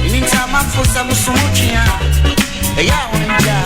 Inintama fusa musumuchia. Ya wenja.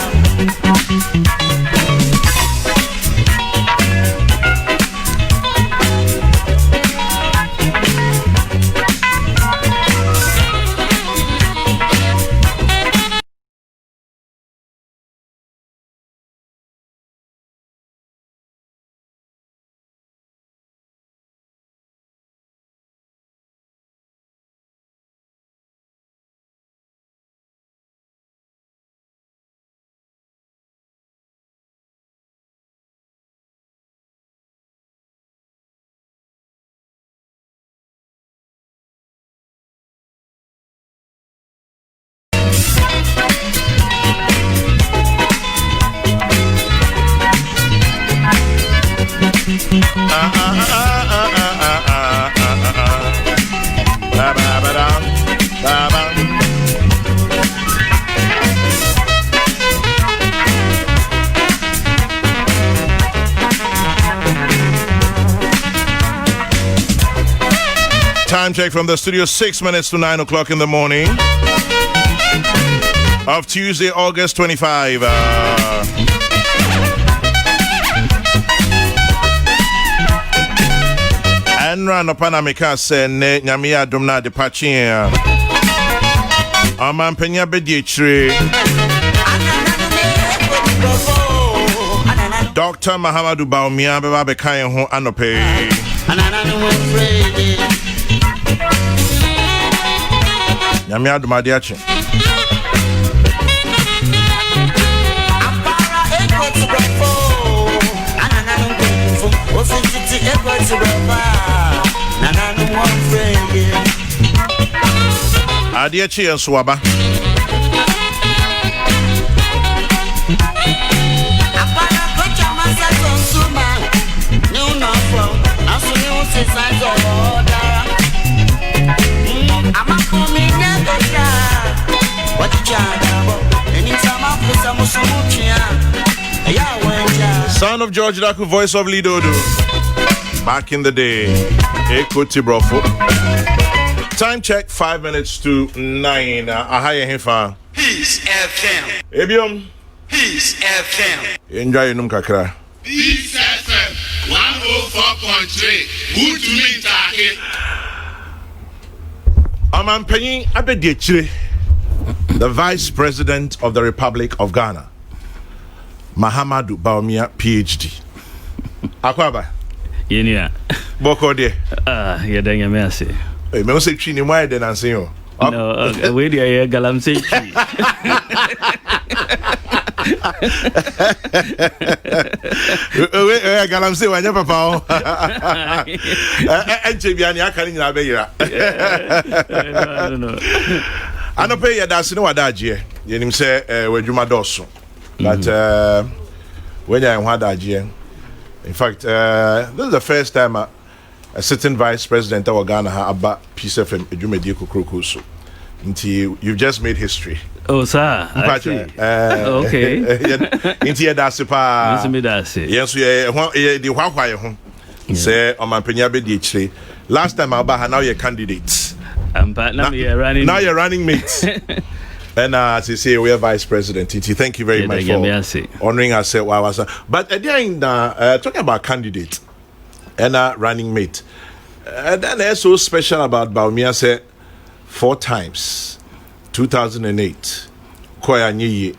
Time check from the studio, 6 minutes to 9 o'clock in the morning of Tuesday, August 25. Enra no Panamika se ne nyamia domna de pachia. Amampenya bediechre. Dr. Mahamudu Bawumia beba bekan ho anope. Nyamia domade ache. Adia chi ensuaba. Son of George Daku, voice of Lidodo. Back in the day. Ekuti brofo. Time check, 5 minutes to 9. Ahaya hefa. Peace FM. Ebiom. Peace FM. Enjoy num kakra. Peace FM 104.3. Good to meet you. Amampenyi Abediechire, the Vice President of the Republic of Ghana, Mahamudu Bawumia, PhD. Akwaba. Yenia. Boko de. Yedanya mercy. Hey, me say chini mo de nanse yo. No, we dey galamse chi. Galamse wanya papa o. Enche bia ni aka ni nyina be yira. No. Anope ya dase ne wadaje. Yenim se wadwuma doso. But when you had that, in fact, this is the first time a sitting vice president of Ghana about Peace FM Edumedi. You've just made history. Oh, sir. Okay. Into that's the part. Yes, the say on my Penya last time about now you're candidates. Now you're running mates. And as you say, we are vice president. Thank you very much for honoring us. But again, talking about candidate and running mate, then it's so special about Bawumia. Said 4 times, 2008, Koya Nyi,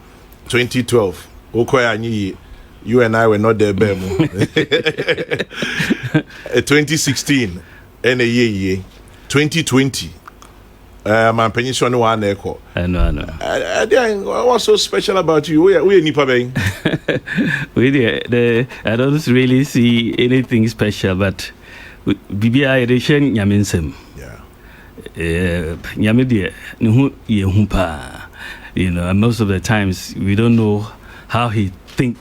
2012, Okoya Nyi. You and I were not there, Bemu. 2016, and a year, 2020. My pension no one echo. I know. What's so special about you? We nipa bang. I don't really see anything special, but BBI edition nyaminsem. Yeah. Nyamidi nuhu yehumpa. You know, and most of the times we don't know how he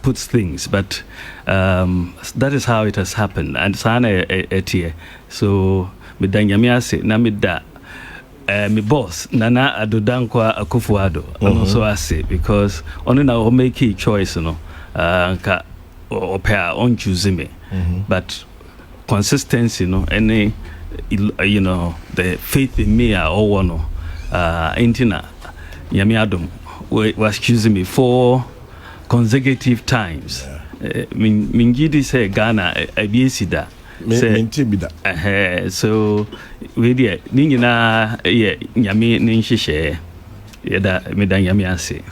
puts things, but that is how it has happened. And sana etie. So midanyamiase namida. My boss Nana Adodankwa Akufuado and also I say because only now make a choice, you know, or pair on choosing me, but consistency, you know, any, you know, the faith in me, all one, Intina Yamiadum was accusing me 4 consecutive times. Mingidi say Ghana abisida. So we did Ningina Yami Ninshishe Yeda Medanyamiase.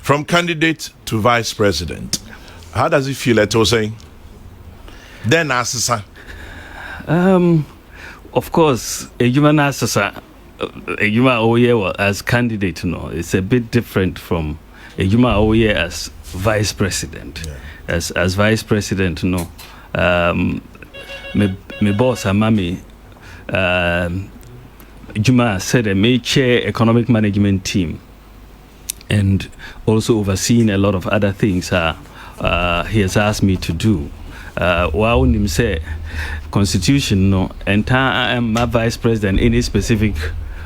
From candidate to vice president, how does it feel at saying? Then Assasa. Of course, a human Assasa, a human Oye as candidate, it's a bit different from a human Oye as vice president. Yeah. As vice president, my boss Amami Juma said I may chair economic management team and also overseeing a lot of other things he has asked me to do. While him say constitution and I am my vice president in a specific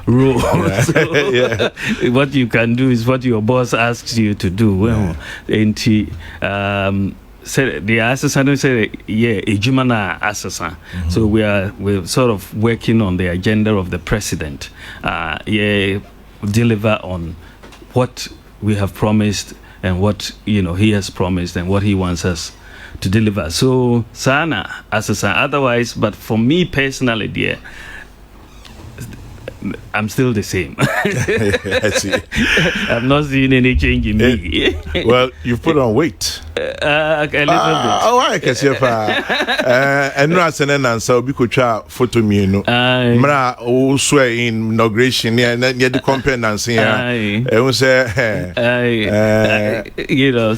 role. So what you can do is what your boss asks you to do. Well, and he said the assistant said, a Jumana assistant. So we're sort of working on the agenda of the president. Deliver on what we have promised and what he has promised and what he wants us to deliver. So Sana assistant. Otherwise, but for me personally, dear, I'm still the same. I see. I've not seen any change in me. Well, you've put on weight. A little bit. Oh, I can see. And no, as an answer, we could try photo me. Mra also in inauguration and then get the competence here. And we say,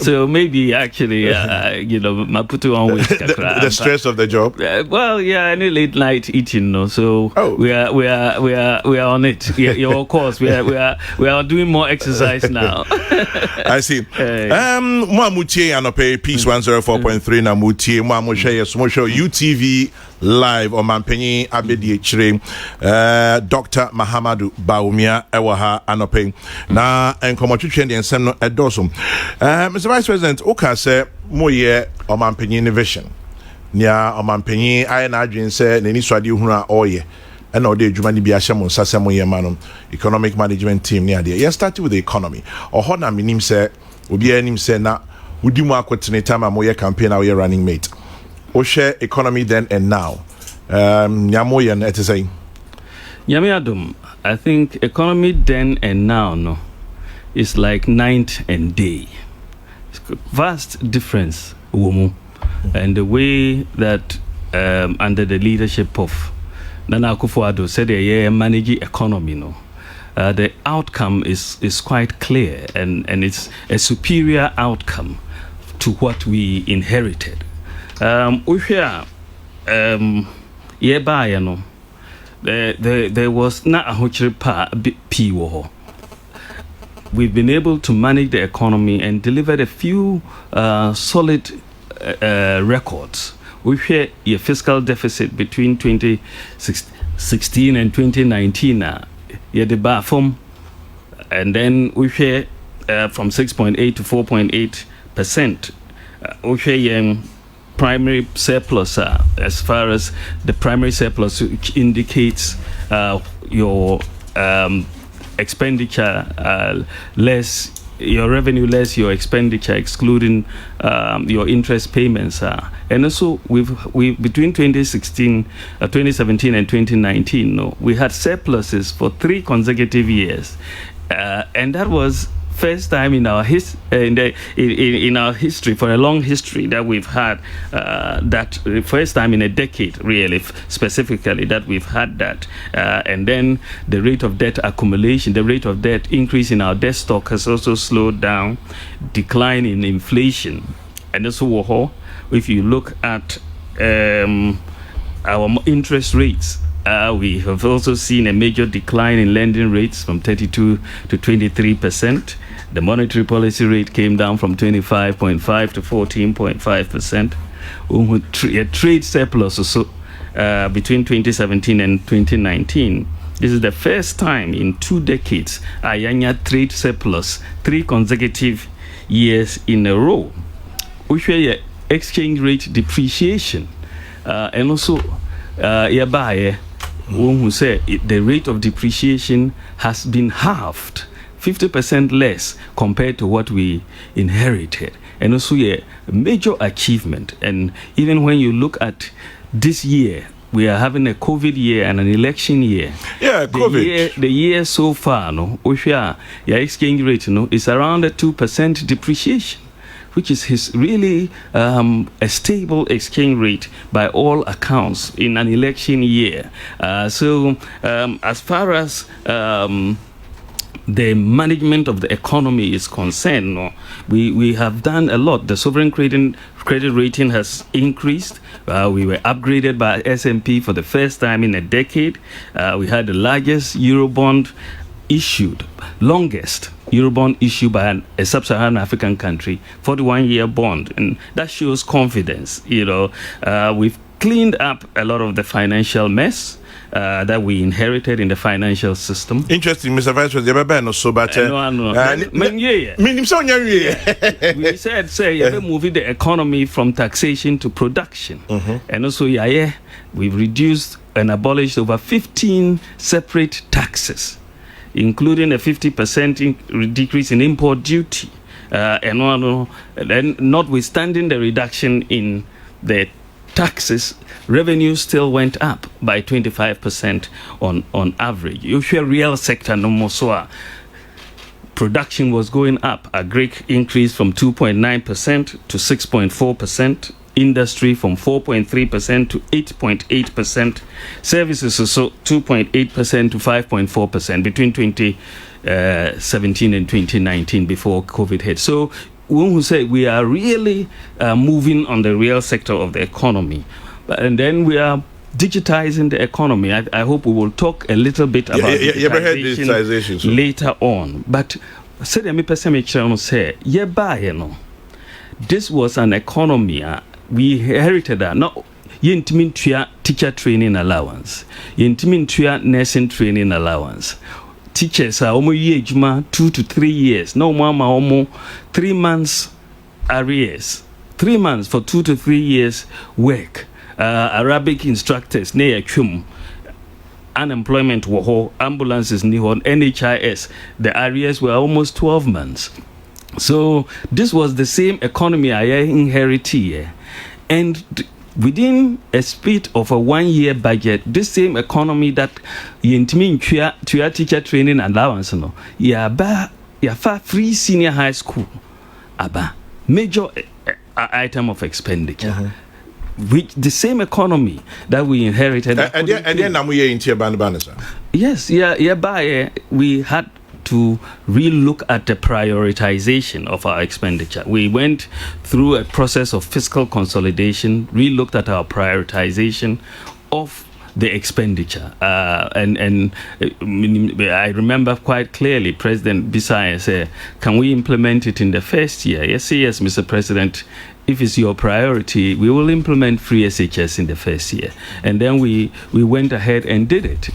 so maybe actually, my put on weight. The stress of the job. Well, any late night eating. So we are on it. Yeah, of course, we are doing more exercise now. I see. Muamutie anope Peace 104.3 na mutie muamushe yesumo show UTV live on Mampenyi Abedi Chire Dr. Mahamudu Bawumia ewa anope na enkomotwetwe de ensem no edoso. Mr. Vice President, oka se moye o Mampenyi vision. Nia o Mampenyi aye na adwen se neni swade hunu a oye. And all the Jumani Biasham Sasamo Yamanum economic management team near there. Yes, started with the economy. Or Hona Minim say, Ubianim say na Udimu Aquatine Tama Moya campaign our running mate. O share economy then and now. Yamoyan at saying. Yamiadum, I think economy then and now is like night and day. It's vast difference, Umu. And the way that under the leadership of Nana Akufo-Addo said manage economy the outcome is quite clear and it's a superior outcome to what we inherited. There was not a huge We've been able to manage the economy and delivered a few solid records. We share a fiscal deficit between 2016 and 2019. The bar form, and then we share from 6.8 to 4.8%. We share primary surplus as far as the primary surplus, which indicates your expenditure less. Your revenue less your expenditure, excluding your interest payments. And also, we between 2017 and 2019, we had surpluses for 3 consecutive years, and that was first time in our in our history, for a long history, that we've had that first time in a decade, really, specifically, that we've had that. And then the rate of debt accumulation, the rate of debt increase in our debt stock has also slowed down, decline in inflation. And also, if you look at our interest rates, we have also seen a major decline in lending rates from 32 to 23%. The monetary policy rate came down from 25.5 to 14.5%. A trade surplus also between 2017 and 2019. This is the first time in 2 decades Ayanya trade surplus 3 consecutive years in a row. We share exchange rate depreciation and also who say the rate of depreciation has been halved, 50% less compared to what we inherited. And also a major achievement. And even when you look at this year, we are having a COVID year and an election year. Yeah, COVID. The year so far, your exchange rate, is around a 2% depreciation, which is really a stable exchange rate by all accounts in an election year. So as far as the management of the economy is concerned, we have done a lot. The sovereign credit rating has increased. We were upgraded by S&P for the first time in a decade. We had the largest Eurobond issued, longest Eurobond issued by a sub-Saharan African country, 41-year bond, and that shows confidence. We've cleaned up a lot of the financial mess that we inherited in the financial system. Interesting, Mr. Vice President. We said, you're moving the economy from taxation to production. And also, we've reduced and abolished over 15 separate taxes, including a 50% decrease in import duty. And notwithstanding the reduction in the taxes, revenue still went up by 25% on average. Usual real sector no more so. Production was going up, a great increase from 2.9% to 6.4%. Industry from 4.3% to 8.8%. Services also 2.8% to 5.4% between 2017 and 2019 before COVID hit. So when we say we are really moving on the real sector of the economy, and then we are digitizing the economy. I hope we will talk a little bit about digitization later on. But this was an economy we inherited that. Now, teacher training allowance, nursing training allowance. Teachers are almost 2 to 3 years. No more 3 months arrears. 3 months for 2 to 3 years work. Arabic instructors, unemployment, ambulances, NHIS. The arrears were almost 12 months. So this was the same economy I inherited. And within a speed of a 1 year budget, this same economy that to teacher training allowance, free senior high school, major item of expenditure. Which the same economy that we inherited. Yes, we had to relook at the prioritization of our expenditure. We went through a process of fiscal consolidation, relooked at our prioritization of the expenditure. And I remember quite clearly President Bisaya said, can we implement it in the first year? Yes, Mr. President. If it's your priority, we will implement free SHS in the first year. And then we went ahead and did it.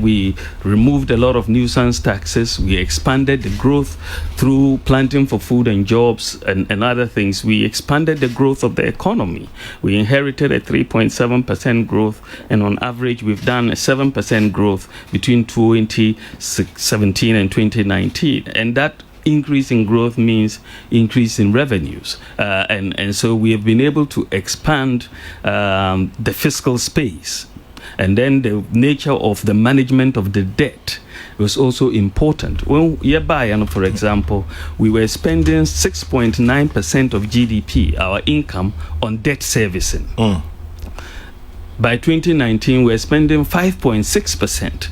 We removed a lot of nuisance taxes. We expanded the growth through planting for food and jobs and other things. We expanded the growth of the economy. We inherited a 3.7% growth, and on average, we've done a 7% growth between 2017 and 2019. And that increase in growth means increase in revenues, and so we have been able to expand the fiscal space. And then the nature of the management of the debt was also important. When for example, we were spending 6.9% of GDP, our income, on debt servicing. By 2019, we're spending 5.6%.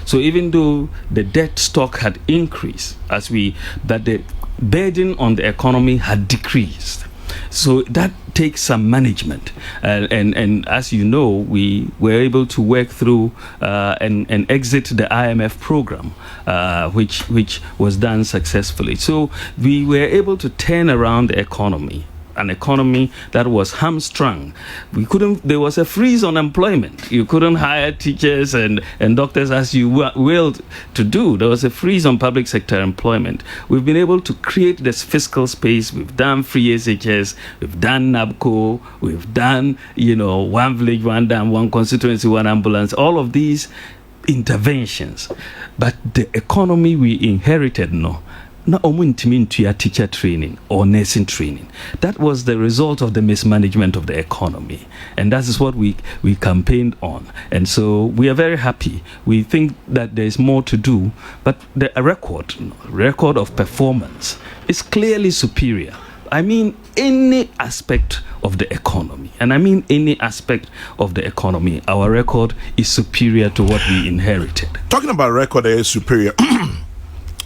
So even though the debt stock had increased, but the burden on the economy had decreased. So that takes some management. And as you know, we were able to work through and exit the IMF program, which was done successfully. So we were able to turn around the economy an economy that was hamstrung. There was a freeze on employment. You couldn't hire teachers and doctors as you willed to do. There was a freeze on public sector employment. We've been able to create this fiscal space. We've done free SHS, we've done NABCO, we've done, one village, one dam, one constituency, one ambulance, all of these interventions. But the economy we inherited, na teacher training or nursing training. That was the result of the mismanagement of the economy. And that is what we campaigned on. And so we are very happy. We think that there is more to do, but the record of performance is clearly superior. I mean, any aspect of the economy, and I mean any aspect of the economy, our record is superior to what we inherited. Talking about record is superior.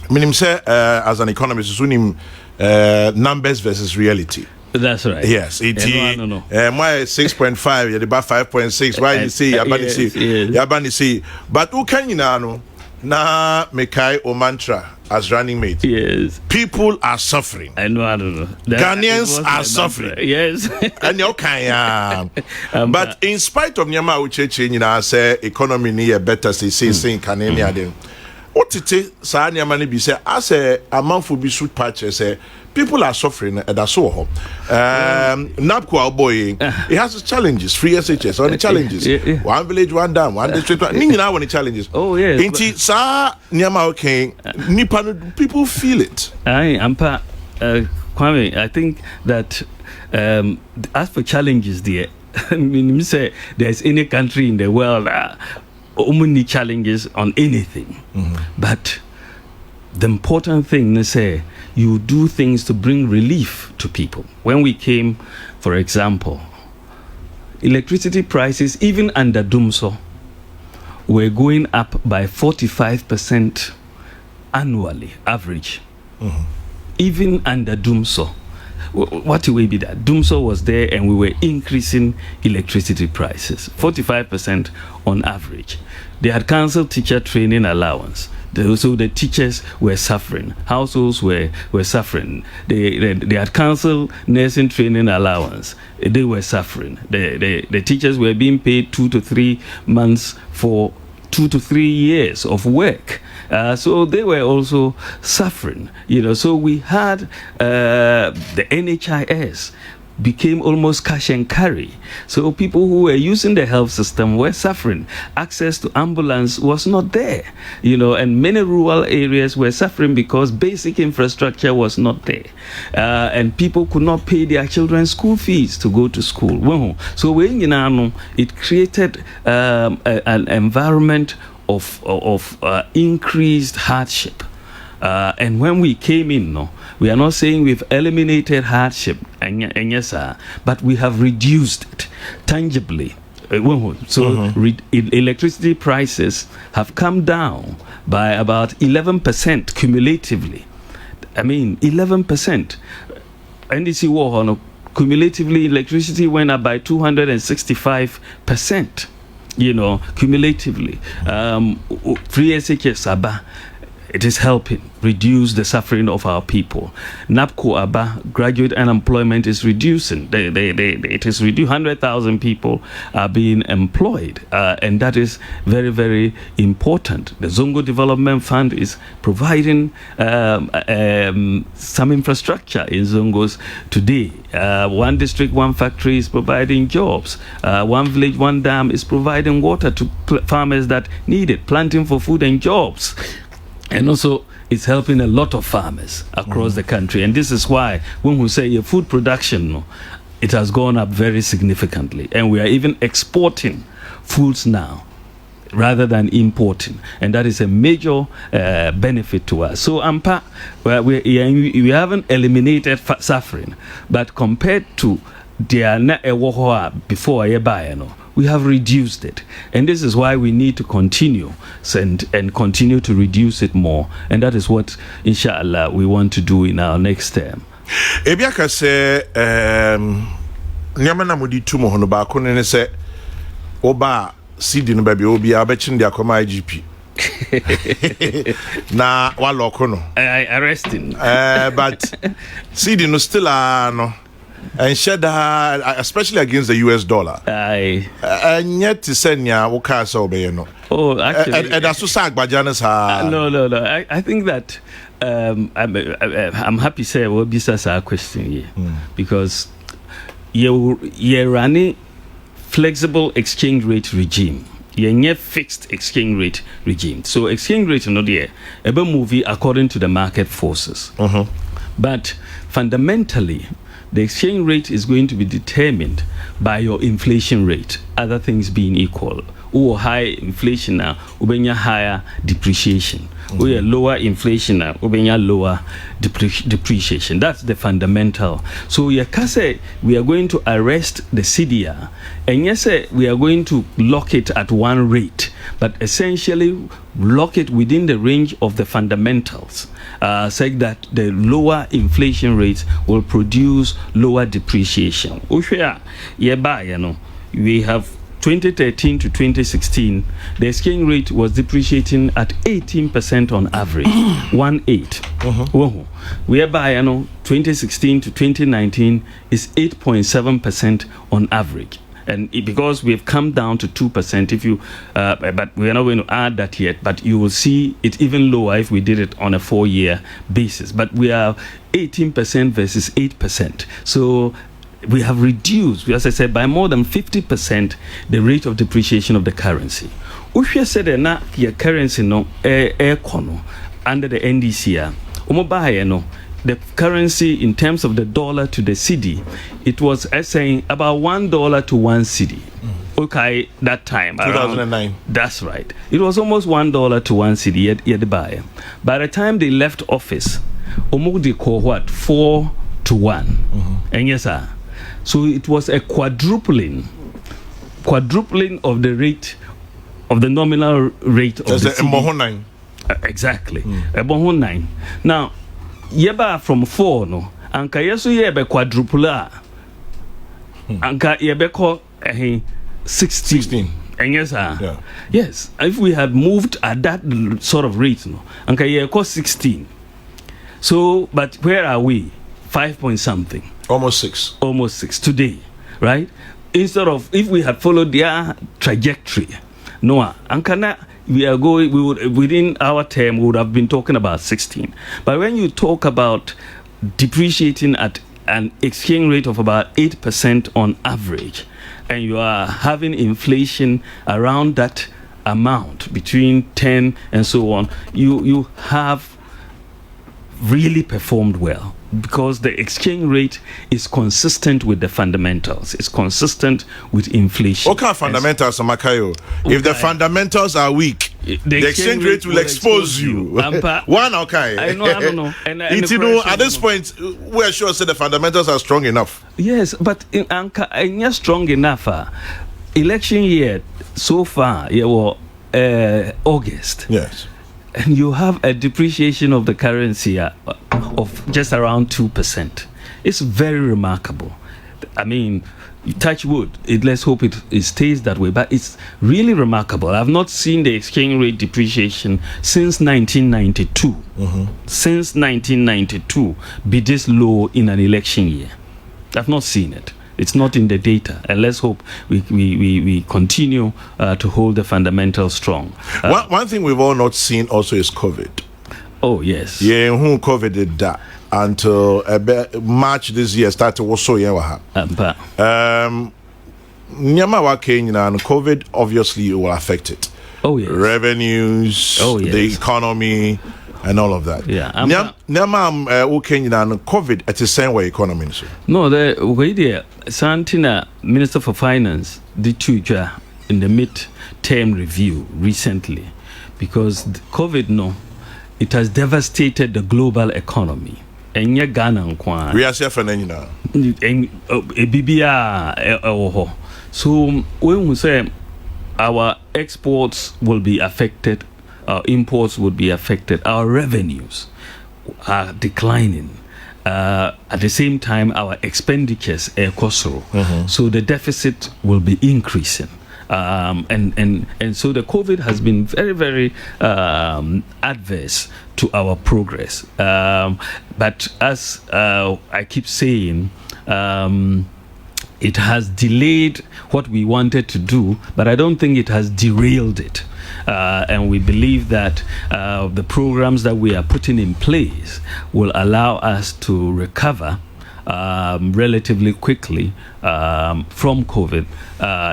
Meaning, say, as an economist, numbers versus reality. That's right. Yes, it is. Why 6.5? You're about 5.6. Why you see? Yabani see. But who can you know? Na Mekai or mantra as running mate. Yes. People are suffering. I don't know. Ghanaians are suffering. Yes. And you can. But in spite of Nyama Uche, say economy near better say Canadian. What it is, Sanya Mani be say, as a month for be suit patches, say people are suffering at a so. NABCO boy, it has challenges, free SHS, on the challenges. One village, one dam, one district, now on the challenges. Oh, yes. Inti sa Nyama okay, Nipan people feel it. Kwame, I think that as for challenges there, I mean, say there's any country in the world many challenges on anything, but the important thing is say you do things to bring relief to people. When we came, for example, electricity prices even under Dumso were going up by 45% annually average. Even under Dumso. What will be that? Dumso was there and we were increasing electricity prices 45% on average. They had cancelled teacher training allowance. So the teachers were suffering. Households were suffering. They had cancelled nursing training allowance. They were suffering. The teachers were being paid 2 to 3 months for 2 to 3 years of work. So they were also suffering, So we had the NHIS became almost cash and carry. So people who were using the health system were suffering. Access to ambulance was not there, and many rural areas were suffering because basic infrastructure was not there. And people could not pay their children's school fees to go to school. So it created an environment of increased hardship. And when we came in, we are not saying we've eliminated hardship, but we have reduced it tangibly. So electricity prices have come down by about 11% cumulatively. I mean, 11%. NDC war, cumulatively, electricity went up by 265%. Cumulatively. Free SHS Saba, it is helping reduce the suffering of our people. NABCO Aba, graduate unemployment is reducing. It is reduced. 100,000 people are being employed, and that is very, very important. The Zongo Development Fund is providing some infrastructure in Zongos today. One district, one factory is providing jobs. One village, one dam is providing water to farmers that need it, planting for food and jobs. And also, it's helping a lot of farmers across the country. And this is why, when we say food production, it has gone up very significantly. And we are even exporting foods now rather than importing. And that is a major benefit to us. So, we haven't eliminated and but compared to before we have reduced it, and this is why we need to continue and continue to reduce it more, and that is what inshallah we want to do in our next term. Ebiaka say nyamana mudi tumo hono ba ko ne se oba CD no ba bi obi abechin dia koma IGP na waloko no arresting but CD no still no And shed especially against the US dollar. And yet to send ya Oh, actually, and that's so no. I think that I'm happy to say we'll be a question here because you're running flexible exchange rate regime. You're fixed exchange rate regime. So exchange rate is not there. Ever movie according to the market forces. But fundamentally, the exchange rate is going to be determined by your inflation rate, other things being equal. Or high inflation now, ubenya higher depreciation. Or lower inflation now, ubenya lower depreciation. That's the fundamental. So say we are going to arrest the CDR, and yes, we are going to lock it at one rate, but essentially lock it within the range of the fundamentals. Saying that the lower inflation rates will produce lower depreciation. We have 2013 to 2016, the exchange rate was depreciating at 18% on average, 18. Whereby 2016 to 2019 is 8.7% on average. And because we've come down to 2%, if you, but we are not going to add that yet. But you will see it even lower if we did it on a 4-year basis. But we are 18% versus 8%. So we have reduced, as I said, by more than 50% the rate of depreciation of the currency. Ushia said na your currency no under the NDC the currency in terms of the dollar to the cedi, it was saying about $1 to 1 cedi. Okay, that time 2009. That's right. It was almost $1 to 1 cedi yet buy. By the time they left office, Omudi call what 4 to 1. And yes, sir. So it was a quadrupling of the rate of the nominal rate of the cedi. Exactly. About 9. Now, yeba from 4 no, anka yeso yebe quadruple anka yebe ko 16. And yes, sir. Yes, if we had moved at that sort of rate no, anka yeko 16. So, but where are we? 5 point something. Almost 6 today, right? Instead of if we had followed their trajectory, Noah, Ankana, we would within our term we would have been talking about 16. But when you talk about depreciating at an exchange rate of about 8% on average, and you are having inflation around that amount between 10 and so on, you have really performed well. Because the exchange rate is consistent with the fundamentals. It's consistent with inflation. Okay, fundamentals, Makayo. If the fundamentals are weak, the exchange rate will expose you. One, okay. I know. And at this point, we're sure that the fundamentals are strong enough. Yes, but in Anka, strong enough. Election year so far, August. Yes. And you have a depreciation of the currency of just around 2%. It's very remarkable. I mean, touch wood. Let's hope it stays that way. But it's really remarkable. I've not seen the exchange rate depreciation since 1992. Since 1992, be this low in an election year. I've not seen it. It's not in the data, and let's hope we continue to hold the fundamentals strong. One thing we've all not seen also is COVID. Oh yes. Yeah, who COVID did that until March this year started also COVID obviously will affect it. Oh yes. Revenues, the economy, and all of that. Yeah. COVID at the same way economy. No, the way there, Santina, Minister for Finance, did in the mid-term review recently, because COVID, it has devastated the global economy. And yeah, Ghana, we are safe now. So when we say our exports will be affected, our imports would be affected, our revenues are declining. At the same time, our expenditures are costly. So the deficit will be increasing. And so the COVID has been very, very adverse to our progress. But as I keep saying, it has delayed what we wanted to do, but I don't think it has derailed it. And we believe that the programs that we are putting in place will allow us to recover relatively quickly from COVID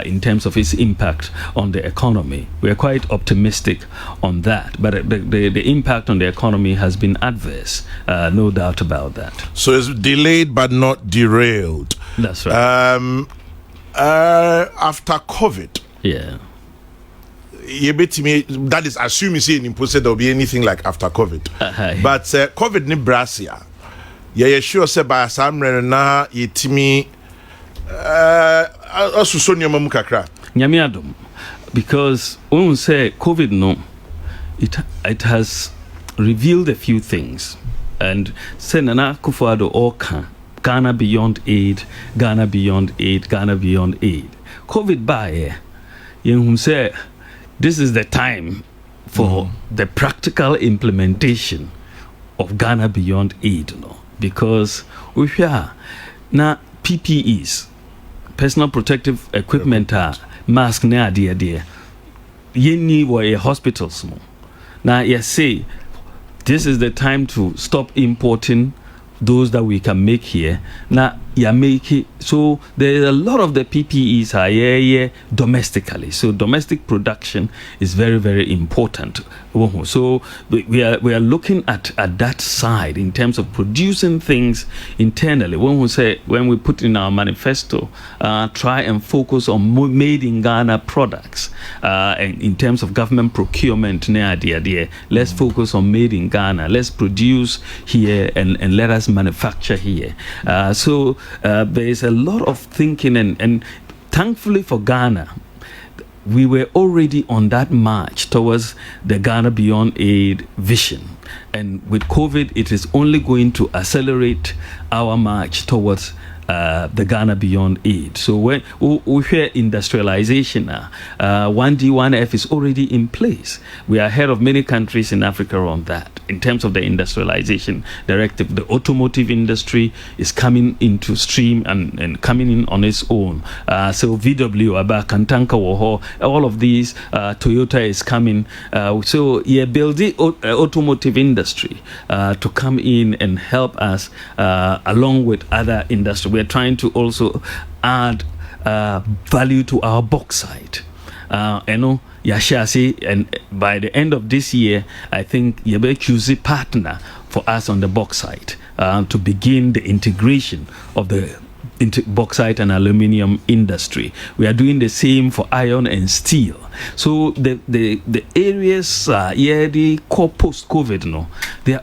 in terms of its impact on the economy. We are quite optimistic on that, but the impact on the economy has been adverse, no doubt about that. So it's delayed but not derailed. That's right. After COVID, yeah. That is assuming there will be anything like after COVID. But COVID ni brasia. Yeah, sure say by some na yetimi asusonia mamu kakra. Nyame adom, because when we say COVID no, it has revealed a few things, and say Nana Akufo-Addo Oka, Ghana beyond aid, Ghana beyond aid, Ghana beyond aid. COVID by you say this is the time for the practical implementation of Ghana beyond aid, because we are now PPEs, personal protective equipment, mask na dear. Yeni wa hospitals mo. Now you say this is the time to stop importing those that we can make here. Now you make it so there is a lot of the PPEs are here domestically. So domestic production is very, very important. So we are looking at that side in terms of producing things internally. When we put in our manifesto, try and focus on made in Ghana products. And in terms of government procurement, let's focus on made in Ghana. Let's produce here and let us manufacture here. So there is a lot of thinking and thankfully for Ghana, we were already on that march towards the Ghana Beyond Aid vision. And with COVID, it is only going to accelerate our march towards the Ghana Beyond Aid. So when we hear industrialization, 1D, 1F is already in place. We are ahead of many countries in Africa on that. In terms of the industrialization directive, the automotive industry is coming into stream and coming in on its own. So VW, Kantanka, Woho, all of these, Toyota is coming. So building automotive industry to come in and help us along with other industry. We're trying to also add value to our bauxite. Yashasi, and by the end of this year, I think Yebe choose a partner for us on the bauxite to begin the integration of the bauxite and aluminium industry. We are doing the same for iron and steel. So the areas the core post-COVID, they've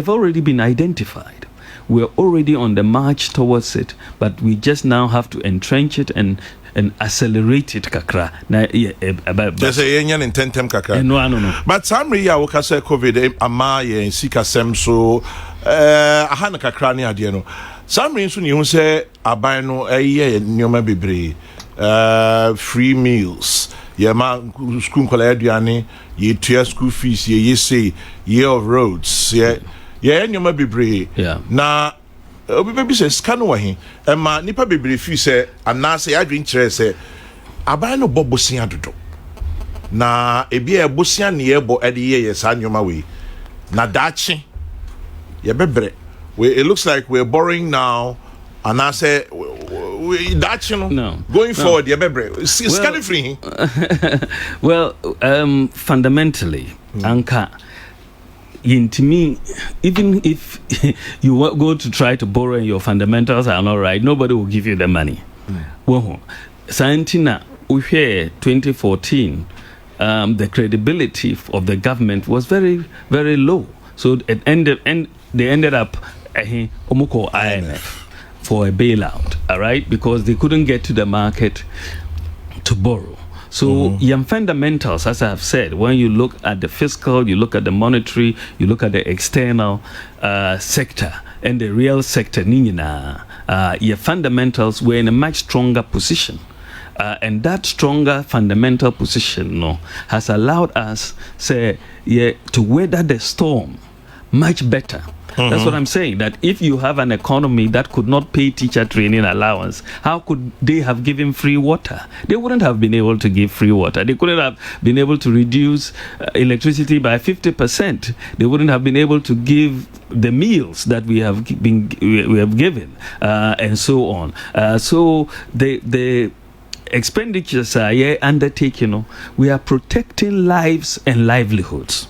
already been identified. We're already on the march towards it, but we just now have to entrench it and accelerate it kakra. There's a union in tentem kakra. No. But some real workers say COVID amaye and sika sem so ahana kakra ni ade no. Some reason so you say aban no eye nyoma bebre free meals. Ye ma school kola aduane, ye tua school fees, ye say year of roads, yeah, nyoma bebre. Na obi say scan wa hin e ma nipa bebre fi say anase adwen kire say aban no bobosia dodo na ebi e bosia ne ye bo ede ye sa nyoma we na dachi ye bebre we it looks like we're borrowing now anase we dachi no going forward ye bebre scan free. Well, fundamentally anka to me, even if you go to try to borrow and your fundamentals are not right, nobody will give you the money. Santina, we hear 2014, the credibility of the government was very, very low. So they ended up IMF for a bailout, all right, because they couldn't get to the market to borrow. So young fundamentals, as I have said, when you look at the fiscal, you look at the monetary, you look at the external sector and the real sector, your fundamentals were in a much stronger position. And that stronger fundamental position has allowed us, to weather the storm much better. That's what I'm saying, that if you have an economy that could not pay teacher training allowance, how could they have given free water? They wouldn't have been able to give free water. They couldn't have been able to reduce electricity by 50%. They wouldn't have been able to give the meals that we have given, and so on. So the expenditures are undertaken. We are protecting lives and livelihoods.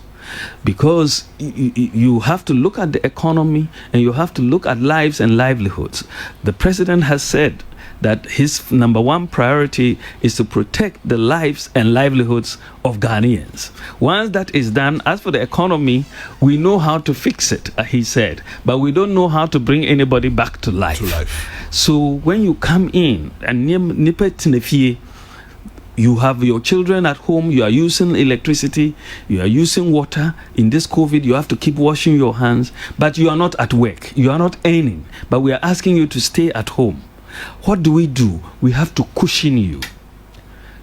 Because you have to look at the economy and you have to look at lives and livelihoods. The president has said that his number one priority is to protect the lives and livelihoods of Ghanaians. Once that is done, as for the economy, we know how to fix it, he said, but we don't know how to bring anybody back to life. So when you come in and you have your children at home, you are using electricity, you are using water. In this COVID, you have to keep washing your hands, but you are not at work, you are not earning, but we are asking you to stay at home. What do? We have to cushion you.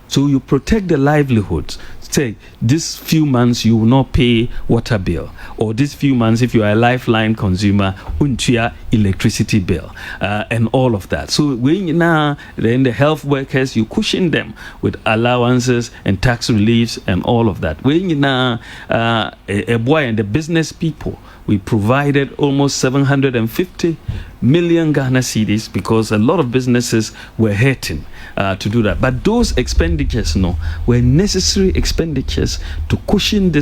So you protect the livelihoods. Say, this few months you will not pay water bill, or this few months, if you are a lifeline consumer, untia electricity bill, and all of that. So then the health workers, you cushion them with allowances and tax reliefs and all of that. A boy and the business people, we provided almost 750 million Ghana cedis because a lot of businesses were hurting to do that. But those expenditures were necessary expenditures to cushion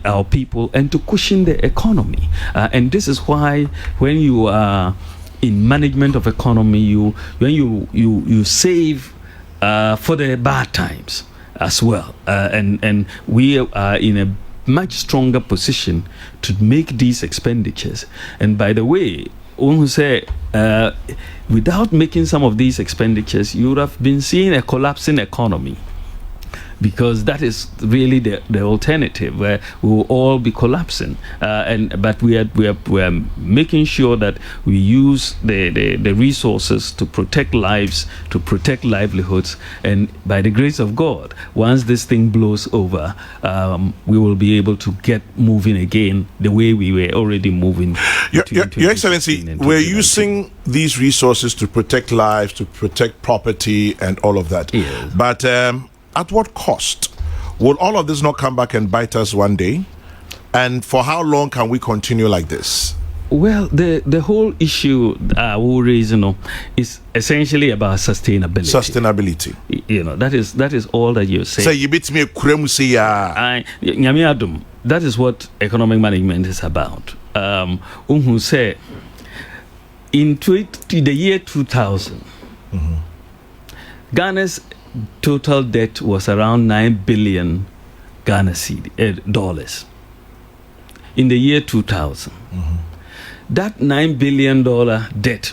our people and to cushion the economy. And this is why when you are in management of economy, when you save for the bad times as well. And we are in a much stronger position to make these expenditures. And by the way, without making some of these expenditures, you would have been seeing a collapsing economy, because that is really the alternative, where we will all be collapsing. But we are making sure that we use the resources to protect lives, to protect livelihoods, and by the grace of God, once this thing blows over, we will be able to get moving again the way we were already moving. Your Excellency, we're using these resources to protect lives, to protect property, and all of that. Yes. But at what cost? Will all of this not come back and bite us one day? And for how long can we continue like this? Well, the whole issue we raise, is essentially about sustainability. That is all that you're saying. Say you beat me a that is what economic management is about. Say in the year 2000, Ghana's total debt was around $9 billion dollars. In the year 2000, that $9 billion debt,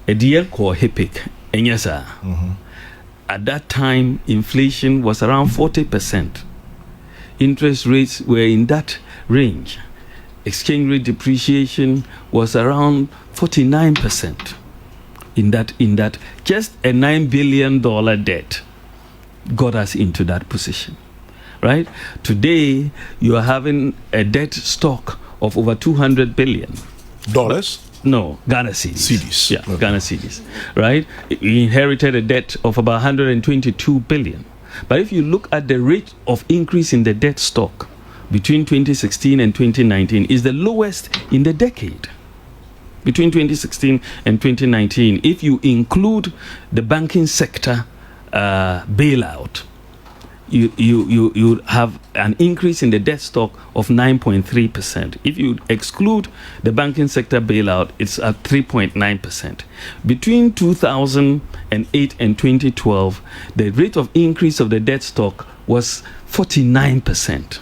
a deal called HIPIC, at that time, inflation was around 40%. Interest rates were in that range. Exchange rate depreciation was around 49%. In that, just a $9 billion debt got us into that position, right? Today, you are having a debt stock of over $200 billion. Dollars? No, Ghana cedis. Cedis. Yeah, okay. Ghana cedis, right? We inherited a debt of about $122 billion. But if you look at the rate of increase in the debt stock between 2016 and 2019, is the lowest in the decade. Between 2016 and 2019, if you include the banking sector bailout, you have an increase in the debt stock of 9.3%. If you exclude the banking sector bailout, it's at 3.9%. Between 2008 and 2012, the rate of increase of the debt stock was 49%.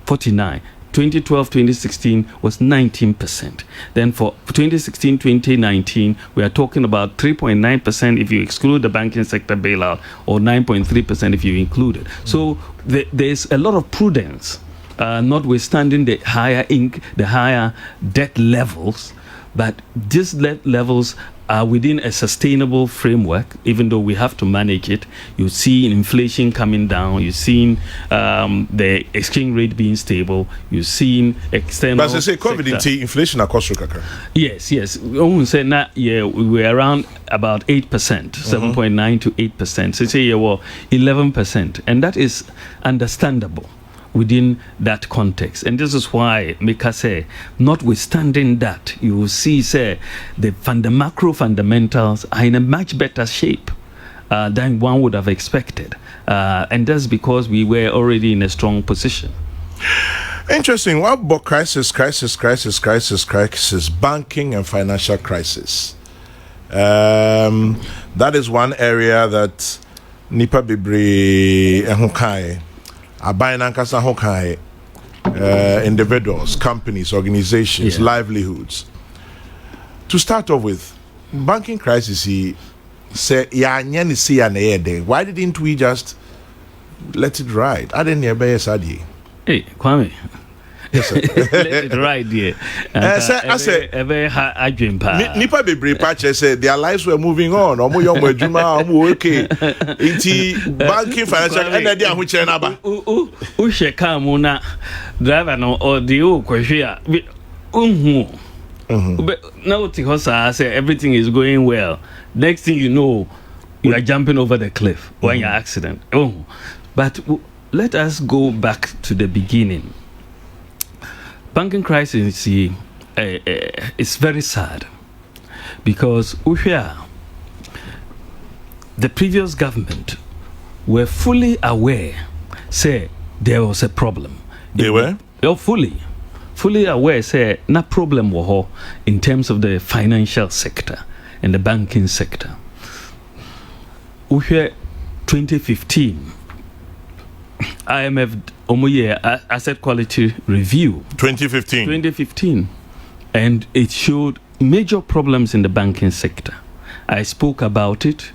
49. 2012-2016 was 19%. Then for 2016-2019, we are talking about 3.9% if you exclude the banking sector bailout, or 9.3% if you include it. So there's a lot of prudence, notwithstanding the higher debt levels. But these levels are within a sustainable framework, even though we have to manage it. You see inflation coming down. You're seeing the exchange rate being stable. You're seeing external. But as I say, COVID inflation across Rukaka. Yes. We say that we were around about 8%, 7.9 to 8%. So say 11%, and that is understandable within that context. And this is why Mika say, notwithstanding that, you will see say the macro fundamentals are in a much better shape than one would have expected, and that's because we were already in a strong position. Interesting. What about crisis, banking and financial crisis? That is one area that Nipa Bibri Ehukai Abainankasa Hokai, individuals, companies, organizations, livelihoods. To start off with, banking crisis, why didn't we just let it ride? I didn't hear Sadi. Hey, Kwame. Yes, sir. Let it ride here. I said, Nipa Bibri Pache said their lives were moving on. Okay. Banking, financial, and idea which anaba. Ushekamuna driver no or the question. Now Tihosa say everything is going well. Next thing you know, you are jumping over the cliff when you're accident. But let us go back to the beginning. Banking crisis is very sad because the previous government were fully aware, say there was a problem. They were? Fully aware, say no problem was in terms of the financial sector and the banking sector. 2015. IMF asset quality review 2015, and it showed major problems in the banking sector. I spoke about it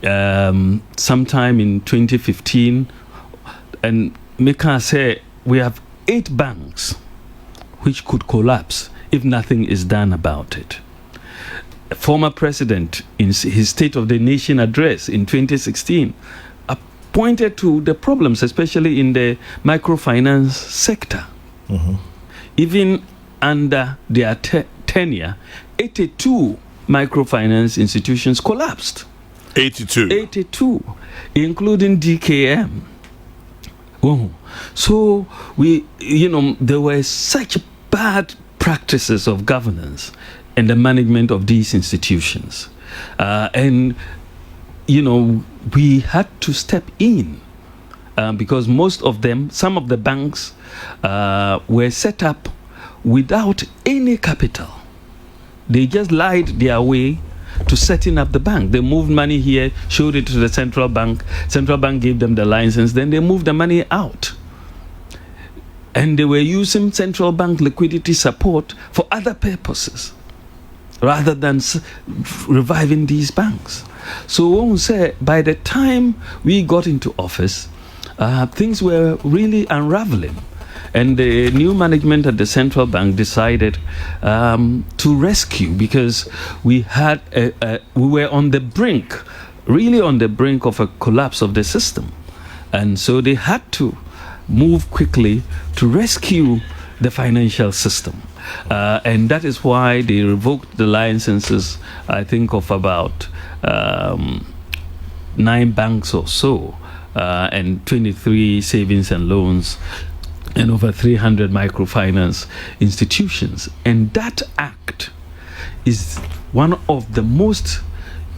sometime in 2015, and Mika said we have 8 banks which could collapse if nothing is done about it. A former president, in his State of the Nation address in 2016, pointed to the problems, especially in the microfinance sector. Even under their tenure, 82 microfinance institutions collapsed. 82, including DKM. So there were such bad practices of governance and the management of these institutions, and we had to step in because some of the banks were set up without any capital. They just lied their way to setting up the bank. They moved money here, showed it to the central bank. Central bank gave them the license. Then they moved the money out. And they were using central bank liquidity support for other purposes rather than reviving these banks. So when we say by the time we got into office, things were really unraveling. And the new management at the central bank decided to rescue, because we were on the brink, really on the brink of a collapse of the system. And so they had to move quickly to rescue the financial system. And that is why they revoked the licenses, I think, of about 9 banks or so, and 23 savings and loans, and over 300 microfinance institutions. And that act is one of the most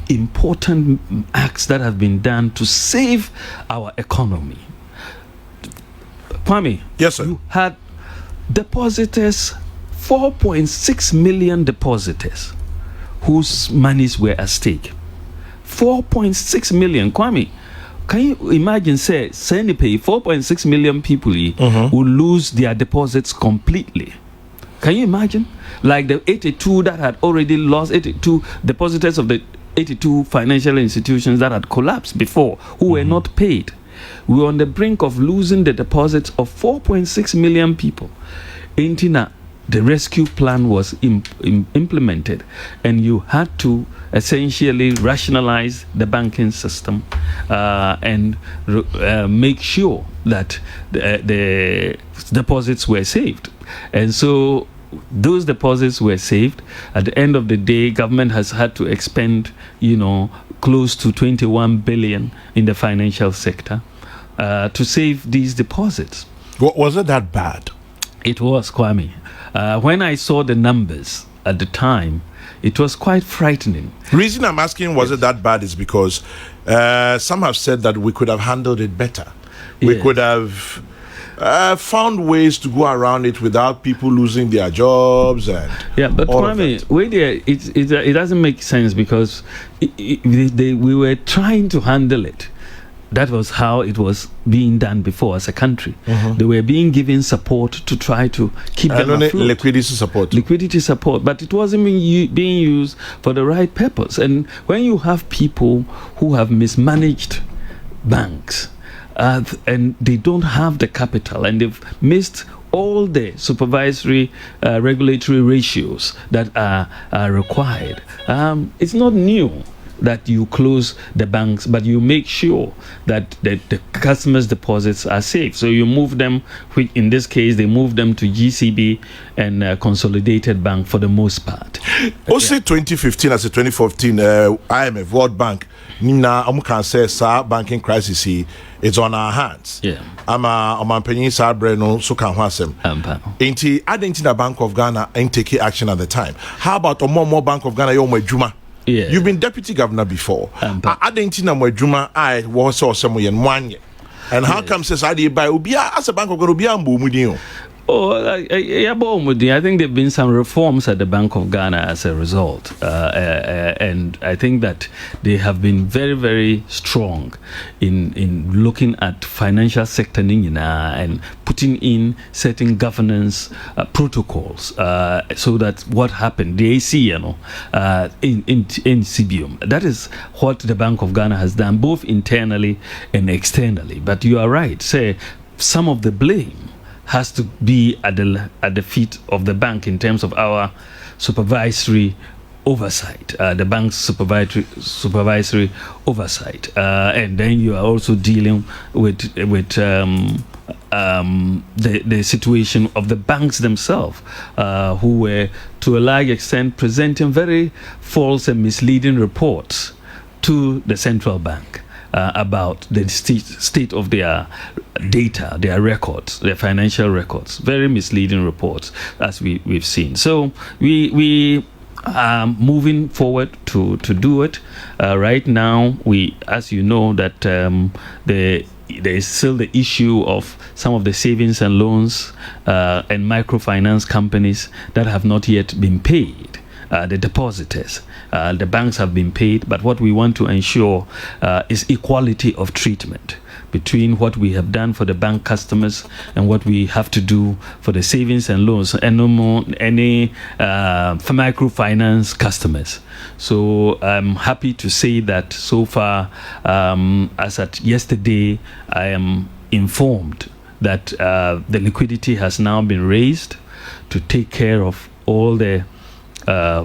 important acts that have been done to save our economy. Kwame, yes, sir. You had depositors, 4.6 million depositors whose monies were at stake. 4.6 million. Kwame, can you imagine, say pay 4.6 million people will lose their deposits completely? Can you imagine? Like the 82 that had already lost, 82 depositors of the 82 financial institutions that had collapsed before, who were not paid. We were on the brink of losing the deposits of 4.6 million people. Intina, the rescue plan was implemented, and you had to essentially rationalize the banking system and make sure that the deposits were saved. And so those deposits were saved. At the end of the day, government has had to expend, close to 21 billion in the financial sector to save these deposits. Was it that bad? It was, Kwame. When I saw the numbers at the time, it was quite frightening. The reason I'm asking was it that bad is because some have said that we could have handled it better. We could have found ways to go around it without people losing their jobs and but Kwame, it doesn't make sense because we were trying to handle it. That was how it was being done before as a country. They were being given support to try to keep them afloat. Liquidity support, but it wasn't being used for the right purpose. And when you have people who have mismanaged banks and they don't have the capital and they've missed all the supervisory regulatory ratios that are required, it's not new that you close the banks, but you make sure that the customers' deposits are safe. So you move them, which in this case, they move them to GCB and Consolidated Bank for the most part. Also, 2015 as a 2014, IMF, World Bank, Nina, can say, banking crisis, it's on our hands. I'm a penny Sabreno, so can wasem. I didn't the Bank of Ghana ain't taking action at the time. How about more Bank of Ghana, Yoma Juma? You've been deputy governor before. I didn't know Juma. I was somewhere in 1 year. And how come says I did buy Ubia as a Bank of Ghana? I think there have been some reforms at the Bank of Ghana as a result. And I think that they have been very, very strong in looking at financial sector and putting in certain governance protocols so that what happened, the AC, in CBM. That is what the Bank of Ghana has done, both internally and externally. But you are right, say some of the blame has to be at the feet of the bank in terms of our supervisory oversight, the bank's supervisory oversight, and then you are also dealing with the situation of the banks themselves, who were to a large extent presenting very false and misleading reports to the central bank about the state of their data, their records, their financial records. Very misleading reports, as we've seen. So we are moving forward to do it. Right now, as you know, that there is still the issue of some of the savings and loans and microfinance companies that have not yet been paid. The depositors, the banks have been paid, but what we want to ensure is equality of treatment between what we have done for the bank customers and what we have to do for the savings and loans and no more any for microfinance customers. So I'm happy to say that so far, as at yesterday, I am informed that the liquidity has now been raised to take care of all the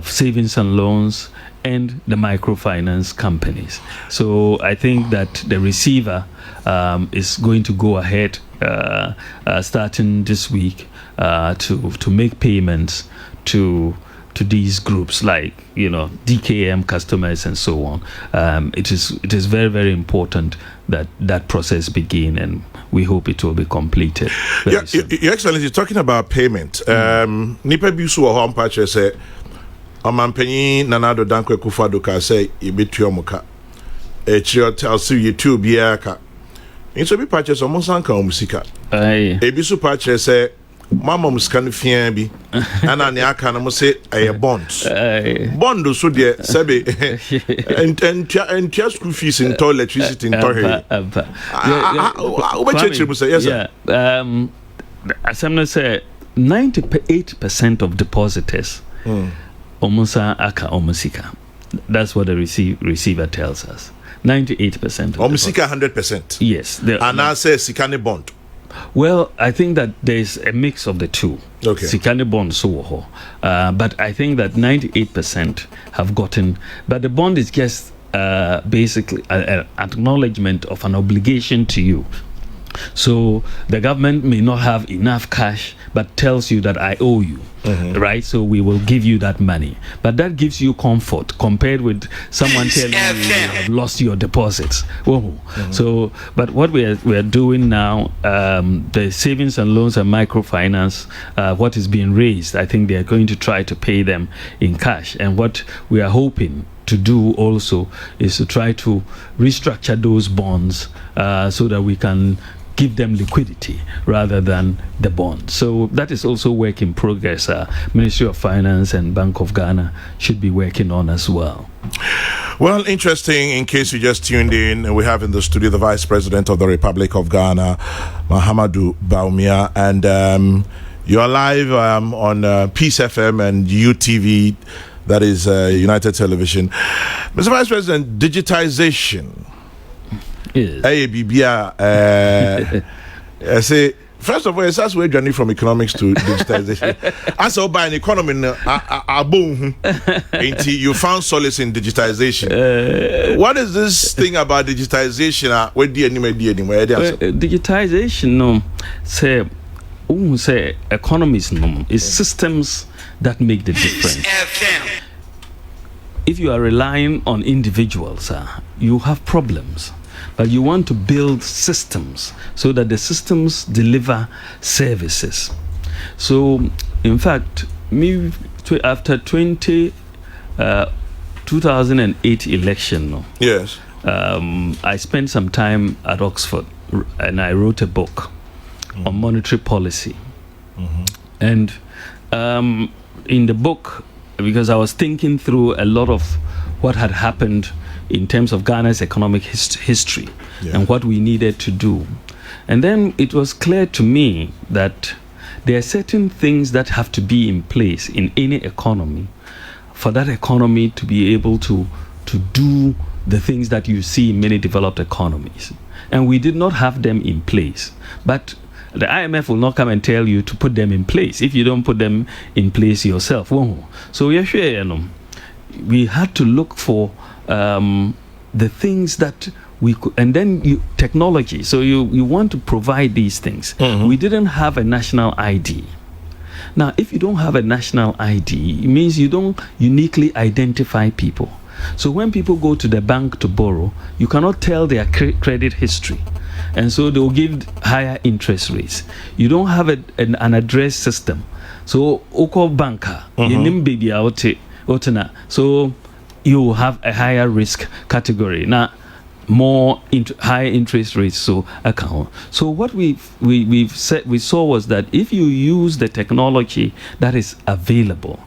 savings and loans and the microfinance companies. So I think that the receiver is going to go ahead starting this week to make payments to these groups, like DKM customers and so on. It is very, very important that process begin, and we hope it will be completed. Your Excellency, talking about payment, Nipa Bisu or Home Patch say Omanpenyi Nanado Dankwe Kufado ka say Ibituomuka. Tells you YouTube Yaka. In so be patches on Monsanka Musika. Ebisu patches say Mama Muscan Fiambi, and Aniaka say a bond. Bond so dear, Sabe, and just school fees in electricity in Torre. As I'm not say 98% of depositors. Omusa aka omusika. That's what the receiver tells us. 98%. Omusika 100%. Yes. And I say sikane bond. Well, I think that there's a mix of the two. Okay. Sikane bond so but I think that 98% have gotten. But the bond is just basically an acknowledgement of an obligation to you. So the government may not have enough cash, but tells you that I owe you, right? So we will give you that money. But that gives you comfort compared with someone telling you have lost your deposits. So, but what we are doing now, the savings and loans and microfinance, what is being raised, I think they are going to try to pay them in cash. And what we are hoping to do also is to try to restructure those bonds so that we can give them liquidity rather than the bond. So that is also work in progress. Ministry of Finance and Bank of Ghana should be working on as well. Well, interesting. In case you just tuned in, we have in the studio the Vice President of the Republic of Ghana, Mahamudu Bawumia, and you are live on Peace FM and UTV, that is United Television. Mr. Vice President, digitization. Yes. I say, first of all, it's us we're journey from economics to digitization. As I buy an economy, boom, you found solace in digitization. What is this thing about digitization? Digitization, no, say economies, no, is systems that make the difference. If you are relying on individuals, you have problems. But you want to build systems so that the systems deliver services. So, in fact, after 2008 election, yes, I spent some time at Oxford and I wrote a book on monetary policy. And in the book, because I was thinking through a lot of what had happened in terms of Ghana's economic history and what we needed to do. And then it was clear to me that there are certain things that have to be in place in any economy for that economy to be able to do the things that you see in many developed economies. And we did not have them in place. But the IMF will not come and tell you to put them in place if you don't put them in place yourself. So we had to look for the things that we could, and then technology. So you want to provide these things. We didn't have a national ID. Now, if you don't have a national ID, it means you don't uniquely identify people. So when people go to the bank to borrow, you cannot tell their credit history. And so they'll give higher interest rates. You don't have an address system. So, Oko banker, so you have a higher risk category. Now, more high interest rates so account. So what we saw was that if you use the technology that is available,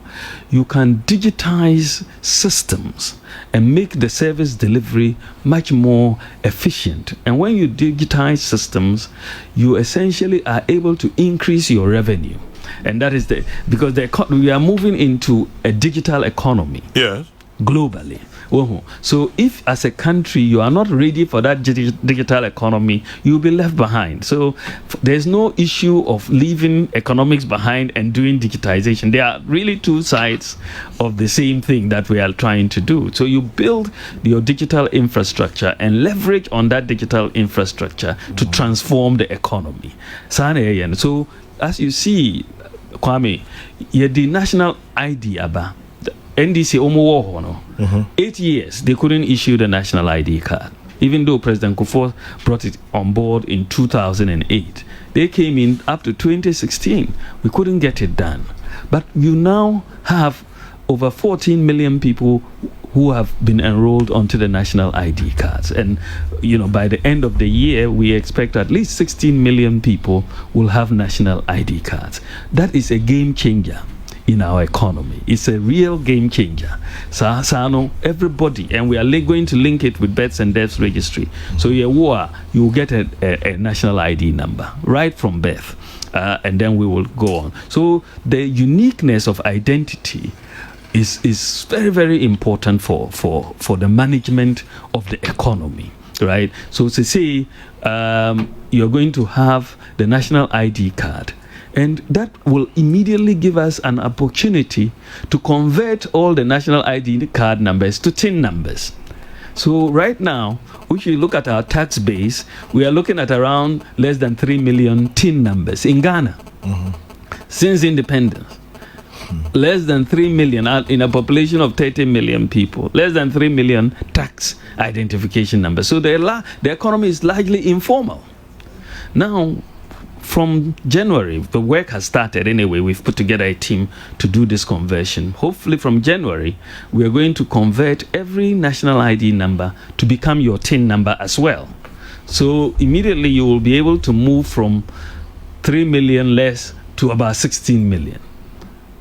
you can digitize systems and make the service delivery much more efficient. And when you digitize systems, you essentially are able to increase your revenue. And that is because we are moving into a digital economy. Yes. Globally. So if as a country you are not ready for that digital economy, you'll be left behind. So there's no issue of leaving economics behind and doing digitization. They are really two sides of the same thing that we are trying to do. So you build your digital infrastructure and leverage on that digital infrastructure to transform the economy. So as you see, Kwame, the national ID aba NDC Omo 8 years they couldn't issue the national ID card, even though President Kufuor brought it on board in 2008. They came in up to 2016. We couldn't get it done. But you now have over 14 million people who have been enrolled onto the national ID cards. And, by the end of the year, we expect at least 16 million people will have national ID cards. That is a game changer in our economy. It's a real game changer. So everybody, and we are going to link it with births and deaths registry. So you will get a national ID number right from birth, and then we will go on. So the uniqueness of identity is very, very important for the management of the economy. right? So to say you're going to have the national ID card, and that will immediately give us an opportunity to convert all the national ID card numbers to TIN numbers. So right now, if you look at our tax base, we are looking at around less than 3 million TIN numbers in Ghana since independence. Less than 3 million in a population of 30 million people. Less than 3 million tax identification numbers. So the economy is largely informal. Now, from January, the work has started anyway. We've put together a team to do this conversion. Hopefully from January, we are going to convert every national ID number to become your TIN number as well. So immediately you will be able to move from 3 million less to about 16 million.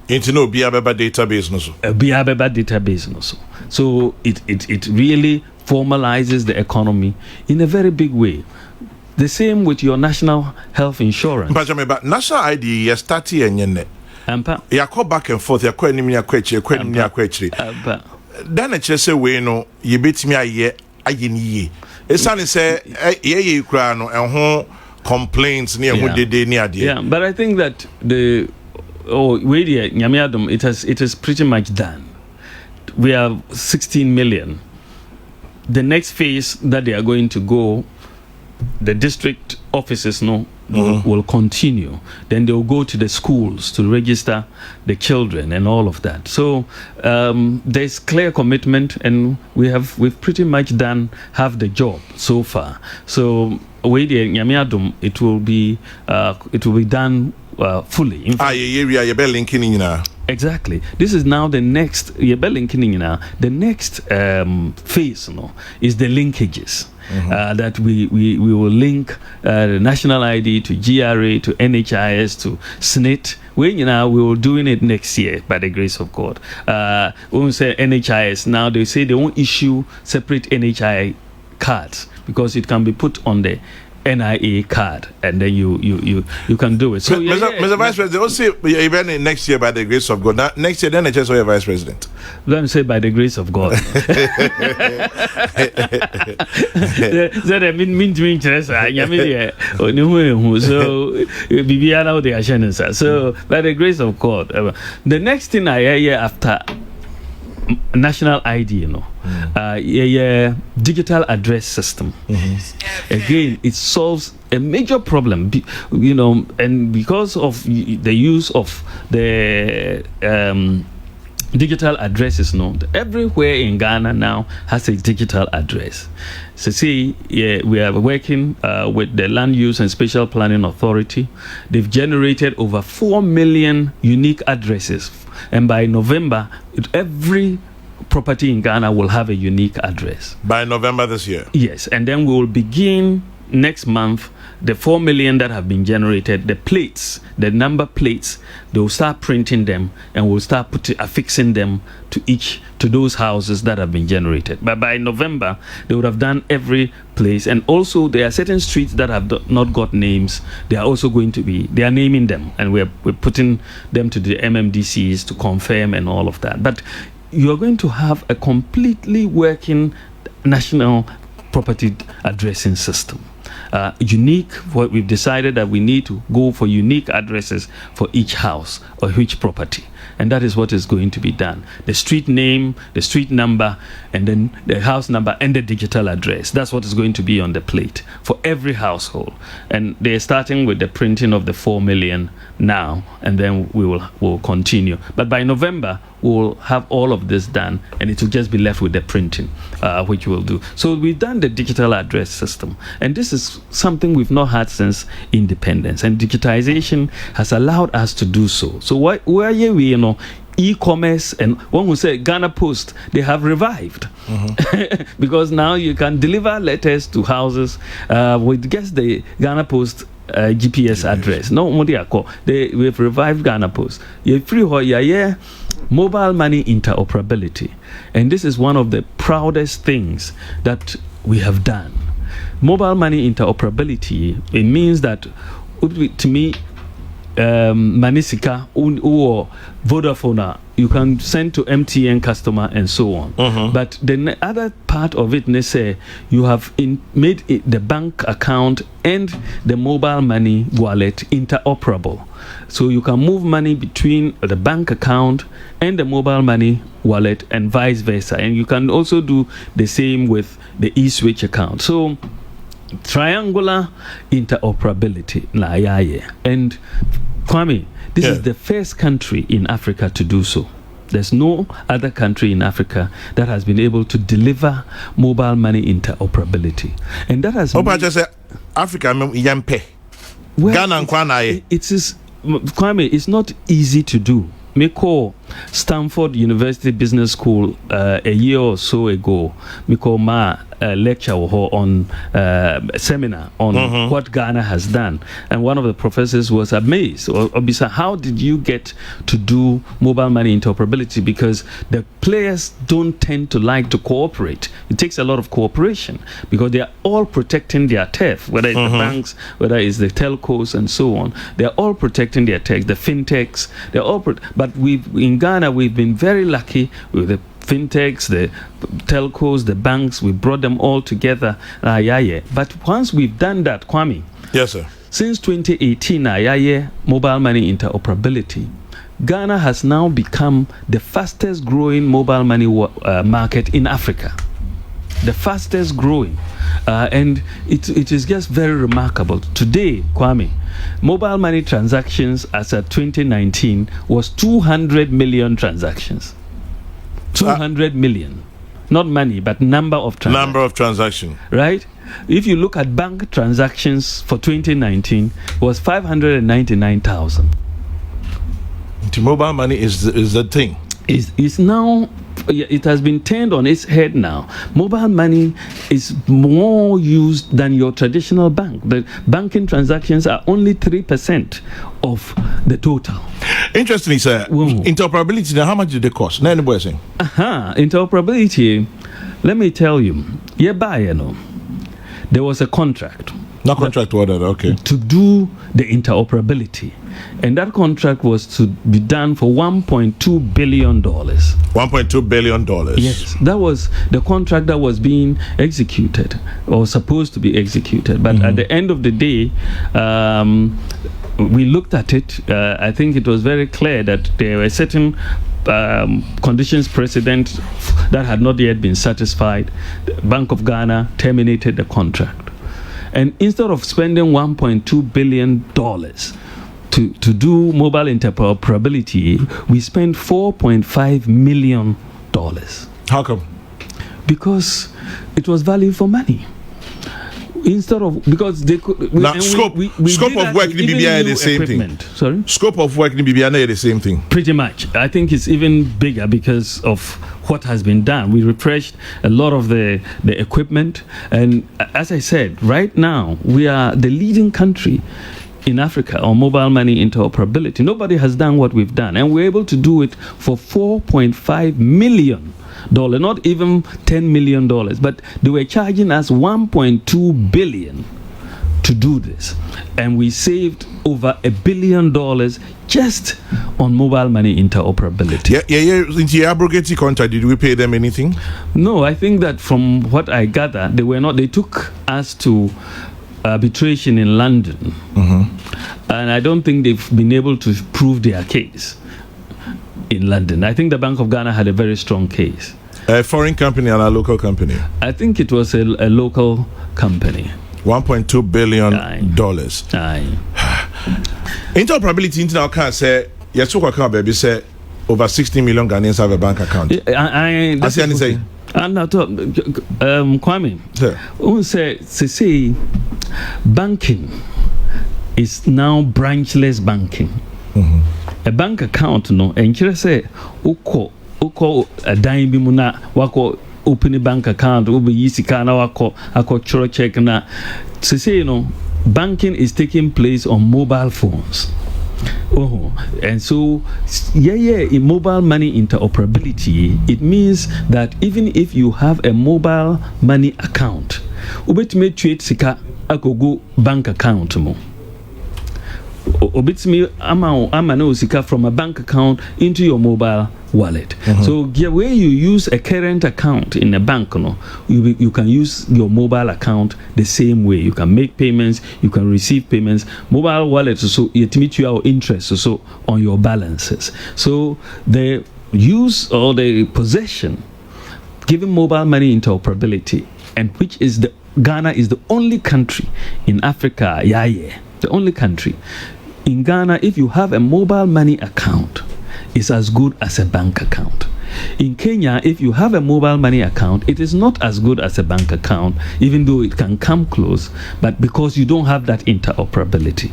Into no Biabeba database no so. Biabeba database no so. So it really formalizes the economy in a very big way. The same with your national health insurance. But national ID, you start here and you go back and forth, you go in your question, then it's say we know you beat me a year. It's only say you cry no and complaints near who did near. Yeah, but I think that it is pretty much done. We have 16 million. The next phase that they are going to go, the district offices will continue. Then they will go to the schools to register the children and all of that. So there's clear commitment, and we've pretty much done half the job so far. So it will be done fully. Exactly. This is now the next phase. Is the linkages. That we will link the national ID to GRA, to NHIS, to SNIT. We will doing it next year by the grace of God. When we say NHIS, now they say they won't issue separate NHI cards because it can be put on the NIA card, and then you can do it. So, Mr. Vice President, also even next year by the grace of God. Now, next year, then I just saw your Vice President. Let me say by the grace of God. So by the grace of God, the next thing I hear after national ID, digital address system. Again, it solves a major problem, and because of the use of the digital addresses, everywhere in Ghana now has a digital address. So we are working with the Land Use and Spatial Planning Authority. They've generated over 4 million unique addresses, and by November, every property in Ghana will have a unique address. By November this year? Yes, and then we will begin next month. The 4 million that have been generated, the plates, the number plates, they will start printing them, and we'll start affixing them to those houses that have been generated. But by November, they would have done every place, and also there are certain streets that have not got names. They are also they are naming them, and we're putting them to the MMDCs to confirm and all of that. But you are going to have a completely working national property addressing system. Unique, what we've decided that we need to go for unique addresses for each house or each property, and that is what is going to be done. The street name, the street number, and then the house number and the digital address. That's what is going to be on the plate for every household. And they're starting with the printing of the 4 million now, and then we'll continue. But by November, we'll have all of this done, and it will just be left with the printing, which we'll do. So we've done the digital address system, and this is something we've not had since independence, and digitization has allowed us to do so. So where we, e-commerce, and one who say Ghana Post, they have revived because now you can deliver letters to houses with just the Ghana Post GPS address. We've revived Ghana Post. Mobile money interoperability, and this is one of the proudest things that we have done. Mobile money interoperability, it means that, to me, Manisika or Vodafone, you can send to MTN customer and so on. But the other part of it, they say you have made the bank account and the mobile money wallet interoperable. So you can move money between the bank account and the mobile money wallet and vice versa. And you can also do the same with the eSwitch account. So triangular interoperability. And Kwame, this is the first country in Africa to do so. There's no other country in Africa that has been able to deliver mobile money interoperability. And that has Africa, Ghana and Kwame. Kwame, it's not easy to do. Me call Stanford University Business School a year or so ago. Me call my lecture on seminar on what Ghana has done, and one of the professors was amazed. Obisa, how did you get to do mobile money interoperability? Because the players don't tend to like to cooperate. It takes a lot of cooperation because they are all protecting their turf, whether it's the banks, whether it's the telcos, and so on. They are all protecting their turf. The fintechs, they're all. But in Ghana, we've been very lucky with the fintechs, the telcos, the banks. We brought them all together. But once we've done that, Kwame. Yes, sir. Since 2018, mobile money interoperability, Ghana has now become the fastest growing mobile money market in Africa. The fastest growing. And it is just very remarkable. Today, Kwame, mobile money transactions as of 2019 was 200 million transactions. 200 million. Not money, but number of transactions. Number of transactions. Right? If you look at bank transactions for 2019, it was 599,000. The mobile money is the thing. Is now, it has been turned on its head now. Mobile money is more used than your traditional bank. The banking transactions are only 3% of the total. Interestingly, sir, interoperability, now how much did it cost? Now anybody saying? Interoperability, let me tell you, there was a contract. Not contract order, okay. To do the interoperability. And that contract was to be done for $1.2 billion. $1.2 billion? Yes. That was the contract that was being executed, or supposed to be executed. But at the end of the day, we looked at it. I think it was very clear that there were certain conditions precedent that had not yet been satisfied. The Bank of Ghana terminated the contract. And instead of spending $1.2 billion to do mobile interoperability, we spent $4.5 million. How come? Because it was value for money. Instead of, because they could. Scope of work in BBI the same thing. Sorry? Scope of work in BBI the same thing. Pretty much. I think it's even bigger because of what has been done. We refreshed a lot of the equipment. And as I said, right now, we are the leading country in Africa on mobile money interoperability. Nobody has done what we've done. And we're able to do it for $4.5 million. Not even $10 million, but they were charging us $1.2 billion to do this, and we saved over $1 billion just on mobile money interoperability. Into your abrogated contract, did we pay them anything? No, I think that from what I gather, they were not. They took us to arbitration in London, and I don't think they've been able to prove their case in London. I think the Bank of Ghana had a very strong case. A foreign company and a local company? I think it was a local company. $1.2 billion. Aye. Interoperability now can't say, yes, baby say over 60 million Ghanaians have a bank account. I see anything. And I thought, Kwame, say banking is now branchless banking. A bank account no enkyere say uko adan bi mu na wako open a bank account obe yisika na wako akotchoro check na say banking is taking place on mobile phones. And so in mobile money interoperability, it means that even if you have a mobile money account, ubetime tweet sika akogo bank account mo. obitimi ama no sika from a bank account into your mobile wallet. So where you use a current account in a bank, you can use your mobile account the same way. You can make payments, you can receive payments. Mobile wallet so it meets your interest so on your balances. So the use or the possession, giving mobile money interoperability, and which is Ghana is the only country in Africa, the only country. In Ghana, if you have a mobile money account, it's as good as a bank account. In Kenya, if you have a mobile money account, it is not as good as a bank account, even though it can come close, but because you don't have that interoperability.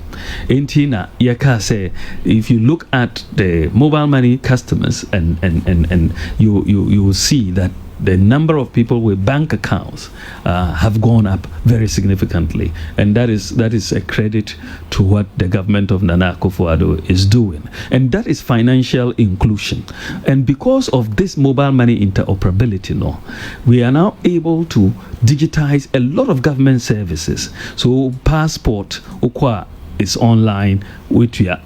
In Tina, Yaka say, if you look at the mobile money customers and you will see that the number of people with bank accounts have gone up very significantly, and that is a credit to what the government of Nana Akufo-Addo is doing, and that is financial inclusion. And because of this mobile money interoperability, we are now able to digitize a lot of government services. So passport is online with your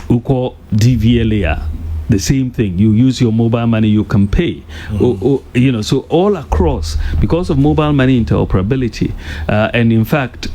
DVLA. The same thing. You use your mobile money, you can pay. So all across, because of mobile money interoperability, and in fact,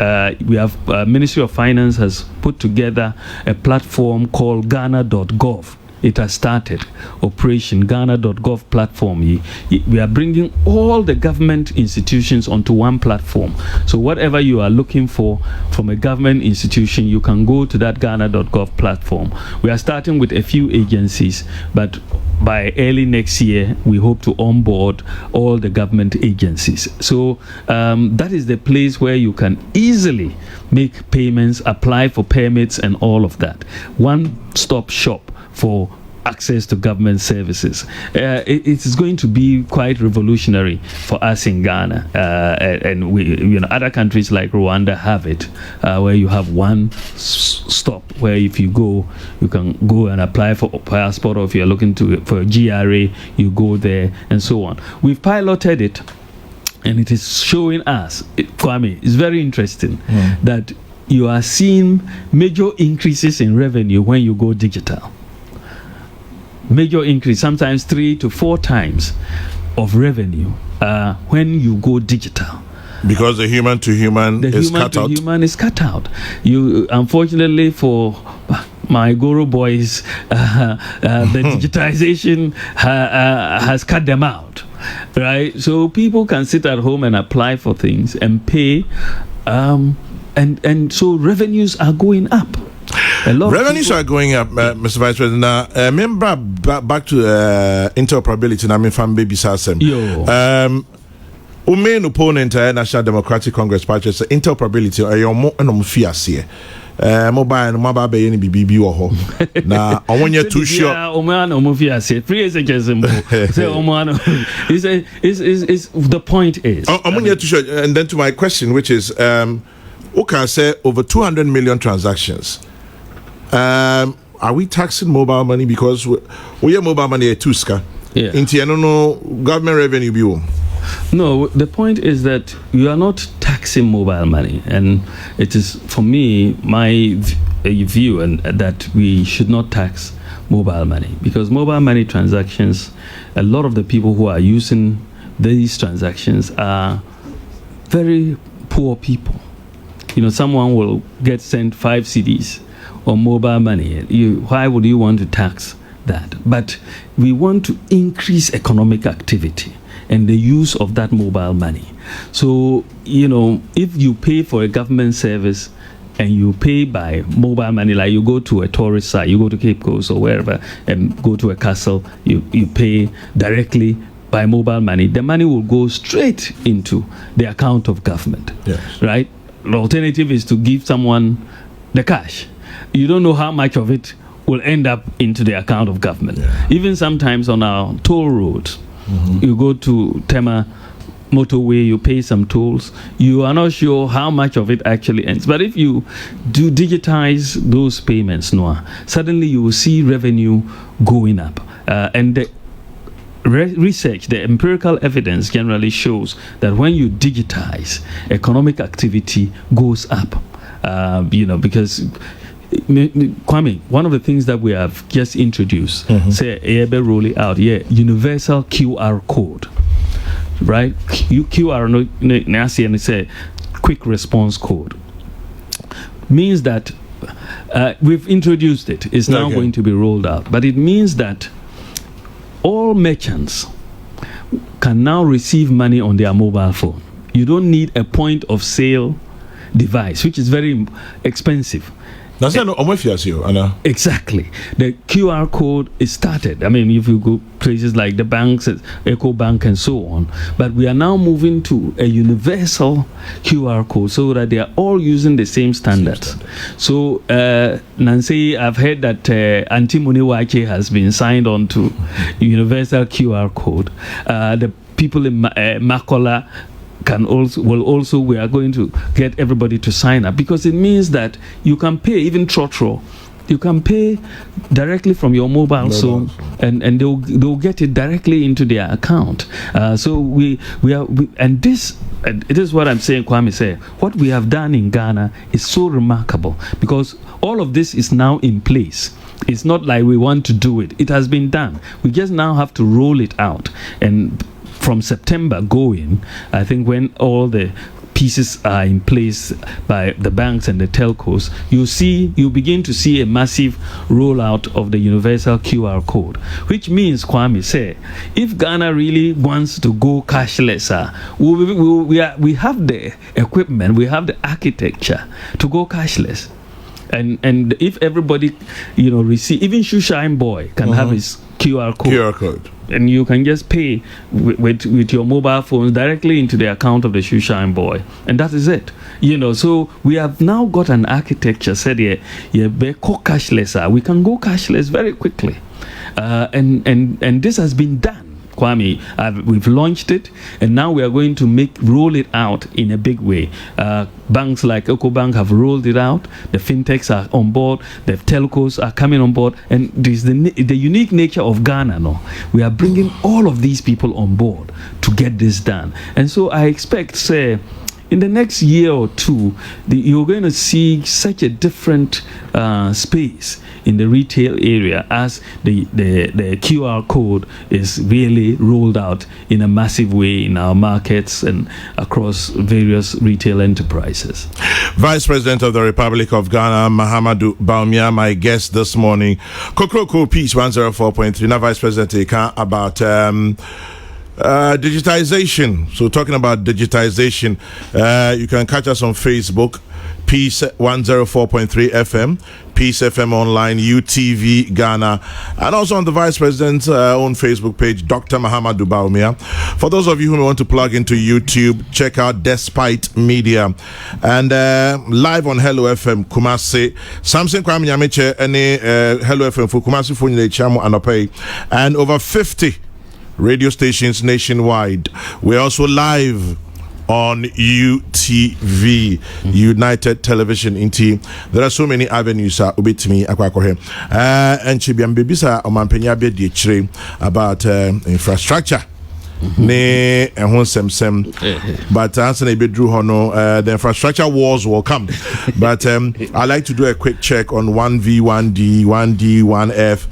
we have Ministry of Finance has put together a platform called Ghana.gov. It has started Operation Ghana.gov platform. We are bringing all the government institutions onto one platform. So whatever you are looking for from a government institution, you can go to that Ghana.gov platform. We are starting with a few agencies, but by early next year, we hope to onboard all the government agencies. So that is the place where you can easily make payments, apply for permits, and all of that. One-stop shop for access to government services. It is going to be quite revolutionary for us in Ghana, and we, other countries like Rwanda have it, where you have one stop where if you go, you can go and apply for a passport, or if you're looking for a GRA, you go there, and so on. We've piloted it, and it is showing us, Kwame, it's very interesting that you are seeing major increases in revenue when you go digital. Major increase, sometimes 3 to 4 times of revenue when you go digital. Because the human to human is cut out. The human is cut out. You, unfortunately for my Guru boys, the digitization has cut them out, right? So people can sit at home and apply for things and pay, and so revenues are going up. Revenues are going up, Mr. Vice President. Now, remember back to interoperability. I mean, from baby Sassem. Main opponent, National Democratic Congress Party, is interoperability. Mobile and mobile be any BB or now. I want you too sure. The point is. I want you too sure. And then to my question, which is, okay, say over 200 million transactions. Are we taxing mobile money because we have mobile money at Tuska? Yeah. No government revenue bill. No, the point is that you are not taxing mobile money, and it is for me my view and that we should not tax mobile money, because mobile money transactions, a lot of the people who are using these transactions are very poor people. Someone will get sent 5 CDs on mobile money. Why would you want to tax that? But we want to increase economic activity and the use of that mobile money. So, if you pay for a government service and you pay by mobile money, like you go to a tourist site, you go to Cape Coast or wherever and go to a castle, you pay directly by mobile money, the money will go straight into the account of government. Yes. Right? The alternative is to give someone the cash. You don't know how much of it will end up into the account of government. Yeah. Even sometimes on our toll roads, you go to Tema motorway, you pay some tolls, you are not sure how much of it actually ends. But if you do digitize those payments, suddenly you will see revenue going up. And the research, the empirical evidence generally shows that when you digitize, economic activity goes up. Because Kwame, one of the things that we have just introduced, say, roll it out, universal QR code, right? QR, and say, quick response code, means that we've introduced it. It's now going to be rolled out, but it means that all merchants can now receive money on their mobile phone. You don't need a point of sale device, which is very expensive. Exactly. The QR code is started. I mean, if you go places like the banks, Eco Bank and so on, but we are now moving to a universal QR code so that they are all using the same standards. So, Nancy, I've heard that Antimoni Wache has been signed on to universal QR code. The people in Makola we are going to get everybody to sign up, because it means that you can pay, even Trotro, you can pay directly from your mobile phone, and they'll get it directly into their account. So it is what I'm saying, Kwame said. What we have done in Ghana is so remarkable, because all of this is now in place. It's not like we want to do it. It has been done. We just now have to roll it out. And from September going, I think when all the pieces are in place by the banks and the telcos, you begin to see a massive rollout of the universal QR code, which means, Kwame say, if Ghana really wants to go cashless, we have the equipment, we have the architecture to go cashless. And if everybody, receive, even Shoeshine Boy can have his QR code. And you can just pay with your mobile phone directly into the account of the Shoeshine Boy. And that is it. So we have now got an architecture said go cashless. We can go cashless very quickly. And this has been done. Kwame, we've launched it, and now we are going to roll it out in a big way. Banks like EcoBank have rolled it out. The fintechs are on board. The telcos are coming on board. And this is the unique nature of Ghana. No, we are bringing all of these people on board to get this done. And so I expect, say, in the next year or two, you're going to see such a different space in the retail area as the QR code is really rolled out in a massive way in our markets and across various retail enterprises. Vice President of the Republic of Ghana, Mahamudu Bawumia, my guest this morning. Kokroko Peace 104.3. Now, Vice President, about digitization. So talking about digitization, you can catch us on Facebook, Peace 104.3 FM, Peace FM Online, UTV Ghana, and also on the Vice President's own Facebook page, Dr. Mahamudu Bawumia. For those of you who want to plug into YouTube, check out Despite Media, and live on Hello FM Kumasi, Samson Kwame Nyamiche, any Hello FM for Kumasi Funile Chamo Anope, and over 50 radio stations nationwide. We're also live on UTV, United Television Inti. There are so many avenues ubit me akwakohe and chibiam bebisa omampenya be di chire about infrastructure ne ehon but answer be drew hono the infrastructure wars will come. But I like to do a quick check on 1V, 1D, 1D, 1F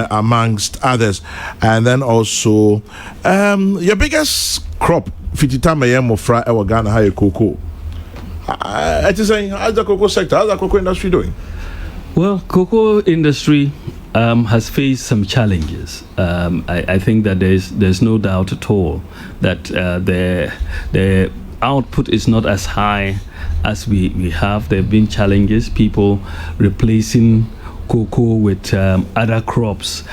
amongst others, and then also your biggest crop fititama yemofra ewa Ghana ha cocoa. It is saying, how's the cocoa sector, how's the cocoa industry doing? Well, cocoa industry has faced some challenges. I think that there's no doubt at all that the output is not as high as we have. There have been challenges, people replacing cocoa with other crops,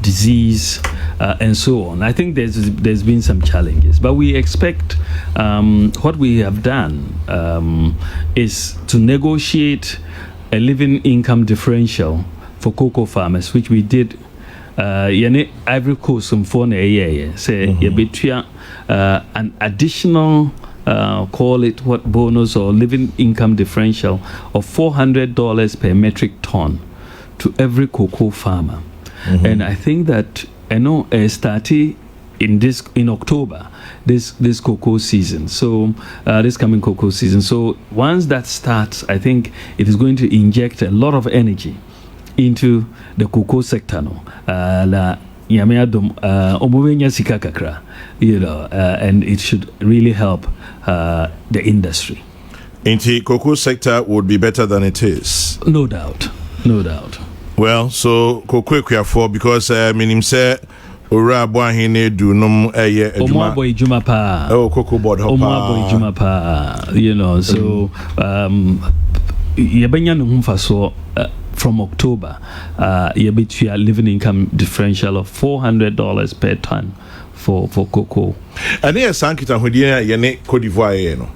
disease, and so on. I think there's been some challenges, but we expect what we have done is to negotiate a living income differential for cocoa farmers, which we did. Ivory Coast for say between an additional call it what bonus or living income differential of $400 per metric ton to every cocoa farmer. And I think that started in October, this cocoa season. So this coming cocoa season. So once that starts, I think it is going to inject a lot of energy into the cocoa sector. No, and it should really help the industry. The cocoa sector would be better than it is. No doubt. Well, so cocoa for because minim say ora boahine do nom eye adwuma. Boy juma pa. Oh, cocoa board boy juma pa. So yebenya no humfa so from October, a living income differential of $400 per ton for cocoa. And here sankita hodie yene Cote d'Ivoire no.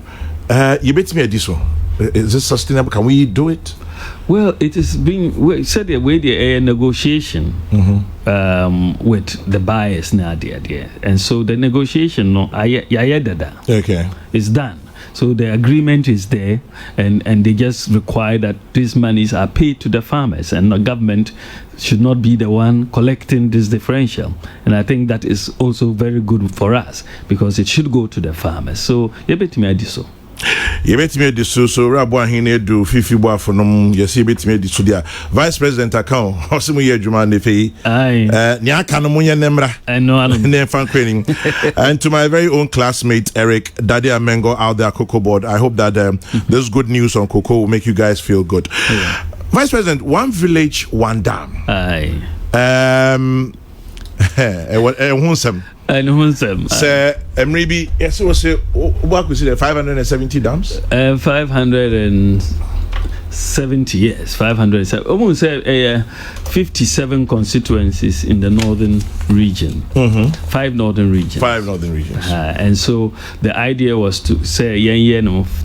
You bet me this one. Is this sustainable? Can we do it? Well, it is being said away a negotiation with the buyers now, and so the negotiation okay is done. So the agreement is there, and they just require that these monies are paid to the farmers, and the government should not be the one collecting this differential. And I think that is also very good for us because it should go to the farmers. So you bet me I do so. You bet me this so Raboahine do fifi boa for nom yes you bet me this dia vice president account hosimu ye adwuma ne fei nya aka no munye nemra I know ne fan queening. And to my very own classmate Eric Daddy Amengo out there cocoa board, I hope that this good news on cocoa will make you guys feel good. Vice President, one village, one dam. Sir, maybe yes, it was what was it? 570 dams. 570, yes, 570. Almost 57 constituencies in the northern region. 5 northern regions. And so the idea was to say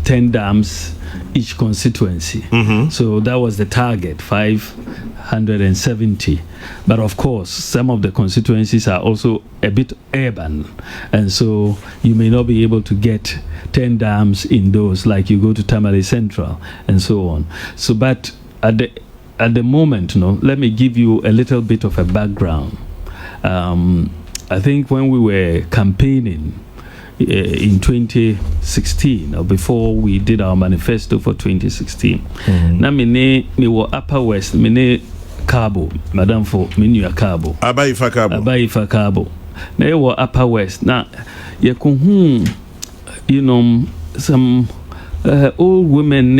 10 dams each constituency. So that was the target, 570. But of course, some of the constituencies are also a bit urban, and so you may not be able to get 10 dams in those, like you go to Tamale Central and so on. So, but at the moment, let me give you a little bit of a background. I think when we were campaigning in 2016, or before we did our manifesto for 2016, na me were Upper West, Cabo, Madam for Minua Cabo. Abaifa Cabo. They were Upper West. Now, some old women,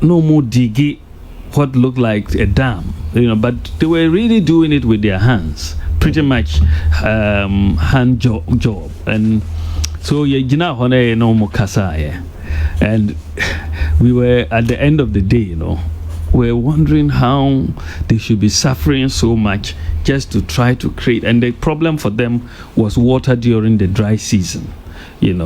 no more digging what looked like a dam, but they were really doing it with their hands, pretty much hand job. And so, no more kasa, and we were at the end of the day, we're wondering how they should be suffering so much just to try to create. And the problem for them was water during the dry season,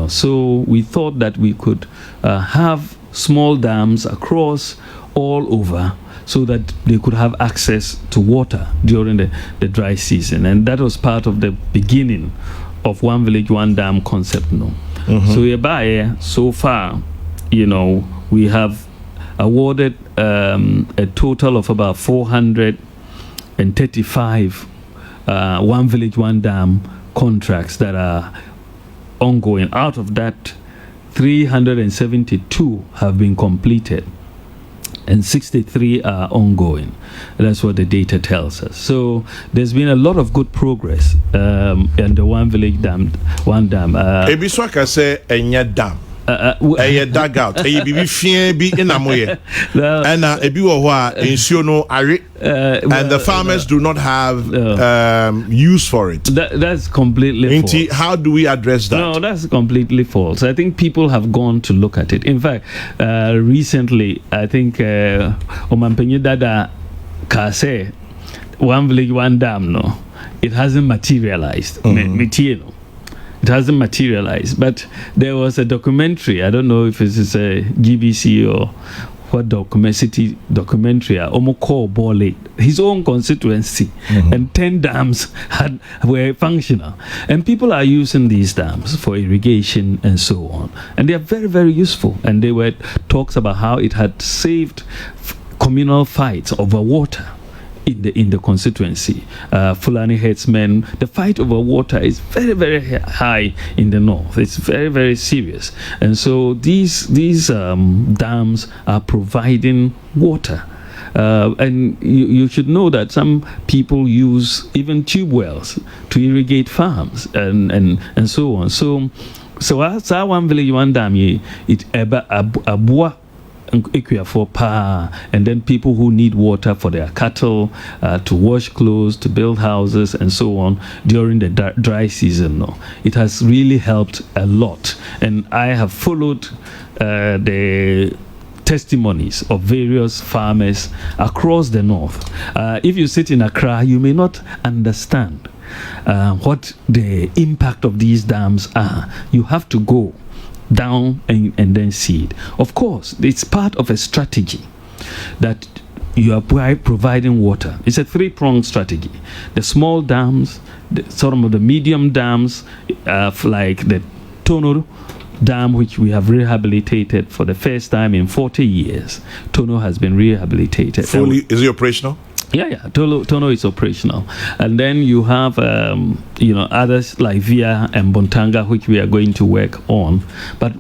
So we thought that we could have small dams across all over so that they could have access to water during the dry season. And that was part of the beginning of One Village, One Dam concept. So far, we have awarded a total of about 435 One Village, One Dam contracts that are ongoing. Out of that, 372 have been completed and 63 are ongoing. That's what the data tells us. So there's been a lot of good progress in the One Village Dam, One Dam. Ebiswaka say enya dam. A dugout, a baby fien be in a moye, and a biwa insuno are and the farmers do not have use for it. That's completely false. How do we address that? No, that's completely false. I think people have gone to look at it. In fact, recently, I think Omampenye Dada Kase, One Village, One Dam, it hasn't materialized. It hasn't materialized, but there was a documentary. I don't know if it is a GBC or what city documentary. Omoko Bole, his own constituency, and 10 dams were functional, and people are using these dams for irrigation and so on, and they are very, very useful. And there were talks about how it had saved communal fights over water. in the constituency. Fulani headsmen, the fight over water is very, very high in the north. It's very, very serious. And so these dams are providing water. And you should know that some people use even tube wells to irrigate farms and so on. So as one village, one dam, it abua for pa, and then people who need water for their cattle, to wash clothes, to build houses, and so on during the dry season. No, it has really helped a lot, and I have followed the testimonies of various farmers across the north. If you sit in Accra, you may not understand what the impact of these dams are. You have to go down and then see it. Of course, it's part of a strategy that you are providing water. It's a three-pronged strategy. The small dams, some of the medium dams, like the Tono Dam, which we have rehabilitated for the first time in 40 years. Tono has been rehabilitated. Fully, is it operational? Yeah. Tono is operational. And then you have, others like Via and Bontanga, which we are going to work on. But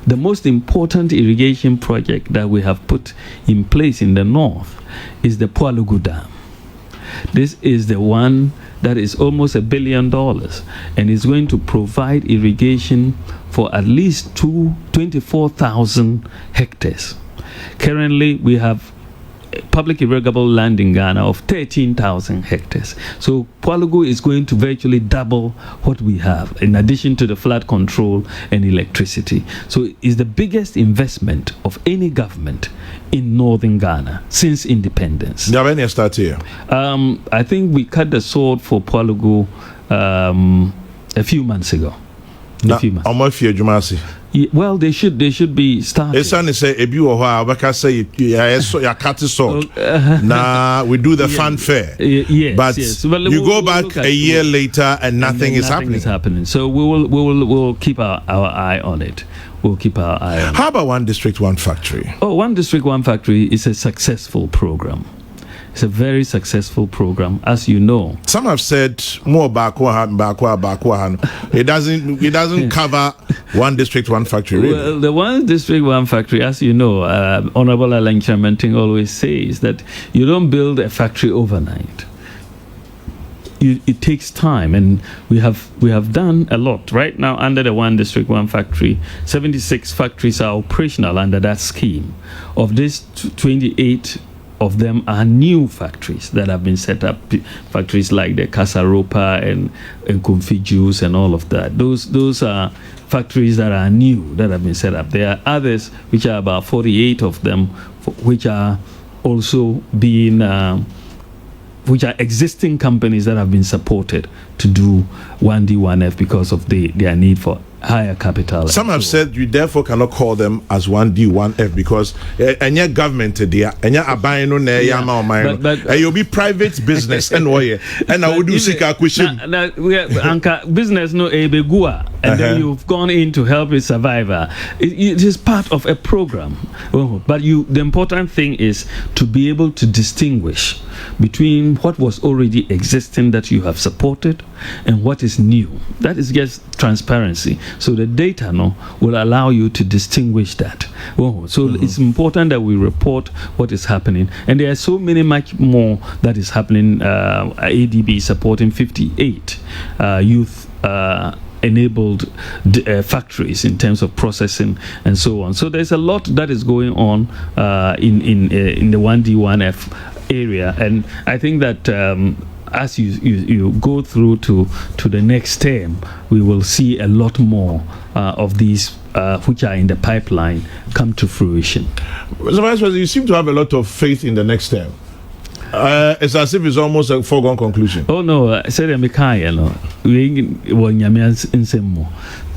the most important irrigation project that we have put in place in the north is the Pualugu Dam. This is the one that is almost $1 billion and is going to provide irrigation for at least 24,000 hectares. Currently, we have public irrigable land in Ghana of 13,000 hectares. So Pualugu is going to virtually double what we have, in addition to the flood control and electricity. So it's the biggest investment of any government in northern Ghana since independence. Do you have any start here? I think we cut the sword for Pualugu a few months ago. Well, they should be started. It's only say if you are say you cut the sword. Now we do the fanfare. Yes, but yes. Well, you go back a year later and nothing is happening. So we'll keep our eye on it. We'll keep our eye on it. How about One District, One Factory? Oh, One District, One Factory is a successful program. It's a very successful program, as you know. Some have said more backward. It doesn't cover One District, One Factory. Really. Well, the One District, One Factory, as you know, Honorable Alain Chairman always says that you don't build a factory overnight. It takes time, and we have done a lot right now under the One District, One Factory. 76 factories are operational under that scheme. Of this, 28 of them are new factories that have been set up, factories like the Casaropa and Kumfi Juice and all of that. Those are factories that are new, that have been set up. There are others, which are about 48 of them, which are also being which are existing companies that have been supported to do 1D, 1F because of their need for higher capital. Some have said you therefore cannot call them as 1D, 1F because any government there, any abino ne you'll be private business and I would do sika question. Now business no ebegua, and then you've gone in to help it survive. It is part of a program. But the important thing is to be able to distinguish between what was already existing that you have supported and what is new. That is just transparency. So the data will allow you to distinguish that. So it's important that we report what is happening. And there are so much more that is happening. ADB supporting 58 youth enabled factories in terms of processing and so on. So there's a lot that is going on in the 1D, 1F area, and I think that as you go through to the next term, we will see a lot more of these which are in the pipeline come to fruition. Mr. Vice President, you seem to have a lot of faith in the next term. It's as if it's almost a foregone conclusion. Oh no, I said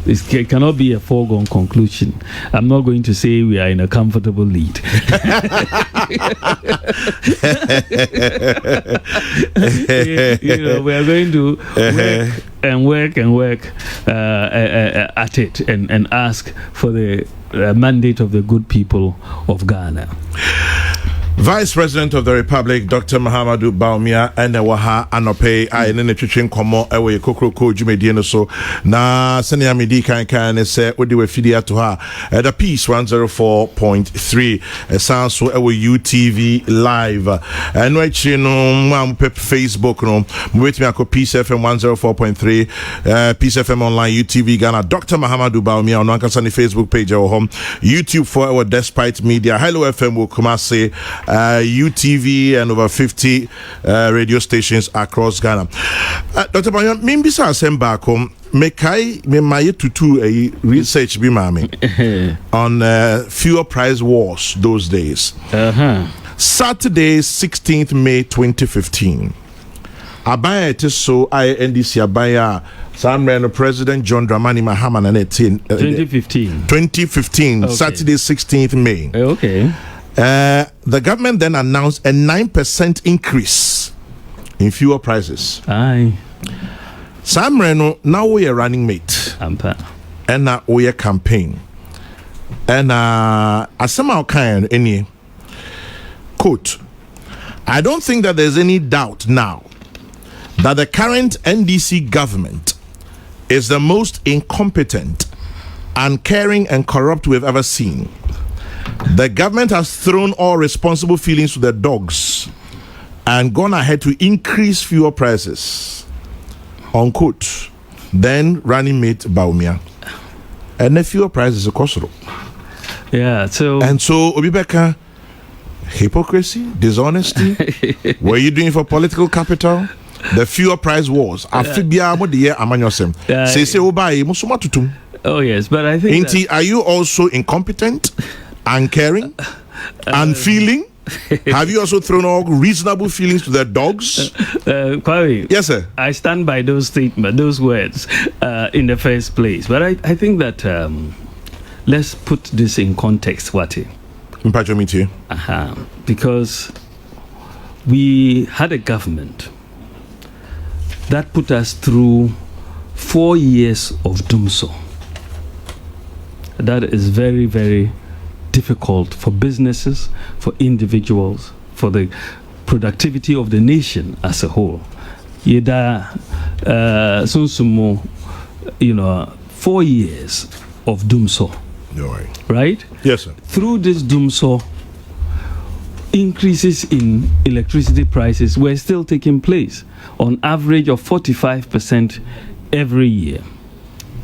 it cannot be a foregone conclusion. I'm not going to say we are in a comfortable lead. We are going to work at it and ask for the mandate of the good people of Ghana. Vice President of the Republic, Dr. Mahamudu Bawumia, and Waha Anope, I in the Chichin Como, away Kokro, Jumediano. So now, Senia Midi can say, what do we feed to her at a piece 104.3, a sound so away UTV live, and which you know, Facebook, no, wait me a Peace FM 104.3, Peace FM online, UTV Ghana, Dr. Mahamudu Bawumia on Wankasani Facebook page or home, YouTube for our Despite Media, Hello FM will come say. UTV and over 50 radio stations across Ghana. Dr. Bawumia, maybe sa send back home. Me my to a research be mami on fuel price wars those days. Saturday, 16th May 2015. Abaya it is so NDC Abaya. Samreno President John Dramani Mahama and 2015. Okay. Saturday, 16th May. Okay. The government then announced a 9% increase in fuel prices. Aye. Samreno, now we are running mate. And now we are campaign. And as somehow kind any quote, I don't think that there's any doubt now that the current NDC government is the most incompetent, uncaring, and corrupt we've ever seen. The government has thrown all responsible feelings to the dogs and gone ahead to increase fuel prices. Unquote. Then running mate Bawumia. And the fuel prices are costly. Yeah, so Obibeka, hypocrisy, dishonesty. What are you doing for political capital? The fuel price wars. Oh yes, but I think are you also incompetent, uncaring, unfeeling? Have you also thrown all reasonable feelings to the dogs? Kwame, yes, sir. I stand by those statements, those words, in the first place. But I think that let's put this in context, Wati. Because we had a government that put us through 4 years of doomsday. That is very, very difficult for businesses, for individuals, for the productivity of the nation as a whole. Yeda sunsumo, 4 years of doomsday. Right? Yes, sir. Through this doomsday, increases in electricity prices were still taking place on average of 45% every year,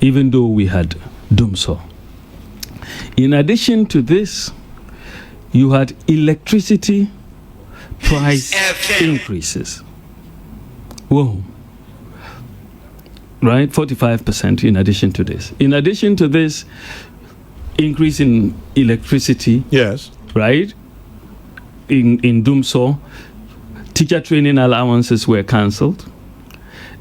even though we had doomsday. In addition to this, you had electricity price increases. Whoa. Right? 45% in addition to this. In addition to this, increase in electricity. Yes. Right? In doomsday, teacher training allowances were cancelled.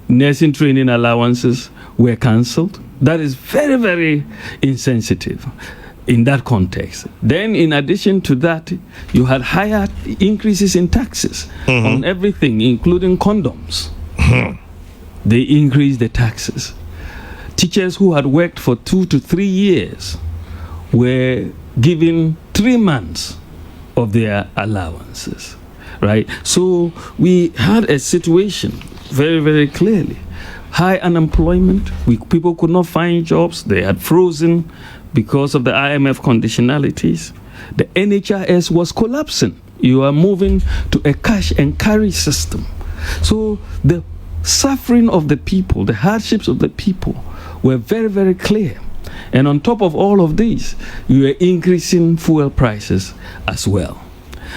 Nursing training allowances were cancelled. That is very, very insensitive in that context. Then, in addition to that, you had higher increases in taxes on everything, including condoms. They increased the taxes. Teachers who had worked for 2 to 3 years were given 3 months of their allowances, right? So we had a situation very, very clearly. High unemployment. People could not find jobs. They had frozen because of the IMF conditionalities. The NHIS was collapsing. You are moving to a cash and carry system. So the suffering of the people, the hardships of the people were very, very clear. And on top of all of these, you are increasing fuel prices as well.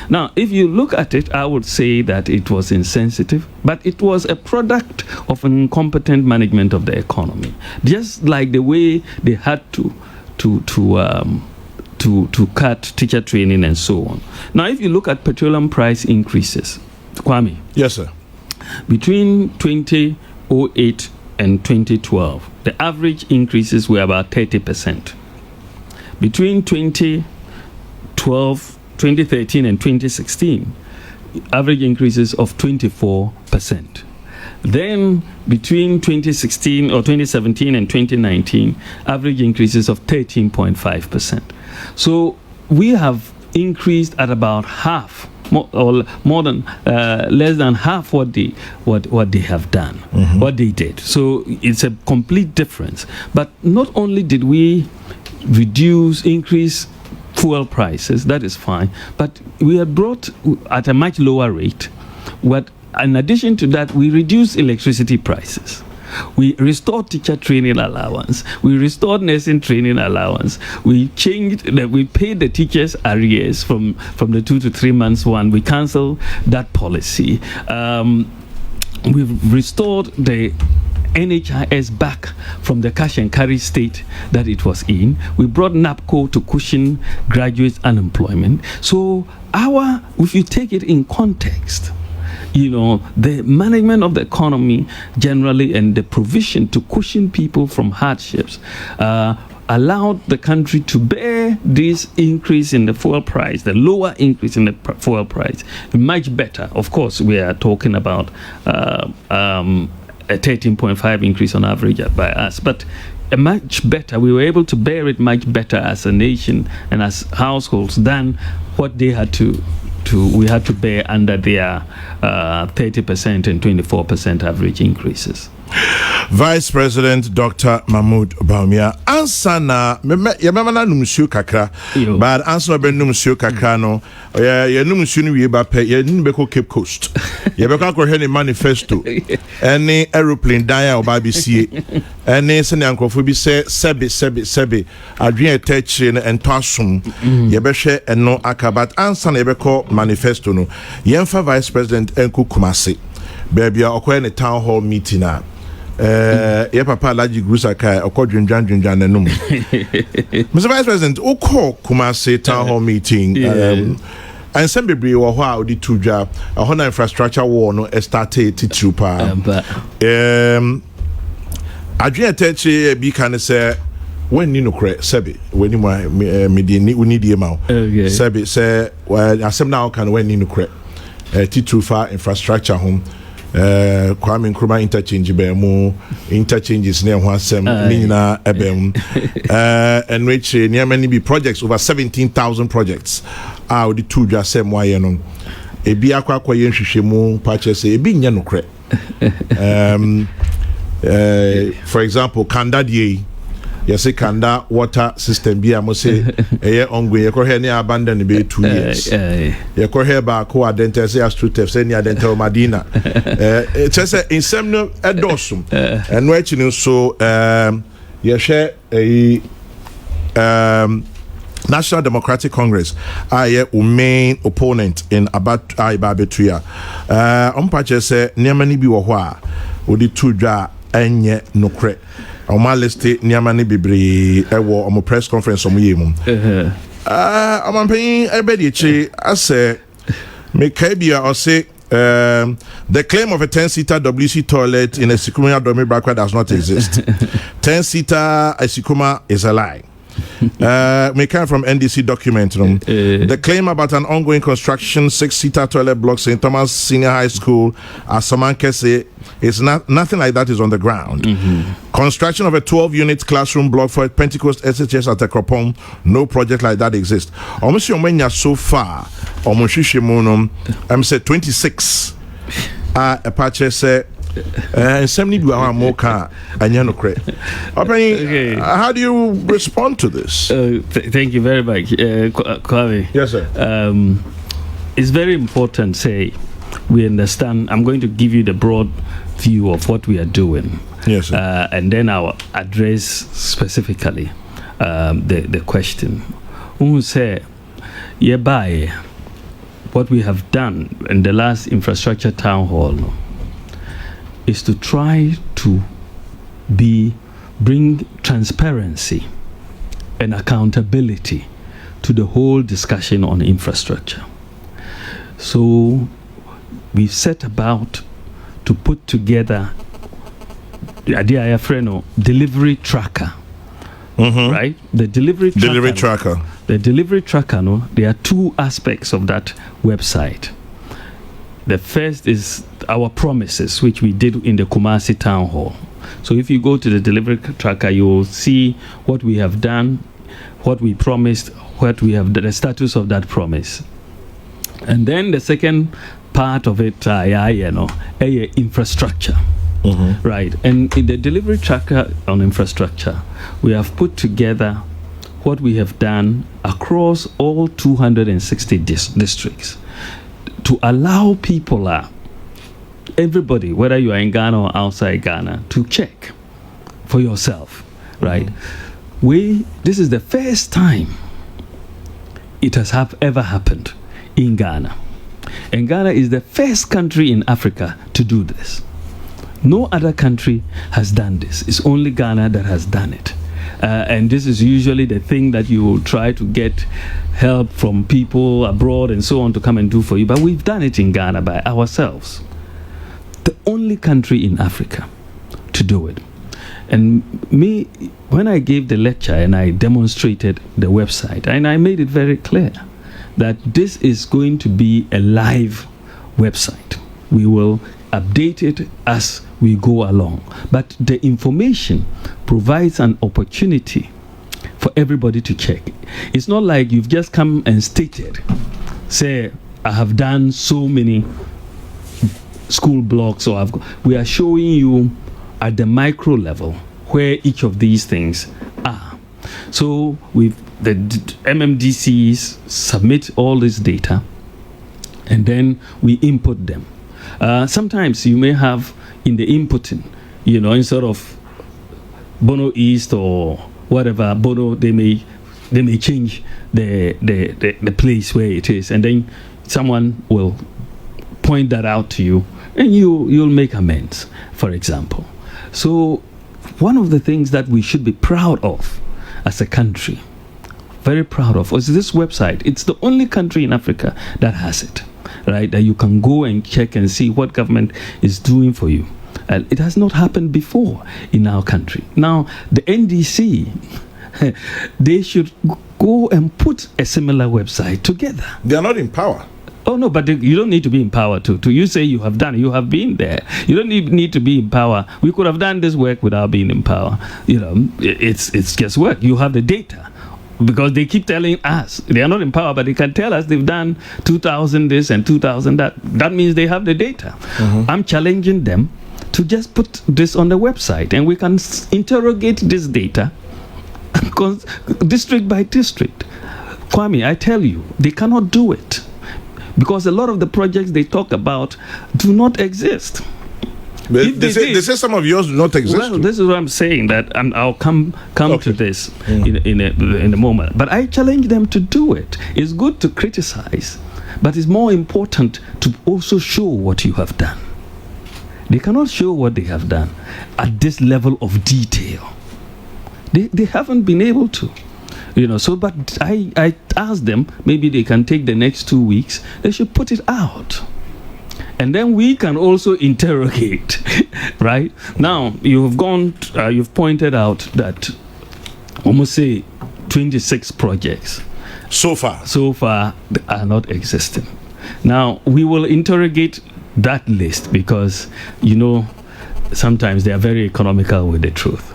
Now, if you look at it, I would say that it was insensitive, but it was a product of an incompetent management of the economy. Just like the way they had to cut teacher training and so on. Now, if you look at petroleum price increases, Kwame. Yes, sir. Between 2008 and 2012, the average increases were about 30%. Between 2013 and 2016, average increases of 24%. Then between 2017 and 2019, average increases of 13.5%. So we have increased at about half more than less than half what they have done, what they did. So it's a complete difference. But not only did we increase fuel prices, that is fine, but we have brought at a much lower rate. In addition to that, we reduced electricity prices. We restored teacher training allowance. We restored nursing training allowance. We paid the teachers arrears from the 2 to 3 months one. We cancelled that policy. We've restored the NHIS back from the cash and carry state that it was in. We brought NAPCO to cushion graduate unemployment. So if you take it in context, the management of the economy generally and the provision to cushion people from hardships allowed the country to bear this increase in the fuel price, the lower increase in the fuel price, much better. Of course, we are talking about a 13.5 increase on average by us, but much better. We were able to bear it much better as a nation and as households than what they had to bear under their 30% and 24% average increases. Vice President Dr. Mahamudu Bawumia, answer na yamama numsio kakra, but answer be numsio kakra no, ya numsio ni we ba pe, ya ni beko Cape Coast, ya beko akɔhwɛ ne manifesto, any aeroplane dia oba bi sie, any se ne ankrofo bi se sebe adwen etachire no ento asom, ya bɛhwɛ eno akabat answer na beko manifesto no, yemfa Vice President enku Kumasi, baby okoye ne town hall meeting na. Ye papa Alhaji Gusaka okodwendwan nanum. Mr. Vice President, oko Kumasi town hall meeting and some bebre wo ho a odi tudwa a na infrastructure war no started titupa. Adwen atachi bi kan say when ni no kre sebe when ni me uni die ma sebe say asem na kan when ni no kre titufa infrastructure home Kwame Nkrumah interchange bemu interchanges near one sem nina ebem and which near many be projects over 17,000 projects are the two just same way no ebi akwa yenhwehwemu purchase ebi nya no kre for example Kanda die yes Kanda water system bi amose eye ongoing ye ko he ne abandon be 2 years ye ko he ba ko adente say astrutef say ni adente Madina it says in some no edosum and which no so ye share National Democratic Congress aye main opponent in Ibabetuya ompache say niamani bi wo ho a odi tudwa enye nokre Oma liste niamani bibri ewo omo press conference omo yemu. Amampen everybody echi ase me kabia or say the claim of a 10-seater WC toilet in a Sikuma Domi Brakwa does not exist. 10-seater Sikuma is a lie. May come from NDC document room. The claim about an ongoing construction 6-seater toilet block St. Thomas Senior High School as Samanke say is nothing like that is on the ground. Construction of a 12-unit classroom block for Pentecost SHS at Ekropong, no project like that exists. Almost so far, almost I'm say 26 a patch say and somebody do our more car and how do you respond to this? Thank you very much, Kwame. Yes, sir. It's very important. Say we understand. I'm going to give you the broad view of what we are doing. Yes, sir. And then I'll address specifically the question. Who say, yeah, by what we have done in the last infrastructure town hall is to try to bring transparency and accountability to the whole discussion on infrastructure. So we set about to put together the idea delivery tracker. Right? The delivery tracker. The delivery tracker, there are two aspects of that website. The first is our promises, which we did in the Kumasi Town Hall. So if you go to the delivery tracker, you will see what we have done, what we promised, what we have, the status of that promise. And then the second part of it, infrastructure. Right. And in the delivery tracker on infrastructure, we have put together what we have done across all 260 districts to allow people, everybody, whether you are in Ghana or outside Ghana, to check for yourself, right? This is the first time it has ever happened in Ghana. And Ghana is the first country in Africa to do this. No other country has done this. It's only Ghana that has done it. And this is usually the thing that you will try to get help from people abroad and so on to come and do for you. But we've done it in Ghana by ourselves. The only country in Africa to do it. And me, when I gave the lecture and I demonstrated the website, and I made it very clear that this is going to be a live website. We will update it as we go along. But the information provides an opportunity for everybody to check. It's not like you've just come and stated, say, I have done so many school blocks, or we are showing you at the micro level where each of these things are. So the MMDCs submit all this data, and then we input them. Sometimes you may have in the inputting, instead of Bono East or whatever, Bono, they may change the place where it is, and then someone will point that out to you, and you'll make amends, for example. So one of the things that we should be proud of as a country, very proud of, is this website. It's the only country in Africa that has it, right? That you can go and check and see what government is doing for you. It has not happened before in our country. Now, the NDC, they should go and put a similar website together. They are not in power. Oh, no, but you don't need to be in power to you say you have done it. You have been there. You don't need to be in power. We could have done this work without being in power. It's just work. You have the data. Because they keep telling us they are not in power, but they can tell us they've done 2,000 this and 2,000 that. That means they have the data. I'm challenging them to just put this on the website, and we can interrogate this data district by district. Kwame, I tell you, they cannot do it because a lot of the projects they talk about do not exist. They say some of yours do not exist. Well, this is what I'm saying, that I'll come to this in a moment. But I challenge them to do it. It's good to criticize, but it's more important to also show what you have done. They cannot show what they have done at this level of detail. They haven't been able to. So, but I asked them, maybe they can take the next 2 weeks, they should put it out. And then we can also interrogate, right? Now, you've pointed out that almost say 26 projects so far are not existing. Now, we will interrogate that list because, sometimes they are very economical with the truth.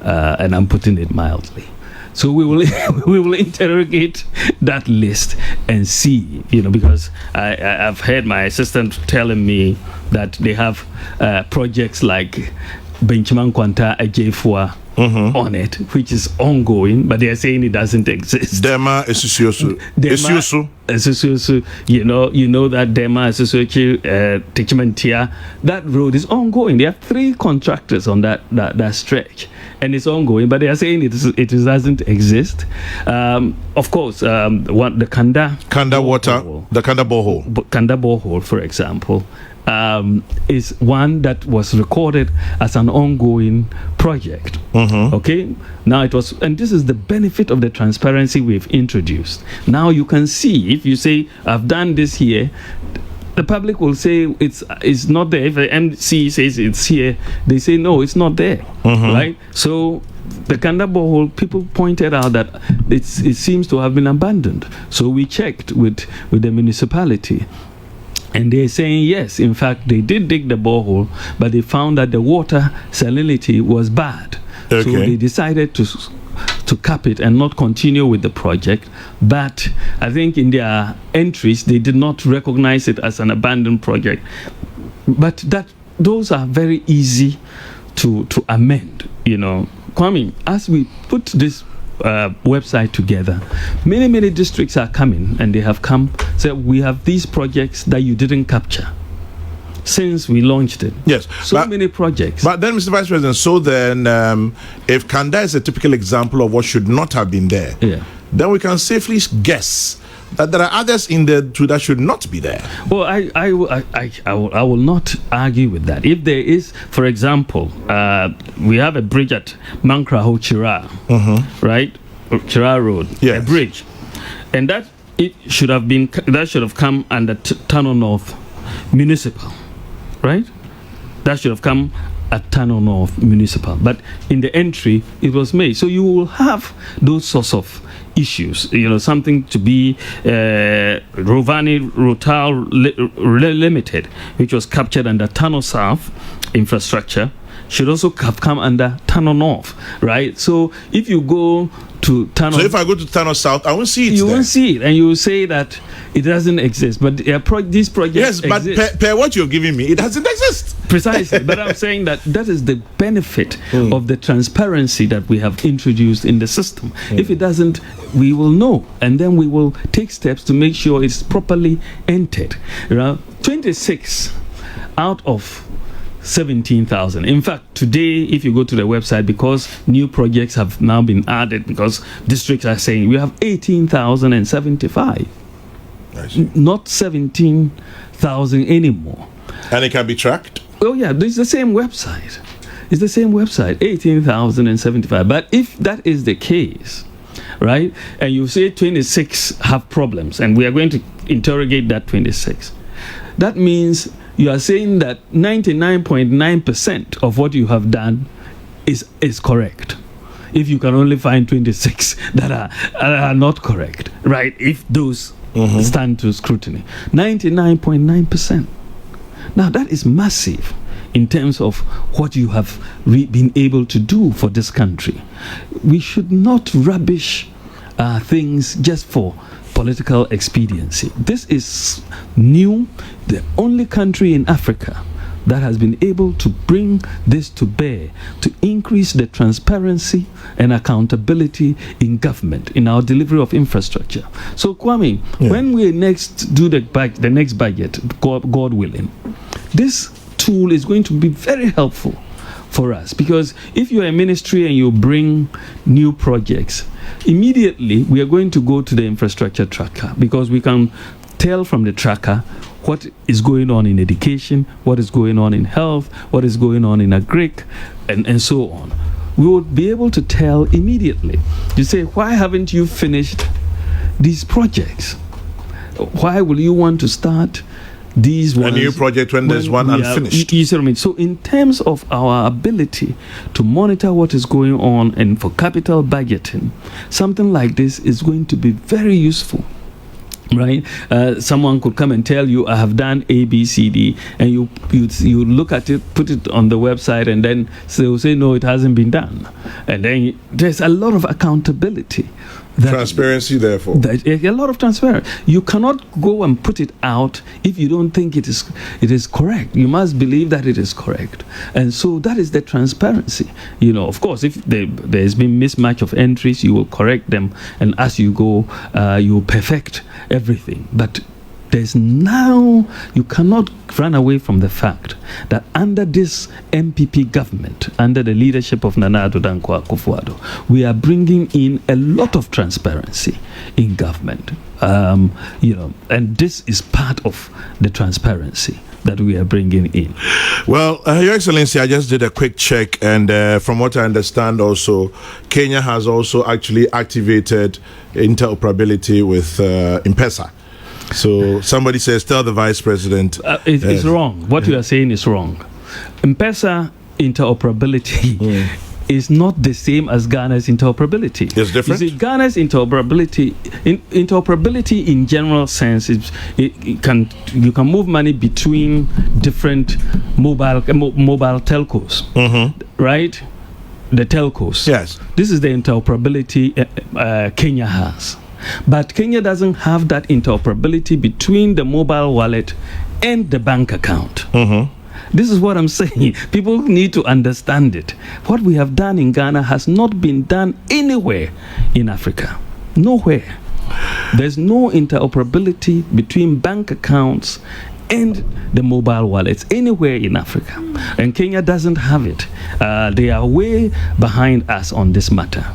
And I'm putting it mildly. So we will interrogate that list and see, because I've heard my assistant telling me that they have projects like Benjamin Kwanta Ajefua on it, which is ongoing, but they are saying it doesn't exist. Dema Esusu. You know that Dema Esusu Techimantia, that road is ongoing. They have 3 contractors on that stretch, and it's ongoing, but they are saying it doesn't exist. Of course, the Kanda water, the Kanda borehole, for example, is one that was recorded as an ongoing project. Okay, now it was, and this is the benefit of the transparency we've introduced. Now you can see, if you say I've done this here, the public will say it's not there. If the MC says it's here, they say no, it's not there, right? So the Kanda borehole, people pointed out that it seems to have been abandoned. So we checked with the municipality. And they're saying, yes, in fact, they did dig the borehole, but they found that the water salinity was bad. Okay. So they decided to to cap it and not continue with the project. But I think in their entries, they did not recognize it as an abandoned project. But those are very easy to amend, Kwame, as we put this website together, many districts are coming, and they have come, say, we have these projects that you didn't capture since we launched it. Yes. Many projects. But then, Mr. Vice President, so then if Kanda is a typical example of what should not have been there, then we can safely guess that there are others in there too that should not be there. Well, I will not argue with that. If there is, for example, we have a bridge at Mankraho Chira, right? Chira Road, a bridge, and that should have come under Tano North Municipal, right? That should have come at Tano North Municipal, but in the entry it was made. So you will have those sorts of issues, something to be Rovani Rotal Limited, which was captured under Tano South infrastructure, should also have come under Tano North, right? So if you go to Tano, so if I go to Tano South, I won't see it. You won't see it, and you will say that it doesn't exist. But this project, yes, but per what you're giving me, it doesn't exist. Precisely. But I'm saying that is the benefit of the transparency that we have introduced in the system. If it doesn't, we will know, and then we will take steps to make sure it's properly entered. 26 out of 17,000. In fact, today, if you go to the website, because new projects have now been added, because districts are saying we have 18,075, not 17,000 anymore. And it can be tracked? Oh, yeah, it's the same website. It's the same website, 18,075. But if that is the case, right, and you say 26 have problems, and we are going to interrogate that 26, that means you are saying that 99.9% of what you have done is correct. If you can only find 26 that are not correct, right? If those stand to scrutiny, 99.9%. Now that is massive in terms of what you have been able to do for this country. We should not rubbish things just for political expediency. This is new, the only country in Africa that has been able to bring this to bear, to increase the transparency and accountability in government, in our delivery of infrastructure. So Kwame, when we next do the next budget, God willing, this tool is going to be very helpful for us, because if you're a ministry and you bring new projects, immediately we are going to go to the infrastructure tracker, because we can tell from the tracker what is going on in education, what is going on in health, what is going on in agric, and so on. We will be able to tell immediately. You say, why haven't you finished these projects? Why will you want to start these ones? A new project when there's one unfinished. You see what I mean? So in terms of our ability to monitor what is going on, and for capital budgeting, something like this is going to be very useful. Right? Someone could come and tell you, I have done A, B, C, D, and you look at it, put it on the website, and then they'll say, no, it hasn't been done. And then there's a lot of accountability. Transparency, therefore. A lot of transparency. You cannot go and put it out if you don't think it is correct. You must believe that it is correct. And so that is the transparency. Of course, if there's been mismatch of entries, you will correct them. And as you go, you will perfect everything. But you cannot run away from the fact that under this MPP government, under the leadership of Nana Addo Dankwa Akufo-Addo, we are bringing in a lot of transparency in government. And this is part of the transparency that we are bringing in. Well, Your Excellency, I just did a quick check, and from what I understand also, Kenya has also actually activated interoperability with M-Pesa. So somebody says, tell the Vice President. It's wrong. What you are saying is wrong. M-Pesa interoperability is not the same as Ghana's interoperability. It's different? You see, Ghana's interoperability in general sense, you can move money between different mobile telcos, right? the telcos. Yes. This is the interoperability Kenya has. But Kenya doesn't have that interoperability between the mobile wallet and the bank account. This is what I'm saying. People need to understand it. What we have done in Ghana has not been done anywhere in Africa. Nowhere. There's no interoperability between bank accounts and the mobile wallets anywhere in Africa. And Kenya doesn't have it. They are way behind us on this matter.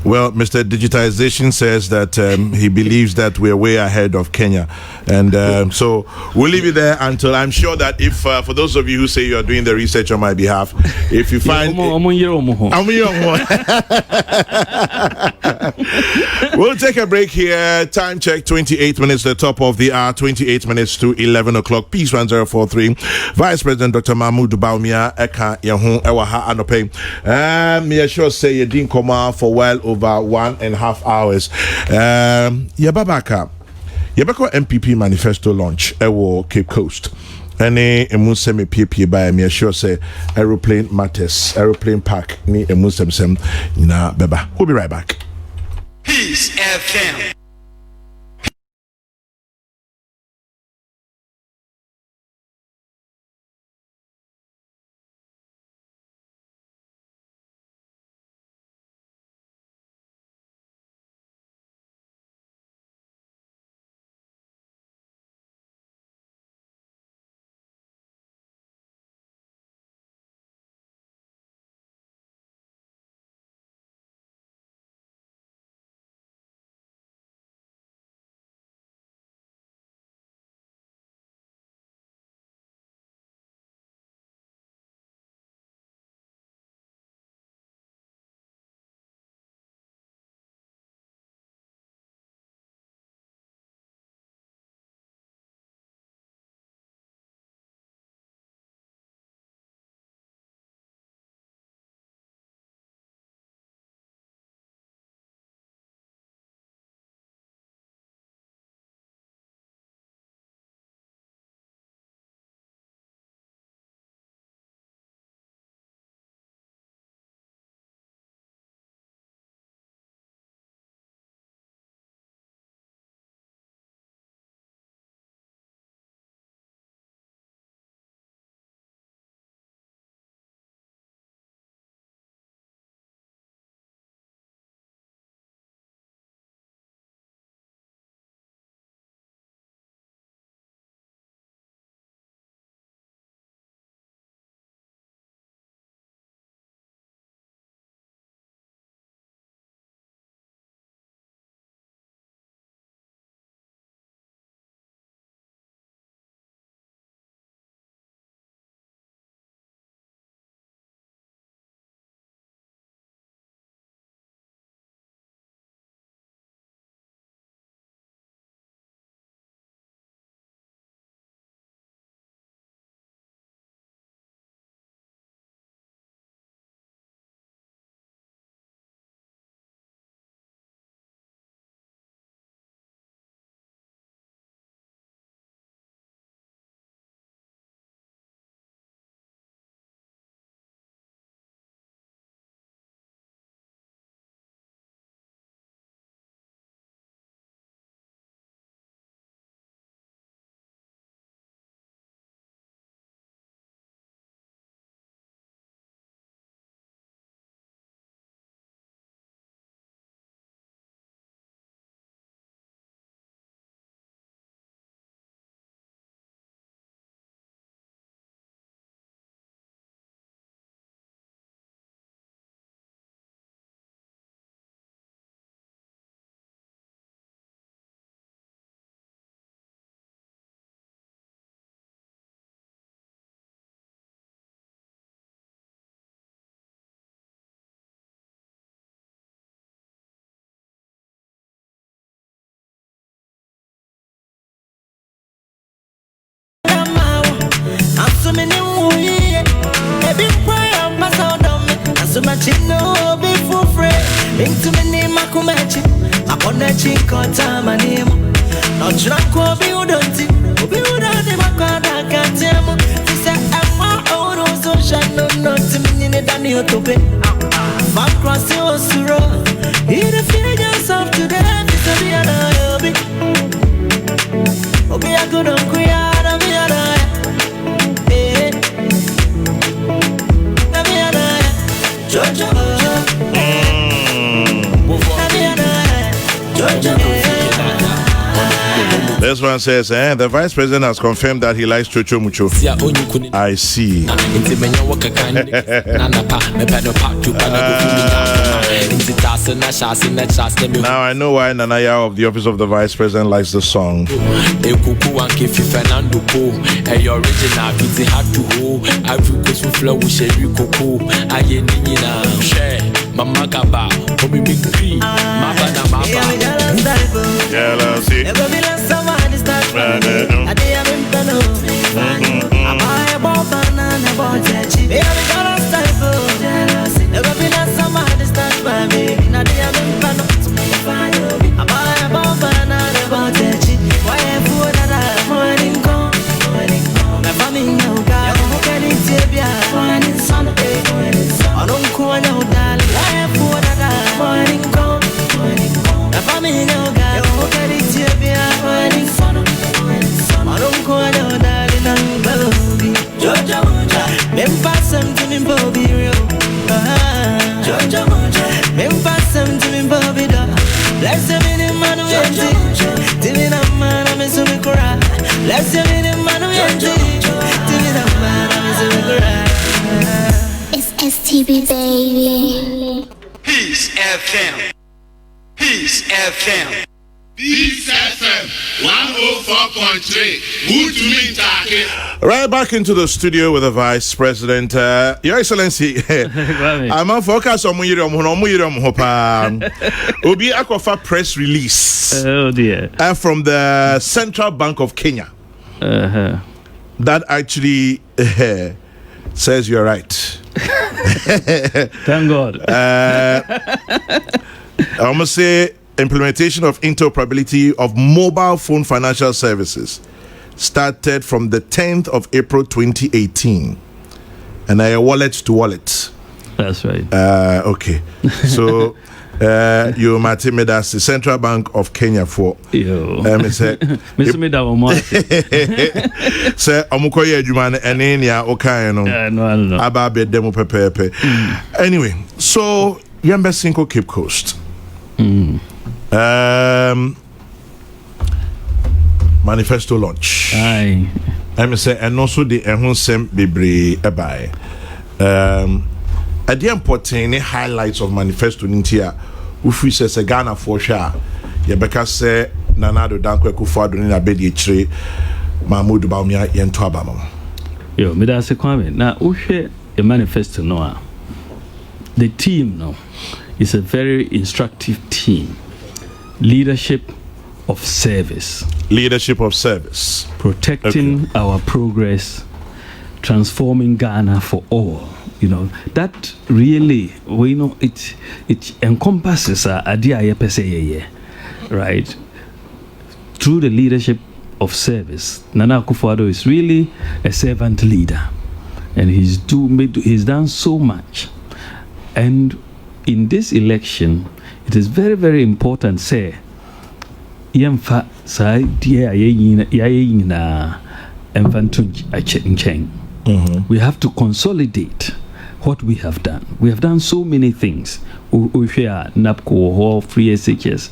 Well, Mr. Digitization says that he believes that we're way ahead of Kenya. And so we'll leave it there until I'm sure that if, for those of you who say you're doing the research on my behalf, if you find... We'll take a break here. Time check, 28 minutes, the top of the hour, 28 minutes to 11 o'clock. Peace 1043. Vice President Dr. Mahamudu Bawumia, Eka Yahun Ewaha Anope. Me sure say you didn't come out for well over 1.5 hours. Yababaka MPP manifesto launch ewo Cape Coast. Any emusem PPA by me sure say aeroplane matters, aeroplane park ni emusem sem na beba. We'll be right back. Peace FM. So much no be for free. Into me name Makumachi. I want that chick on time and name. Not drunk or be udonti. Be udonti Makada Katemo. She said, I'm my own social no not to me in the Daniel to pay. Fuck cross you was to roll. In the figures of today, it's a be an obi. Obi a good on Kuya, be an eh. Be an Jojo. This one says, the vice president has confirmed that he likes Chocho Mucho. I see. Now I know why Nanaya of the office of the vice president likes the song. It's STB, baby. Peace FM. Peace FM. Peace FM 104.3. Good to meet you. Right back into the studio with the Vice President. Your Excellency, I'm on focus on Obi Akwafa press release. Oh dear. From the Central Bank of Kenya. That actually says you're right. Thank God. I must say, implementation of interoperability of mobile phone financial services started from the 10th of April 2018, and a wallet to wallet. That's right. Okay, so you might me that's the Central Bank of Kenya for. Yo. Say, Mr. Midawamo. Say, Omukoye Jumane Enenia Okayano. No. Ababe demo pepe. Anyway, so Yamba Cinco Cape Coast. Manifesto launch. Aye. I'm say, and also the Ehun Bibri Ebai. At the important highlights of manifesto Nintia, Ufi says a Ghana for sure. Yebeka say Nanado Dankwe Kufadu in a bedi tree, Mahamudu Bawumia Yento Abamo. Yo, me da se kwame. Na uhwe a manifesto no. The team no is a very instructive team. Leadership of service. Leadership of service. Protecting our progress, transforming Ghana for all. You know, that really, we know it encompasses idea right? Through the leadership of service. Nana Akufo-Addo is really a servant leader, and he's done so much. And in this election, it is very, very important, say, we have to consolidate what we have done. We have done so many things. We share NAPCO, free SHS,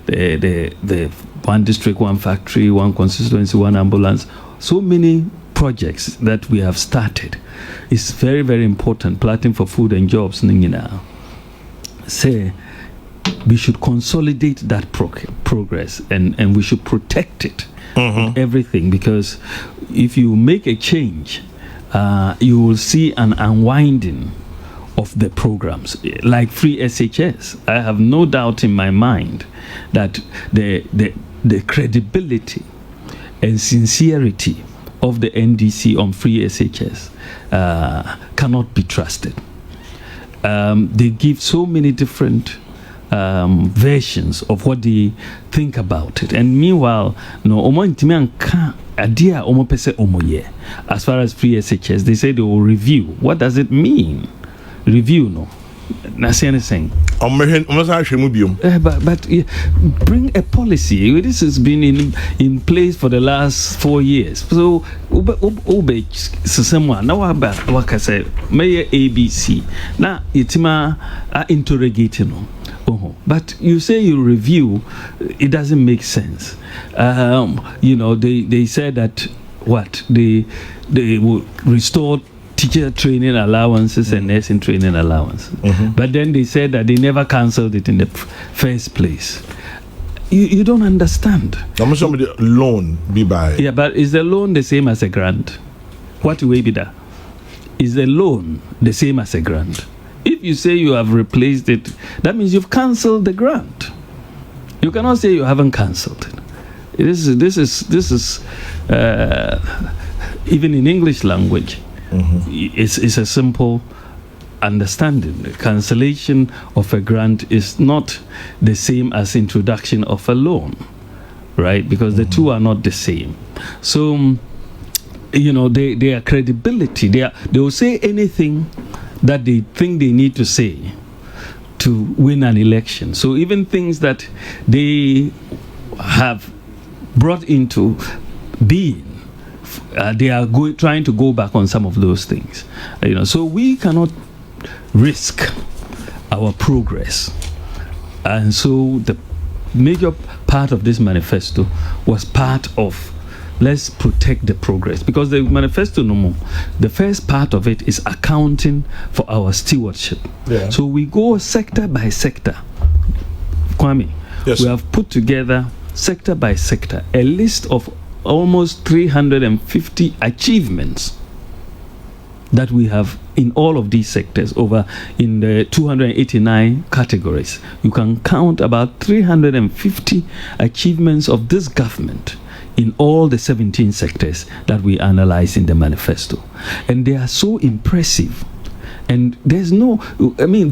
the one district, one factory, one constituency, one ambulance. So many projects that we have started. It's very, very important. Platform for food and jobs. Say, we should consolidate that progress and we should protect it. Everything, because if you make a change, you will see an unwinding of the programs like free SHS. I have no doubt in my mind that the credibility and sincerity of the NDC on free SHS cannot be trusted. They give so many different versions of what they think about it, and meanwhile, as far as free SHS, they say they will review. What does it mean? Review, no? Nasiane saying. But bring a policy. This has been in place for the last 4 years. So, someone now about what I said, Mayor ABC. Now, it's interrogating. But you say you review, it doesn't make sense. They said that they will restore teacher training allowances and nursing training allowances. But then they said that they never cancelled it in the first place. You don't understand. Loan be by. Yeah, but is the loan the same as a grant? What will be that? Is the loan the same as a grant? If you say you have replaced it, that means you've cancelled the grant. You cannot say you haven't cancelled it. This is even in English language. It's a simple understanding. The cancellation of a grant is not the same as introduction of a loan, right? Because the two are not the same. So, their credibility, they will say anything that they think they need to say to win an election. So even things that they have brought into being, they are trying to go back on some of those things. So we cannot risk our progress. And so the major part of this manifesto was part of let's protect the progress, because the manifesto the first part of it is accounting for our stewardship. So we go sector by sector. Kwame, yes, we have put together sector by sector a list of almost 350 achievements that we have in all of these sectors over in the 289 categories. You can count about 350 achievements of this government in all the 17 sectors that we analyze in the manifesto. And they are so impressive. And there's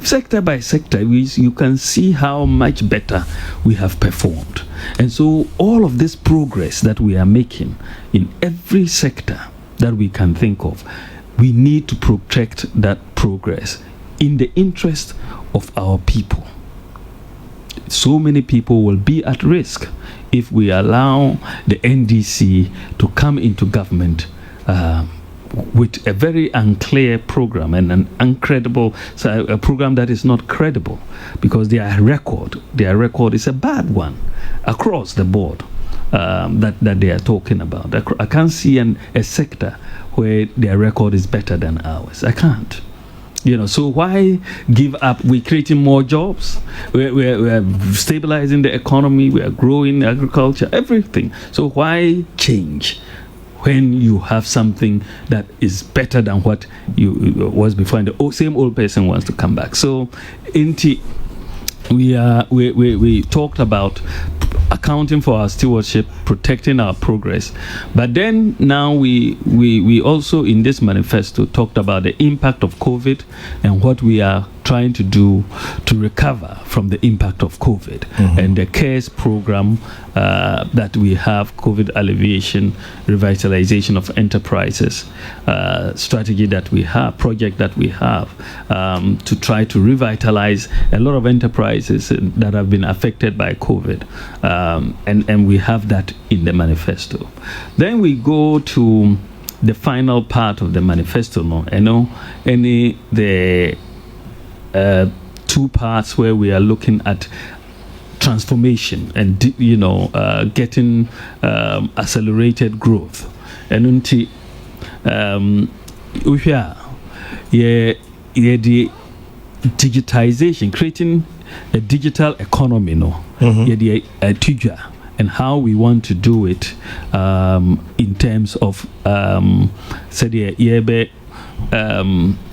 sector by sector, you can see how much better we have performed. And so all of this progress that we are making in every sector that we can think of, we need to protect that progress in the interest of our people. So many people will be at risk if we allow the NDC to come into government with a very unclear program and an uncredible, a program that is not credible, because their record is a bad one across the board that they are talking about. I can't see a sector where their record is better than ours. I can't. So why give up? We're creating more jobs. We're stabilizing the economy. We are growing agriculture, everything. So why change when you have something that is better than what was before, and the same old person wants to come back? So, we talked about accounting for our stewardship, protecting our progress, but then now we also in this manifesto talked about the impact of COVID and what we are trying to do to recover from the impact of COVID, and the CARES program that we have, COVID alleviation, revitalization of enterprises, strategy that we have, project that we have to try to revitalize a lot of enterprises that have been affected by COVID, and we have that in the manifesto. Then we go to the final part of the manifesto, two parts where we are looking at transformation and getting accelerated growth. And the digitization, creating a digital economy, and how we want to do it in terms of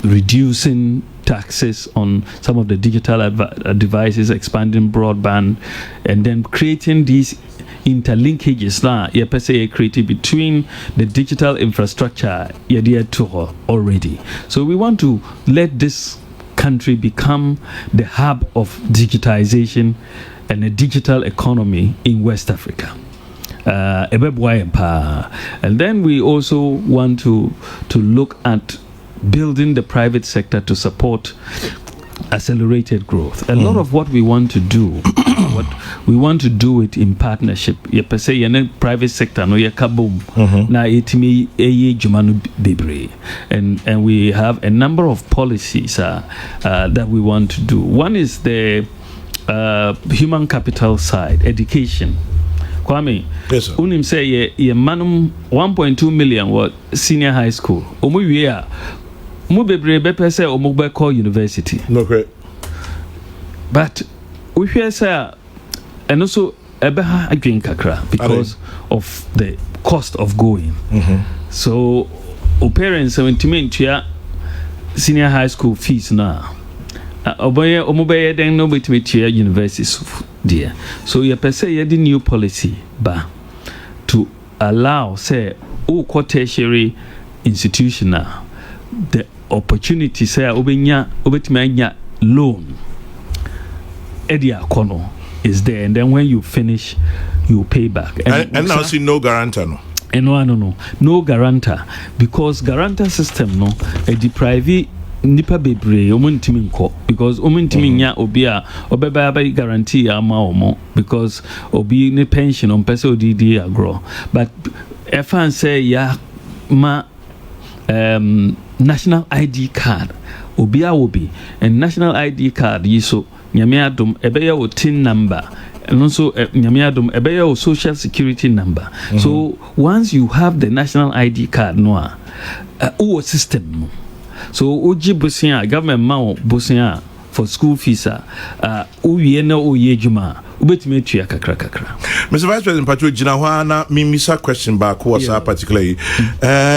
reducing taxes on some of the digital devices, expanding broadband, and then creating these interlinkages created between the digital infrastructure already. So we want to let this country become the hub of digitization and a digital economy in West Africa. And then we also want to look at building the private sector to support accelerated growth. A lot of what we want to do, we want to do it in partnership. You per se, in private sector, no, you kaboom. Na itimi eye jumanu bebre, and we have a number of policies that we want to do. One is the human capital side, education. Kwame, yes, sir. Unim say ye manum 1.2 million what senior high school. Omu wiea mu bebre bepe say omu be call university. No great. But we hear say and also ebeha adwen kakra because of the cost of going. So parents 70 senior high school fees now. Omobaye then no between universities dear. So you per se the new policy to allow say tertiary institution the opportunity say obetimi loan edia kono is there, and then when you finish you pay back. And now see no guarantor no. And no guarantor, because guarantor system no a deprive nipa bebre omuntimi nko because omuntimi nya obi a obeba ba guarantee ama omo because obi ne pension on person odidi agro. But if I say ya ma national ID card obi a obi, and national ID card yiso nyame adom ebeya o tin number and also nyame adom ebeya o social security number. So once you have the national ID card no o system. So uji busia government ma busia for school fees uye na oye juma ubetime tua kakra. Mr. Vice President Patrick Gina na mimisa question back was particularly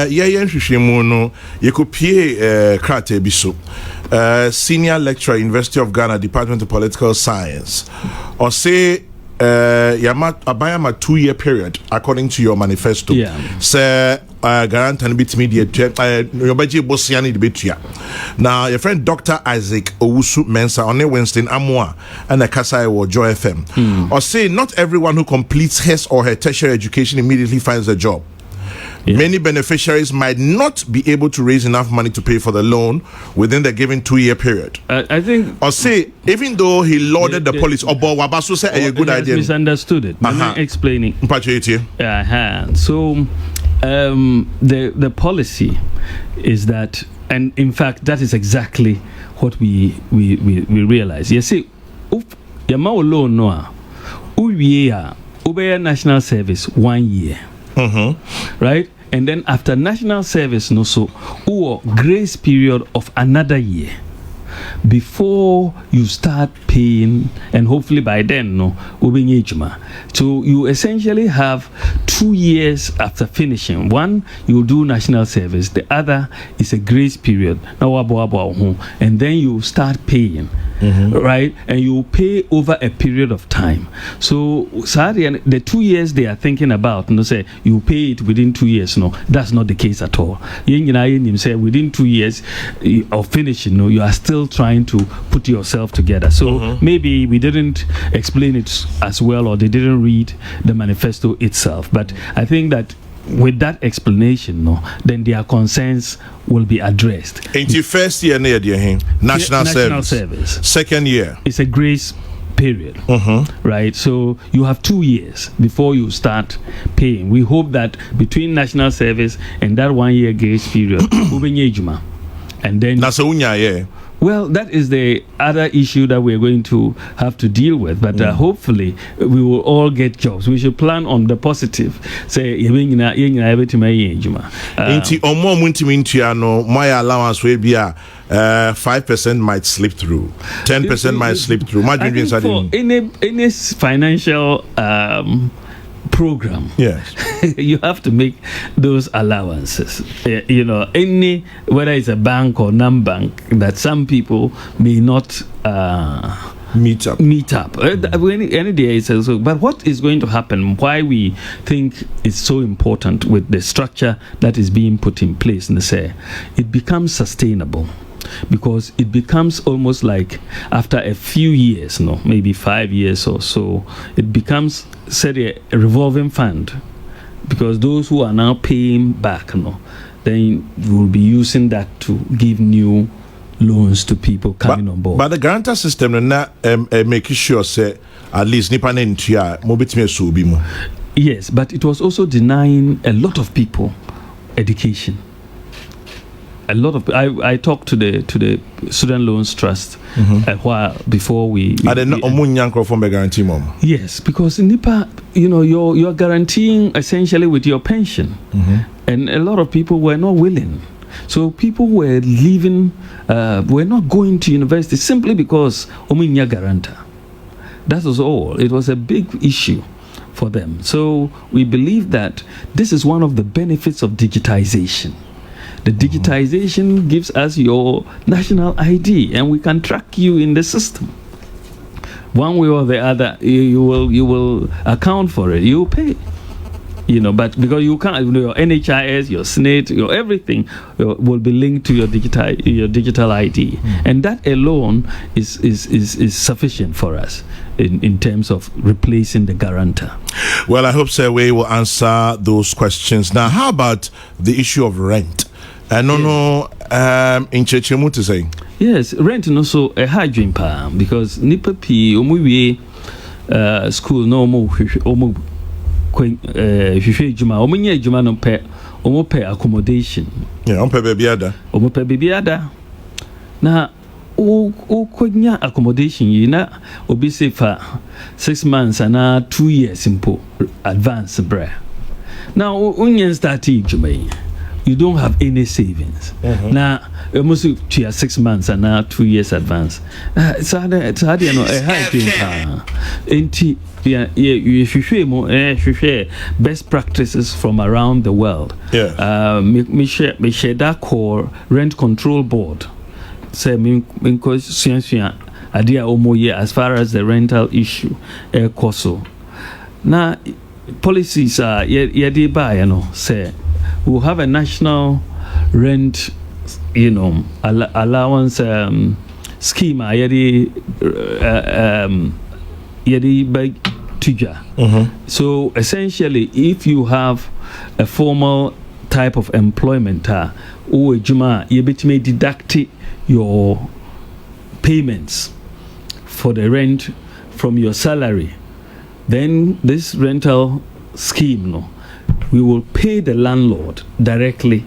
yen hwehwemu no yekopie krate bi so senior lecturer University of Ghana Department of Political Science or say Abayama 2-year period according to your manifesto. Say guarantee bitimi your budget bosiani de betua. Now your friend Dr. Isaac Owusu Mensa on Wednesday Amwa and a Kasai or Joy FM or say not everyone who completes his or her tertiary education immediately finds a job. Many beneficiaries might not be able to raise enough money to pay for the loan within the given 2-year period. I think, or say, even though he lauded the policy, or Wabasu said a good idea. Misunderstood it. I'm explaining. So, the policy is that, and in fact, that is exactly what we realize. You see, Yamao loan noa, ubeya national service 1 year. Right, and then after national service no so or grace period of another year before you start paying, and hopefully by then no ubengejuma. So you essentially have 2 years after finishing. One, you do national service, the other is a grace period, and then you start paying. Right, and you pay over a period of time. So the 2 years they are thinking about, say you pay it within 2 years. No, that's not the case at all. Say within 2 years of finishing, you are still trying to put yourself together. So maybe we didn't explain it as well, or they didn't read the manifesto itself. But I think that with that explanation, then their concerns will be addressed. In the first year, national service. Second year, it's a grace period, right? So you have 2 years before you start paying. We hope that between national service and that 1 year grace period, and then well, that is the other issue that we're going to have to deal with. But hopefully, we will all get jobs. We should plan on the positive. Say, my allowance will be 5% might slip through, 10% might slip through. My dreams are any financial program, yes, you have to make those allowances. Any, whether it's a bank or non-bank, that some people may not meet up. Any day it's also. But what is going to happen? Why we think it's so important with the structure that is being put in place? And say it becomes sustainable. Because it becomes almost like after a few years, maybe 5 years or so, it becomes a revolving fund. Because those who are now paying back, then you will be using that to give new loans to people coming on board. But the guarantor system na making sure say at least nipa na ntua mo betime so bi mo. Yes, but it was also denying a lot of people education. A lot of I talked to the Student Loans Trust a while before we. Guarantee mom. Yes, because in NIPA, you're guaranteeing essentially with your pension, and a lot of people were not willing. So people were leaving, were not going to university simply because omunya guarantor. That was all. It was a big issue for them. So we believe that this is one of the benefits of digitization. The digitization gives us your national ID, and we can track you in the system. One way or the other, you will account for it. You pay, but because you can't, your NHIS, your SNAT, your everything will be linked to your digital ID, and that alone is sufficient for us in terms of replacing the guarantor. Well, I hope we will answer those questions. Now, how about the issue of rent? In Chechemu to say. Yes, rent no so a high dream pa because nipa pi omuwie school no omu hwehwe juma omunye juma no pe omu pe accommodation. Yeah, omu pe baby ada. Na o konya accommodation yi na obi say for 6 months and 2 years impo advance bre. Now unyen start juma yi. You don't have any savings. Now, you must to 6 months and 2 years advance. It's hard, a high thing. You should share best practices from around the world. Yeah. Me share that core rent control board. Say because idea omoye as far as the rental issue coso. Now policies are say. We'll have a national rent, allowance scheme. So essentially, if you have a formal type of employment, you may deduct your payments for the rent from your salary. Then this rental scheme, we will pay the landlord directly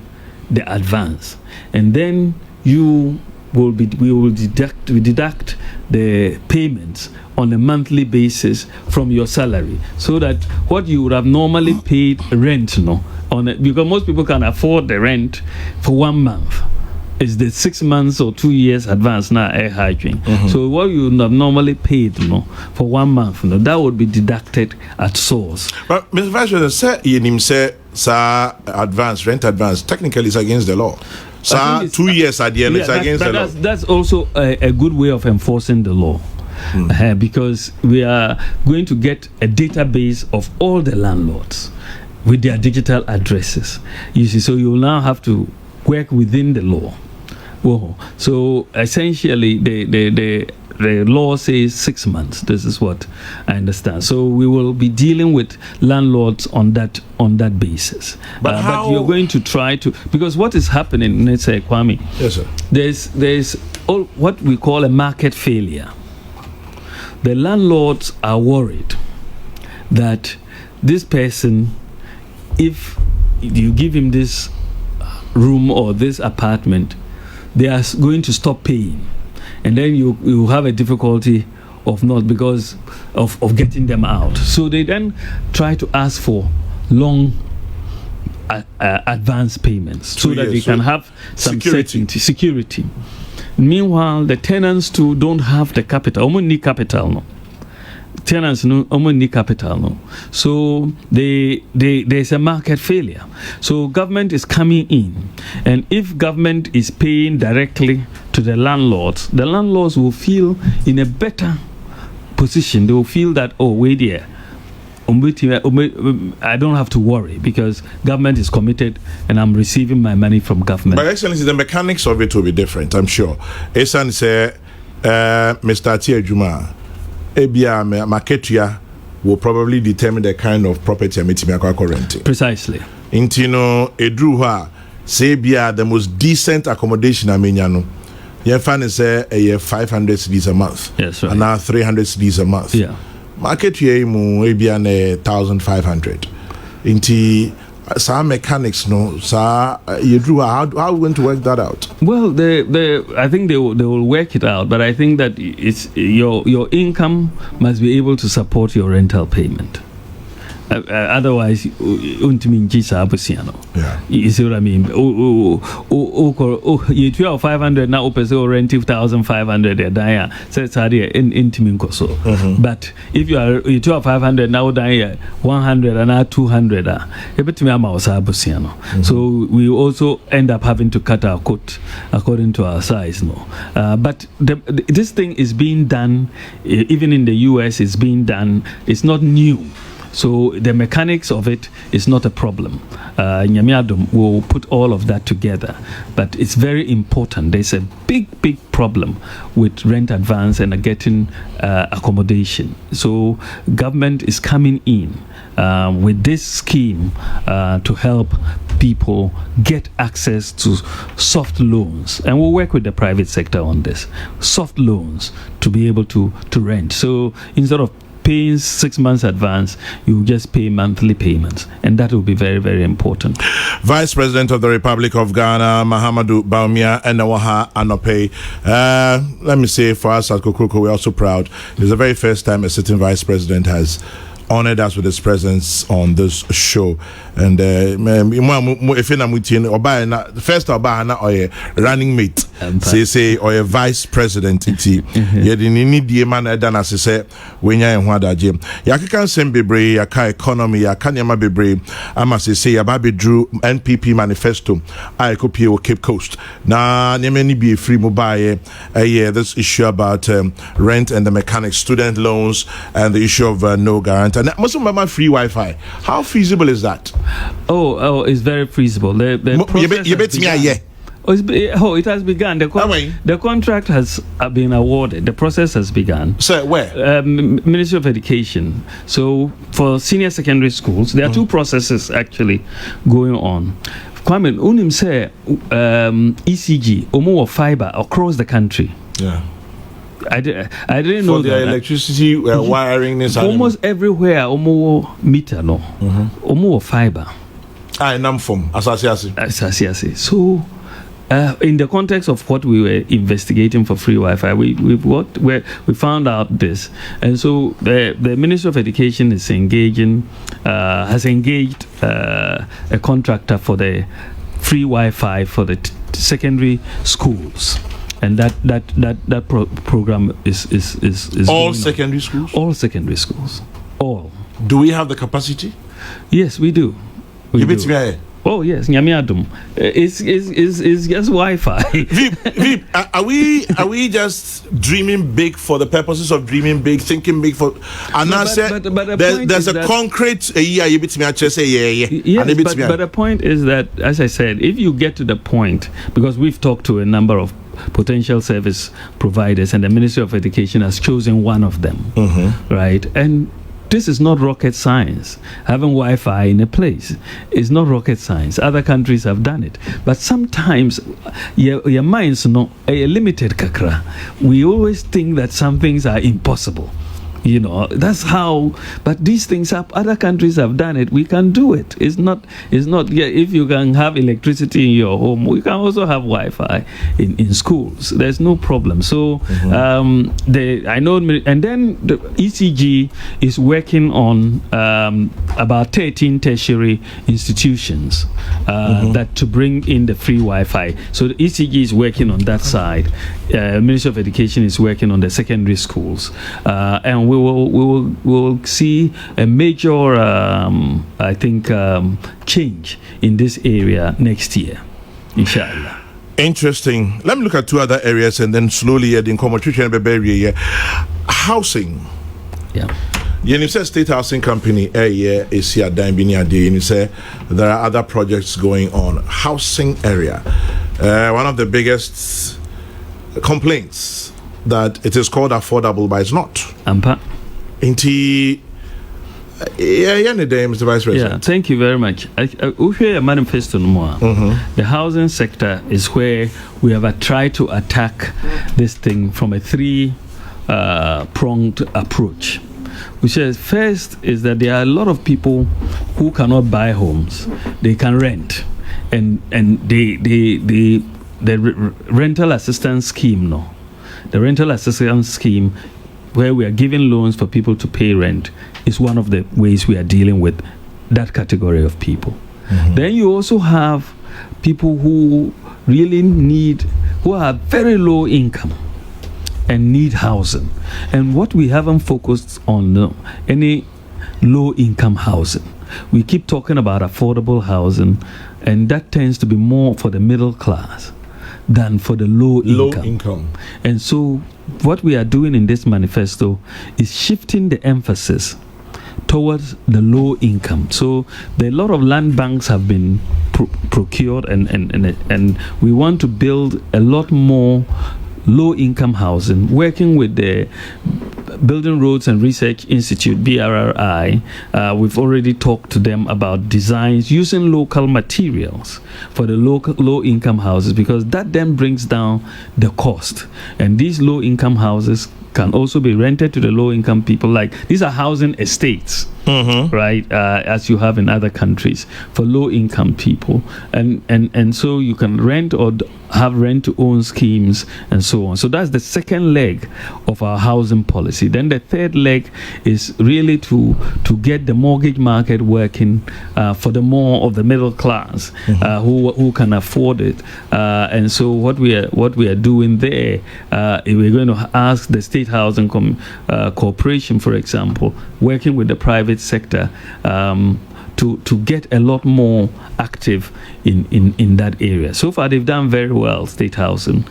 the advance, and then we will deduct the payments on a monthly basis from your salary, so that what you would have normally paid rent because most people can afford the rent for 1 month. Is the 6 months or 2 years advance now a hygiene. So what you would have normally paid for 1 month, that would be deducted at source. But Mr. Vice President, say rent advance technically is against the law. 2 years at the end is against the law. That's also a good way of enforcing the law. Because we are going to get a database of all the landlords with their digital addresses. You see, so you will now have to work within the law. So essentially, the law says 6 months. This is what I understand. So we will be dealing with landlords on that basis. But you're going to try to, because what is happening, let's say, Kwame. Yes, sir. There's all what we call a market failure. The landlords are worried that this person, if you give him this room or this apartment, they are going to stop paying, and then you have a difficulty of not because of getting them out. So they then try to ask for long advance payments so that they can have some security. Meanwhile, the tenants too don't have the capital. Almost need capital, no. Tenants need capital, no. So there's a market failure. So government is coming in, and if government is paying directly to the landlords will feel in a better position. They will feel that, oh, wait there, I don't have to worry because government is committed and I'm receiving my money from government. But Excellency, the mechanics of it will be different, I'm sure. Esan say, Mr. Atia Juma, Ebia Maketia will probably determine the kind of property I'm renting. Precisely. Intino Edruha, say Bia the most decent accommodation I mean, Your fan is a 500 cedis a month. Yes, right. And now 300 cedis a month. Yeah. Market here maybe an 1,500. Into some mechanics, no. So you drew how are we going to work that out? Well, I think they will work it out, but I think that it's your income must be able to support your rental payment. Otherwise, yeah. You see what I mean? You 12,500 now, rent 2,500. So it's in. But if you are 12,500 now, 100 and now 200. So we also end up having to cut our coat according to our size. No, but this thing is being done. Even in the US, it's being done. It's not new. So the mechanics of it is not a problem. Nyamiadum will put all of that together. But it's very important. There's a big problem with rent advance and getting accommodation. So government is coming in with this scheme to help people get access to soft loans. And we'll work with the private sector on this. Soft loans to be able to rent. So instead of paying 6 months advance, you just pay monthly payments, and that will be very, very important. Vice President of the Republic of Ghana, Mahamudu Bawumia, and Nawaha Anope. Let me say, for us at Kokroko, we're also proud. It's the very first time a sitting Vice President has honored us with his presence on this show. And first running mate, say or a vice president. When can send bebre, yaka economy, yakanyama bebre, I must say, Ababi drew NPP manifesto. I copy Cape Coast. Now, many be free mobile. This issue about rent and the mechanics, student loans, and the issue of no guarantee. And most of my free Wi-Fi. How feasible is that? Oh, it's very feasible. The it has begun. The contract has been awarded. The process has begun. So where? Ministry of Education. So for senior secondary schools, there are two processes actually going on. Kwame, unim say ECG, omo fiber across the country. Yeah. I didn't know that. For the electricity wiring this almost everywhere omo meter no. Omo fiber. Nam from Asasiasi. So in the context of what we were investigating for free Wi-Fi, we found out this, and so the Ministry of Education is has engaged a contractor for the free Wi-Fi for the secondary schools. And that program is all secondary schools. All secondary schools. All. Do we have the capacity? Yes, we do. Oh yes, Nyamiadum. It's just Wi-Fi. Veep, are we just dreaming big for the purposes of dreaming big, thinking big for? And I said there's a concrete. Yes, but the point is that, as I said, if you get to the point, because we've talked to a number of potential service providers, and the Ministry of Education has chosen one of them, right? And this is not rocket science. Having Wi-Fi in a place is not rocket science. Other countries have done it. But sometimes your minds not a limited kakra. We always think that some things are impossible. You know, that's how, but these things other countries have done it. We can do it. It's not, if you can have electricity in your home, we can also have Wi-Fi in schools. There's no problem. So, I know, and then the ECG is working on about 13 tertiary institutions that to bring in the free Wi-Fi. So the ECG is working on that side. Ministry of Education is working on the secondary schools. And we will see a major, I think, change in this area next year, inshallah. Interesting. Let me look at two other areas and then slowly in housing. Yeah. You say State Housing Company is here. You say there are other projects going on. Housing area. One of the biggest complaints that it is called affordable, but it's not. Mr. Vice President. Yeah, thank you very much. We hear a manifesto no more. The housing sector is where we have tried to attack this thing from a three-pronged approach. Which is, first is that there are a lot of people who cannot buy homes; they can rent, and the rental assistance scheme, the rental assistance scheme, where we are giving loans for people to pay rent, is one of the ways we are dealing with that category of people. Then you also have people who really who have very low income and need housing. And what we haven't focused on, any low income housing. We keep talking about affordable housing, and that tends to be more for the middle class than for the low income. And so what we are doing in this manifesto is shifting the emphasis towards the low income. So a lot of land banks have been procured, and we want to build a lot more low-income housing, working with the Building Roads and Research Institute, BRRI. We've already talked to them about designs using local materials for the low-income houses, because that then brings down the cost. And these low-income houses can also be rented to the low-income people. Like, these are housing estates, right? As you have in other countries for low-income people, and so you can rent or have rent-to-own schemes and so on. So that's the second leg of our housing policy. Then the third leg is really to get the mortgage market working for the more of the middle class who can afford it. And so what we are doing there, we're going to ask the State Housing Corporation, for example, working with the private sector, to get a lot more active in that area. So far, they've done very well, State Housing,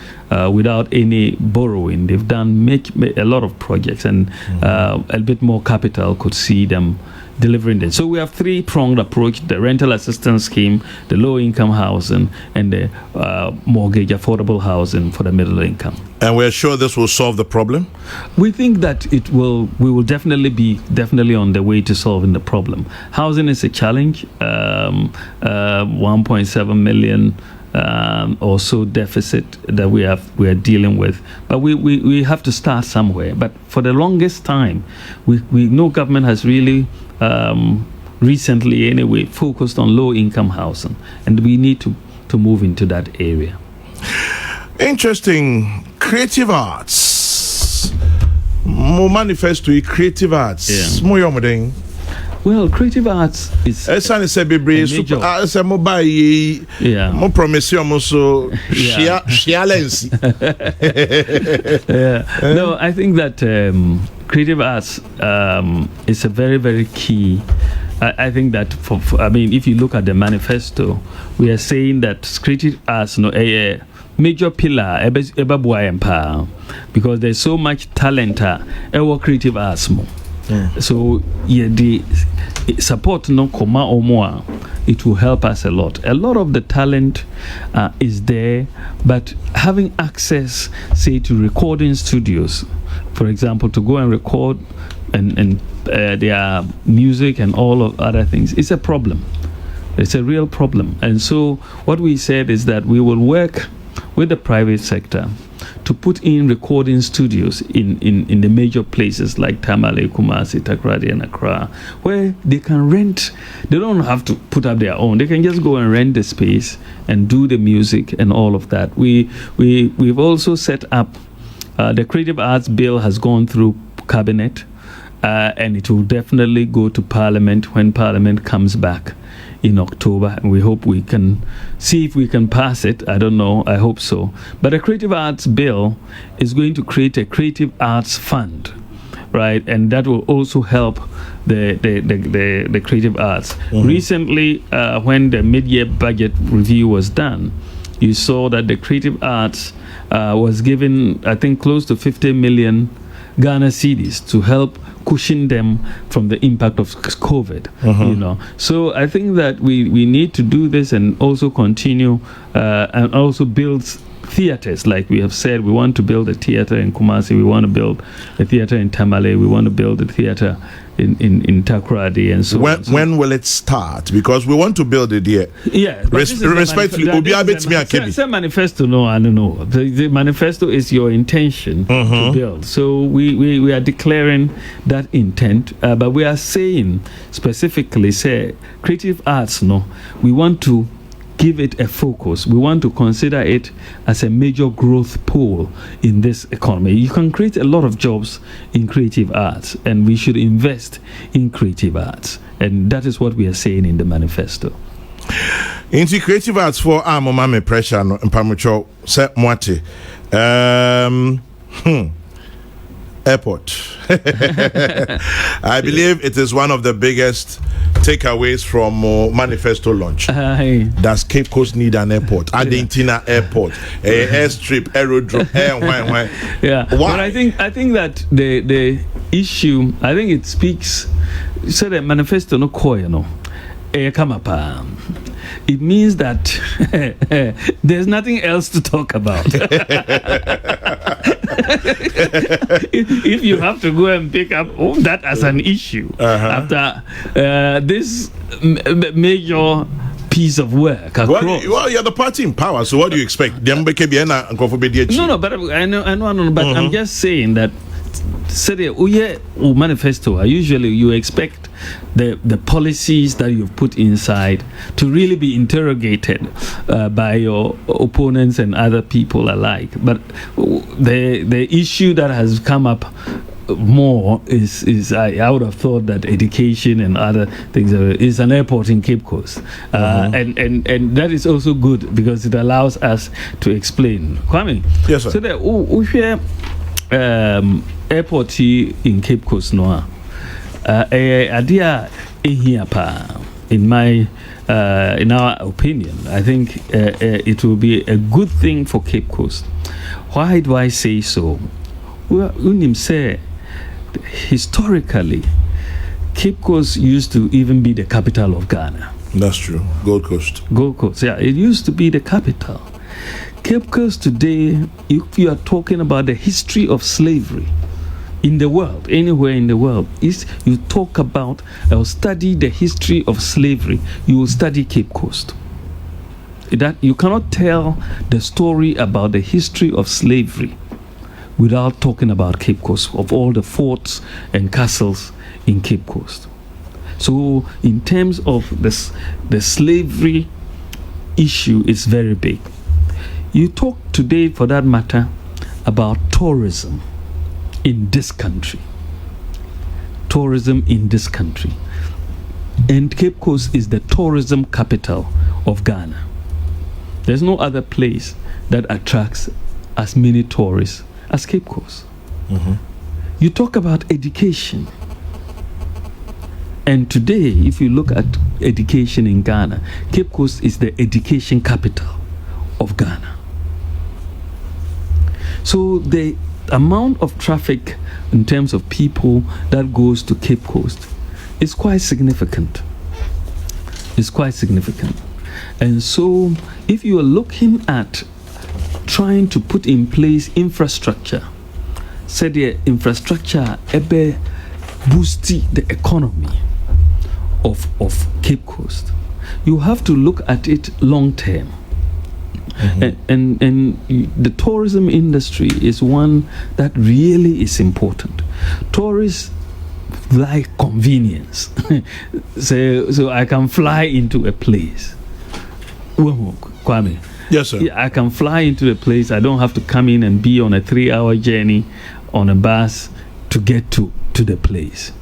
without any borrowing. They've done a lot of projects, and a bit more capital could see them delivering this. So we have three-pronged approach: the rental assistance scheme, the low-income housing, and the mortgage affordable housing for the middle income. And we're sure this will solve the problem? We think that it will. We will definitely on the way to solving the problem. Housing is a challenge. 1.7 million or so deficit that we are dealing with, but we have to start somewhere. But for the longest time, we know government has really recently anyway focused on low income housing, and we need to move into that area. Interesting. Creative arts. More manifesto creative arts. Yeah. Well, creative arts is a major. More promise so No, I think that creative arts is a very, very key. I think that if you look at the manifesto, we are saying that creative arts a major pillar because there's so much talent our creative arts more. So the support no koma or more, it will help us a lot. A lot of the talent is there, but having access, say, to recording studios, for example, to go and record and their music and all of other things, is a problem. It's a real problem. And so what we said is that we will work with the private sector to put in recording studios in the major places like Tamale, Kumasi, Takoradi, and Accra, where they can rent. They don't have to put up their own. They can just go and rent the space and do the music and all of that. We've also set up the Creative Arts Bill has gone through Cabinet, and it will definitely go to Parliament when Parliament comes back in October, and we hope we can see if we can pass it. I don't know, I hope so. But the Creative Arts Bill is going to create a Creative Arts Fund, right? And that will also help the creative arts. Recently, when the mid-year budget review was done, you saw that the creative arts was given, I think, close to 50 million Ghana cedis to help cushion them from the impact of COVID. So I think that we need to do this and also continue and also build theaters, like we have said, we want to build a theater in Kumasi, we want to build a theater in Tamale, we want to build a theater in Takoradi, and so on. When will it start? Because we want to build it here. Yeah. Respectfully, the manifesto, no, I don't know. The manifesto is your intention to build. So we are declaring that intent, but we are saying specifically, say, creative arts, no, we want to give it a focus. We want to consider it as a major growth pole in this economy. You can create a lot of jobs in creative arts, and we should invest in creative arts. And that is what we are saying in the manifesto. Into creative arts for Mame pressure no Mpamucho set Mwati. Airport. I believe it is one of the biggest takeaways from manifesto launch. Does Cape Coast need an airport? Argentina airport, airstrip, aerodrome, why? Yeah. But I think that the issue, I think it speaks. So the manifesto no koy no. It means that there's nothing else to talk about. if you have to go and pick up that as an issue after this major piece of work. Well, you're the party in power, so what do you expect? No, but I know, but I'm just saying that manifesto, usually you expect the policies that you've put inside to really be interrogated by your opponents and other people alike. But the issue that has come up more is I would have thought that education and other things is an airport in Cape Coast, and that is also good because it allows us to explain. Kwame, yes, sir. So that we hear airport in Cape Coast no idea in our opinion. I think it will be a good thing for Cape Coast. Why do I say so? Well, say historically Cape Coast used to even be the capital of Ghana. That's true. Gold Coast, yeah, it used to be the capital. Cape Coast today, if you are talking about the history of slavery in the world, anywhere in the world, is you talk about or study the history of slavery, you will study Cape Coast. That you cannot tell the story about the history of slavery without talking about Cape Coast, of all the forts and castles in Cape Coast. So in terms of the slavery issue, it's very big. You talk today, for that matter, about tourism in this country. Tourism in this country. And Cape Coast is the tourism capital of Ghana. There's no other place that attracts as many tourists as Cape Coast. You talk about education. And today, if you look at education in Ghana, Cape Coast is the education capital of Ghana. So the amount of traffic in terms of people that goes to Cape Coast is quite significant. It's quite significant. And so if you are looking at trying to put in place infrastructure, say the infrastructure boosting the economy of Cape Coast, you have to look at it long term. And the tourism industry is one that really is important. Tourists like convenience. so I can fly into a place. Kwame. Yes, sir. I can fly into a place. I don't have to come in and be on a 3-hour journey on a bus to get to the place.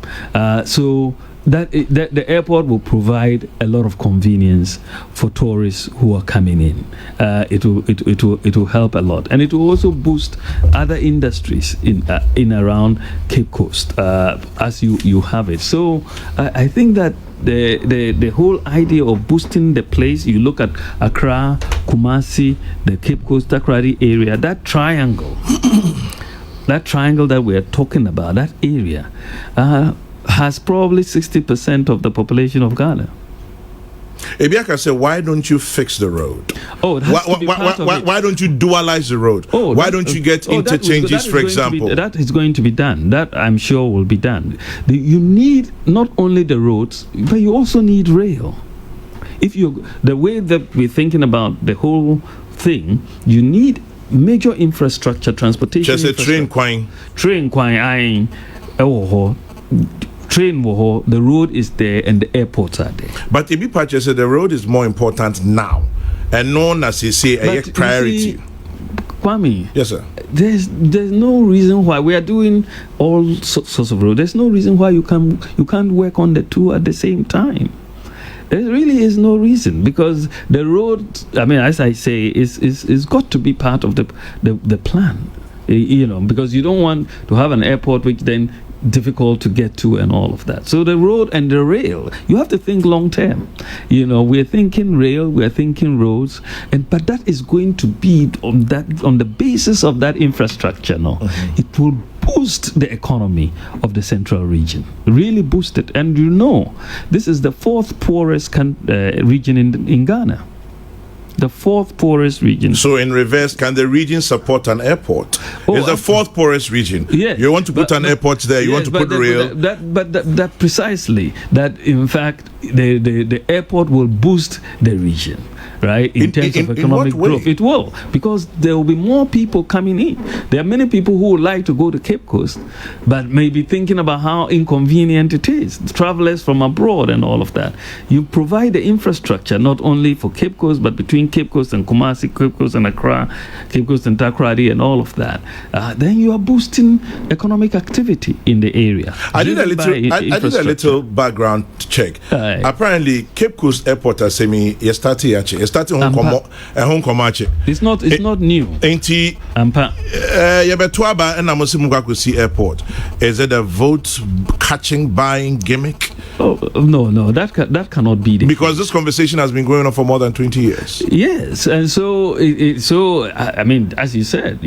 So that the airport will provide a lot of convenience for tourists who are coming in. It will help a lot, and it will also boost other industries in around Cape Coast as you have it. So I think that the whole idea of boosting the place, you look at Accra, Kumasi, the Cape Coast, Takoradi area, that triangle, that we are talking about, that area has probably 60% of the population of Ghana. Ebiaka said, why don't you fix the road? Oh, why don't you dualize the road? Why don't you get interchanges, for example? That is going to be done. That I'm sure will be done. You need not only the roads, but you also need rail. If you the way that we're thinking about the whole thing, you need major infrastructure, transportation. Just a train quine. Train quine. Train, the road is there and the airports are there. But Ibi Pache said the road is more important now and known as a priority. Kwame, yes, sir. There's no reason why we are doing all sorts of roads. There's no reason why you can't work on the two at the same time. There really is no reason, because the road, I mean, as I say, is got to be part of the plan. Because you don't want to have an airport which then difficult to get to and all of that. So the road and the rail, you have to think long term. We're thinking rail, we're thinking roads, but that is going to be on the basis of that infrastructure. It will boost the economy of the central region, really boost it. And this is the fourth poorest region in Ghana. The fourth poorest region. So in reverse, can the region support an airport? It's the fourth poorest region. Yeah, you want to put an airport there. You want to put rail. That precisely. That in fact, the airport will boost the region, right? In terms of economic growth, it will, because there will be more people coming in. There are many people who would like to go to Cape Coast, but maybe thinking about how inconvenient it is. Travelers from abroad and all of that. You provide the infrastructure not only for Cape Coast, but between Cape Coast and Kumasi, Cape Coast and Accra, Cape Coast and Takoradi, and all of that. Then you are boosting economic activity in the area. I did a little background check. Apparently, Cape Coast Airport has semi starting Hong Kong. It's not new. Ain't Yabetwaba and Namusimugakusi Airport. Is it a vote catching buying gimmick? Oh no, that cannot be the because case. This conversation has been going on for more than 20 years. Yes, and so I mean, as you said,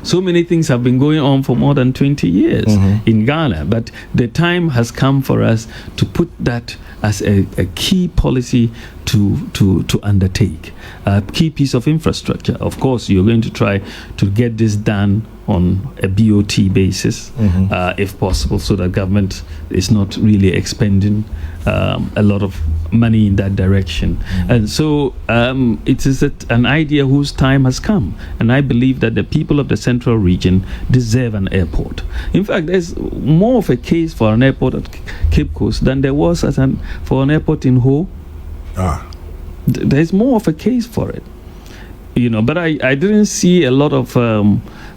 so many things have been going on for more than 20 years in Ghana, but the time has come for us to put that as a key policy to undertake, a key piece of infrastructure. Of course, you're going to try to get this done on a BOT basis, if possible, so that government is not really expending a lot of money in that direction. And so it is an idea whose time has come, and I believe that the people of the central region deserve an airport. In fact, there's more of a case for an airport at Cape Coast than there was for an airport in Ho. There's more of a case for it, but I didn't see a lot of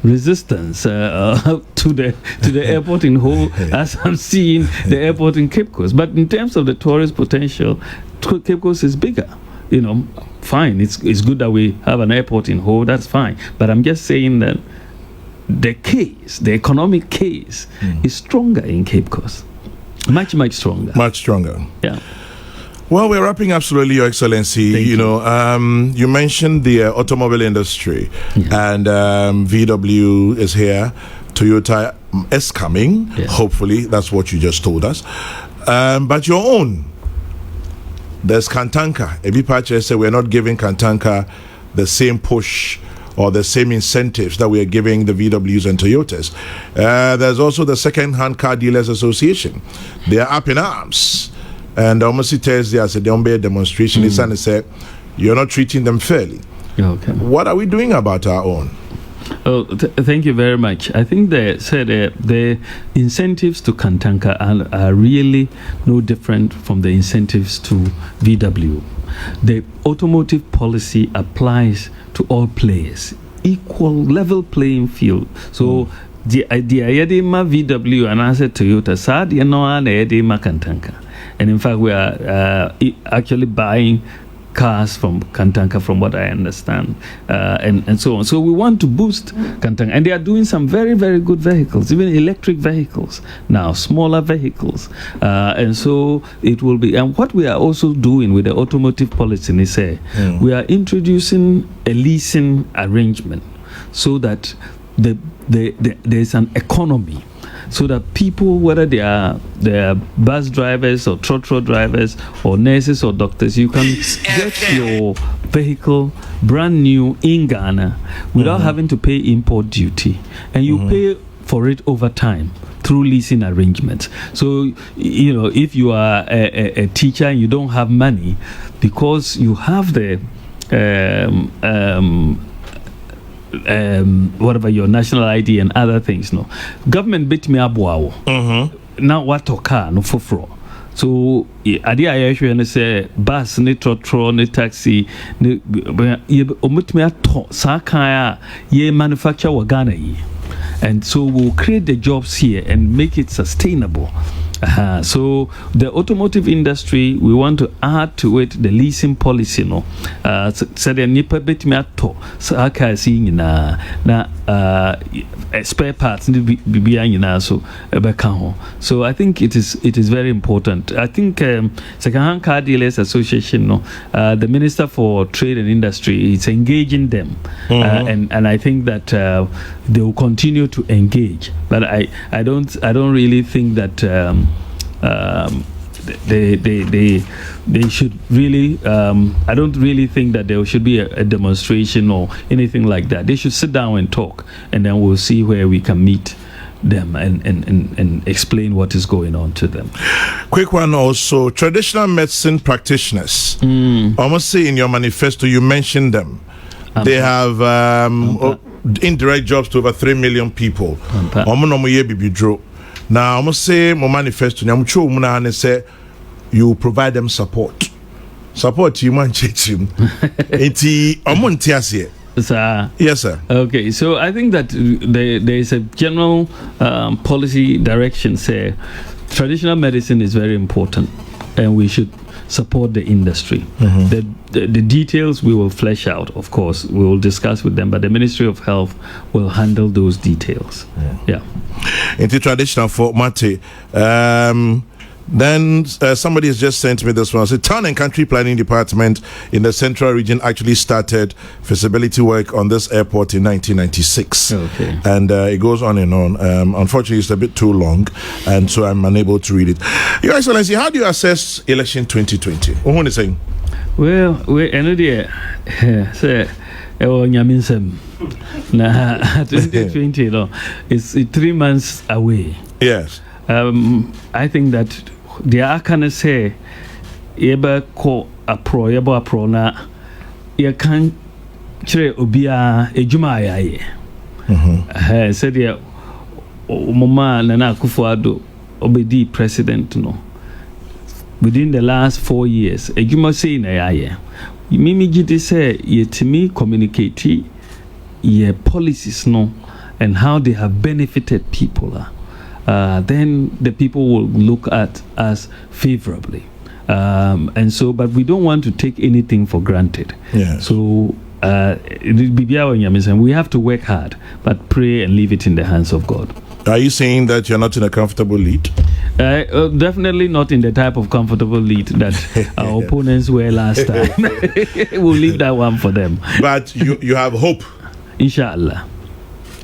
resistance to the airport in Ho as I'm seeing the airport in Cape Coast. But in terms of the tourist potential, Cape Coast is bigger. Fine, it's good that we have an airport in Ho, that's fine. But I'm just saying that the economic case is stronger in Cape Coast. Much stronger. Much stronger. Yeah. Well, we're wrapping up slowly, Your Excellency. You mentioned the automobile industry, and VW is here. Toyota is coming. Yeah. Hopefully, that's what you just told us. But your own, there's Kantanka. Ebi Pache said we're not giving Kantanka the same push or the same incentives that we are giving the VWs and Toyotas. There's also the Second-Hand Car Dealers Association. They are up in arms. And almost Thursday, I said, there will be a demonstration. His son said, you're not treating them fairly. Okay. What are we doing about our own? Oh, thank you very much. I think they said the incentives to Kantanka are really no different from the incentives to VW. The automotive policy applies to all players, equal level playing field. So the idea VW and I said Toyota, sad you know Kantanka. And in fact, we are actually buying cars from Kantanka, from what I understand, and so on. So we want to boost Kantanka, and they are doing some very, very good vehicles, even electric vehicles now, smaller vehicles, and so it will be. And what we are also doing with the automotive policy, we are introducing a leasing arrangement so that there's an economy so that people, whether they are bus drivers or trotro drivers or nurses or doctors, you can get your vehicle brand new in Ghana without having to pay import duty, and you pay for it over time through leasing arrangements. So, if you are a teacher and you don't have money, because you have the whatever your national ID and other things, government bit me abuawo. Now what car no foforo. So adi ayehwe say bus ne trotro ne taxi ne omutme ato sakaya ye manufacture wa Ghana yi. And so we'll create the jobs here and make it sustainable. So the automotive industry, we want to add to it the leasing policy. So the nipa bit me ato saka seeing na spare parts so I think it is very important. I think Second-Hand Car Dealers Association, the Minister for Trade and Industry is engaging them, and I think that they will continue to engage. But I don't really think that they should really. I don't really think that there should be a demonstration or anything like that. They should sit down and talk, and then we'll see where we can meet them and explain what is going on to them. Quick one also, traditional medicine practitioners. Almost say in your manifesto you mentioned them. They have indirect jobs to over 3 million people. Now, I must say, my manifesto, say you provide them support. Support you man chechim. Sir. Yes, sir. Okay, so I think that there is a general policy direction say traditional medicine is very important and we should support the industry. The details we will flesh out, of course, we will discuss with them, but the Ministry of Health will handle those details. Yeah. Into traditional for Mate. Then somebody has just sent me this one. So, Town and Country Planning Department in the Central Region actually started feasibility work on this airport in 1996. Okay. And it goes on and on. Unfortunately, it's a bit too long, and so I'm unable to read it. Your Excellency, how do you assess election 2020? What are saying? Well, another say, Nyaminsem. Nah, 2020, it's 3 months away. Yes. I think that the Akana say, Yeba ko apro na ye can chere obia ejuma ayaye. Said ya Mama Nana Akufo-Addo obedi president no. Within the last 4 years, ejuma say na ayaye. Mimi gidi say yetimi communicate ye policies no and how they have benefited people. Then the people will look at us favorably. And so, but we don't want to take anything for granted. Yes. So, we have to work hard, but pray and leave it in the hands of God. Are you saying that you're not in a comfortable lead? Definitely not in the type of comfortable lead that our opponents were last time. We'll leave that one for them. But you have hope. Inshallah.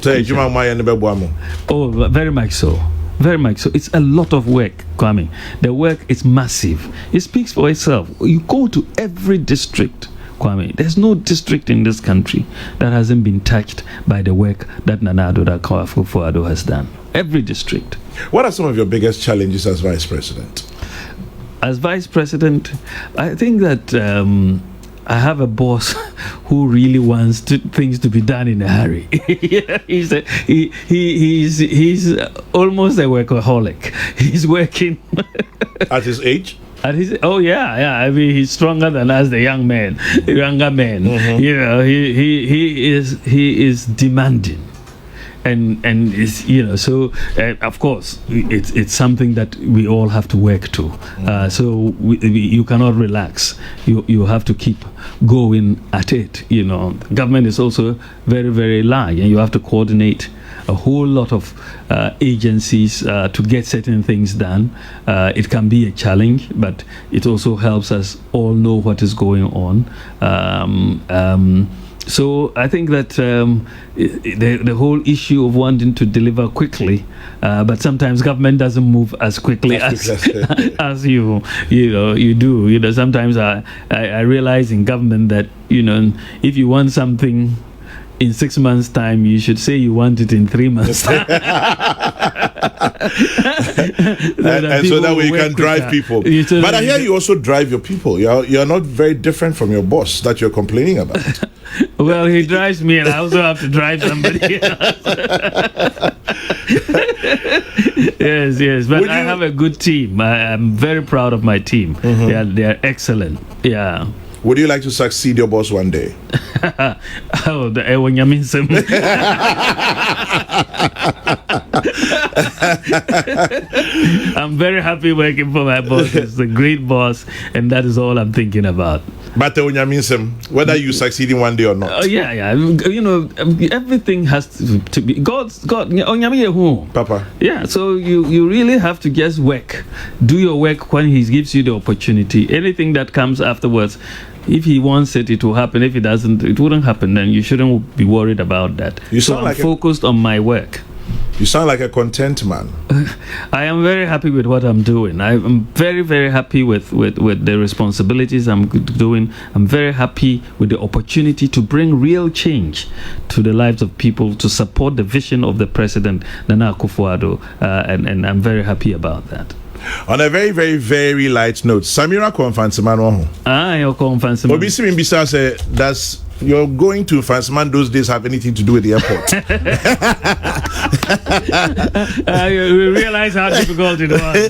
Oh, very much so. Very much so. It's a lot of work, Kwame. The work is massive. It speaks for itself. You go to every district, Kwame. There's no district in this country that hasn't been touched by the work that Nana Akufo-Addo has done. Every district. What are some of your biggest challenges as Vice President? As Vice President, I think that I have a boss who really wants things to be done in a hurry. He's almost a workaholic. He's working at his age. I mean, he's stronger than us, the younger men. You know, he is demanding. And it's, you know, so of course it's something that we all have to work to. So you cannot relax. You have to keep going at it. You know, government is also very, very large, and you have to coordinate a whole lot of agencies to get certain things done. It can be a challenge, but it also helps us all know what is going on. So I think that the whole issue of wanting to deliver quickly, but sometimes government doesn't move as quickly as you do. Sometimes I realize in government that if you want something in 6 months' time, you should say you want it in 3 months' time. and so that way you can drive people. But I hear you also drive your people. You're not very different from your boss that you're complaining about. Well, he drives me, and I also have to drive somebody else. Yes. But I have a good team. I'm very proud of my team. Mm-hmm. They are excellent. Yeah. Would you like to succeed your boss one day? I'm very happy working for my boss. He's a great boss, and that is all I'm thinking about. But whether you succeed in one day or not. Yeah. Everything has to be God. Papa. Yeah. So you really have to just work. Do your work when He gives you the opportunity. Anything that comes afterwards, if He wants it, it will happen. If it doesn't, it wouldn't happen. Then you shouldn't be worried about that. I'm focused on my work. You sound like a content man. I am very happy with what I'm doing. I'm very, very happy with the responsibilities I'm doing. I'm very happy with the opportunity to bring real change to the lives of people, to support the vision of the President, Nana Akufo-Addo, and I'm very happy about that. On a very, very, very light note, Samira Konfansimano. You're Konfansimano. Obisi Mimbisa said that's you're going to Fansiman those days have anything to do with the airport. We realize how difficult it was.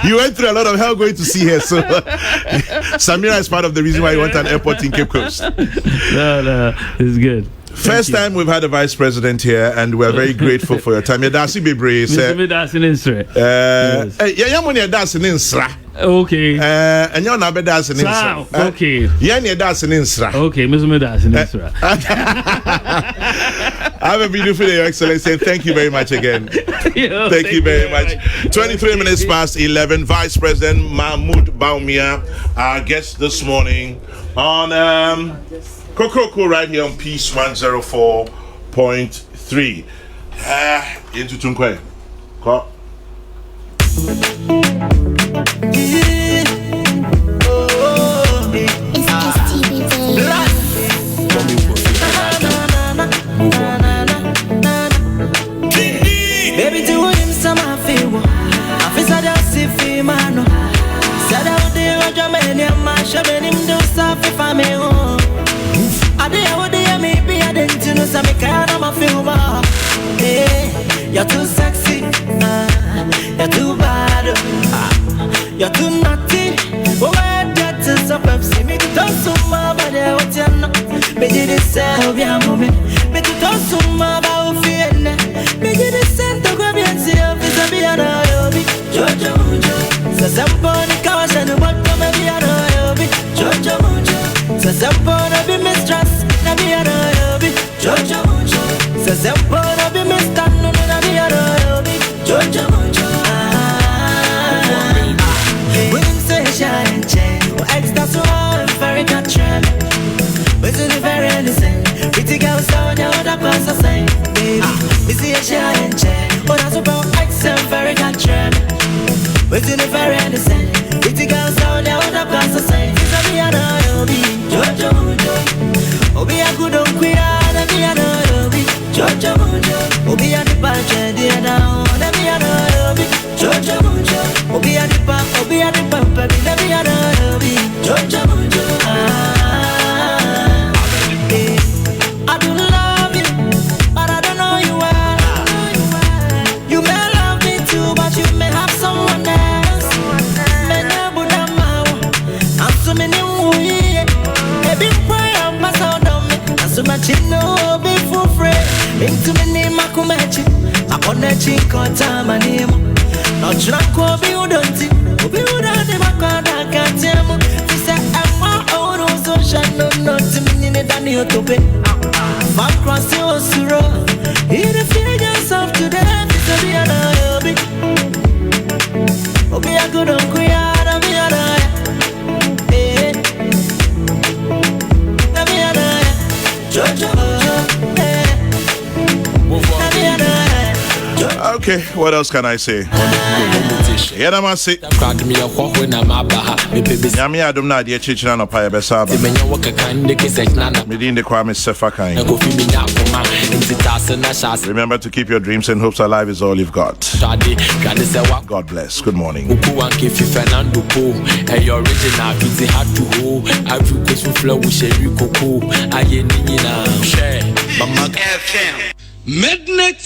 You went through a lot of hell going to see her, so Samira is part of the reason why you want an airport in Cape Coast. No, it's good. First time we've had a vice president here, and we're very grateful for your time. Okay. Okay. And you're not better as an insra. Okay. Yeah, that's an insra. Okay, Mr. Medas an insra. Have a beautiful day, Your Excellency. Thank you very much again. Thank you very much. 23 minutes past 11. Vice President Mahamudu Bawumia, our guest this morning on Kokoko right here on Peace 104.3. Into Tunkwe. Baby, do him some favor. I feel sad as if he man. Said out there, I jam in your mash, I him do stuff if I'm home. I did what they maybe I didn't know some kind of a film. Hey, you're too sexy, you're too bad, you're too naughty. Oh, I get to stop and see me to talk so much about what you're not. But you did say, oh, yeah, mommy. But you talk so much about fear. But you did send to grab your self. It's a be an oil. Georgia Mujo. So somebody cause and what come and be an oil. Georgia Mujo. So somebody be mistrust. Be an oil. Georgia Mujo. So somebody be mistrust. No, be an oil. Georgia Mujo. Extra so very good trend. But to the very innocent, pretty girls down the other class of saying, baby, we see a share and chair. But that's about excellent, very good trend. But to the very innocent, pretty girls down the other class of saying, it's a be an oil-be, Georgia Mujo. Oh, be a good on queer, and be an oil-be, Georgia Mujo. Oh, be a dipper, dear down, and be an oil-be, Georgia Mujo. Oh, be a dipper, baby, and be an oil-be, Georgia Mujo. I do love you, but I don't know you well. You may love me too, but you may have someone else. I'm so many baby, pray on my sound on me. I'm so much in no be for free. Into me name Makumachi. I connect you on time and name. Not drunk or be udonti. Be udonti, Makana can't tell me. He said, I'm my own social, not to me in the Daniel to be. Van cross the Osuro. Hear the figures of today. It's a be an oil. Oh, be a good on queer, be an oil. Okay, what else can I say? Yeah, I must say. Yami Adum na dear Chichina no Paya Besaba. Medin the Kwame Sefakai. Remember to keep your dreams and hopes alive is all you've got. God bless. Good morning. FM. Midnight.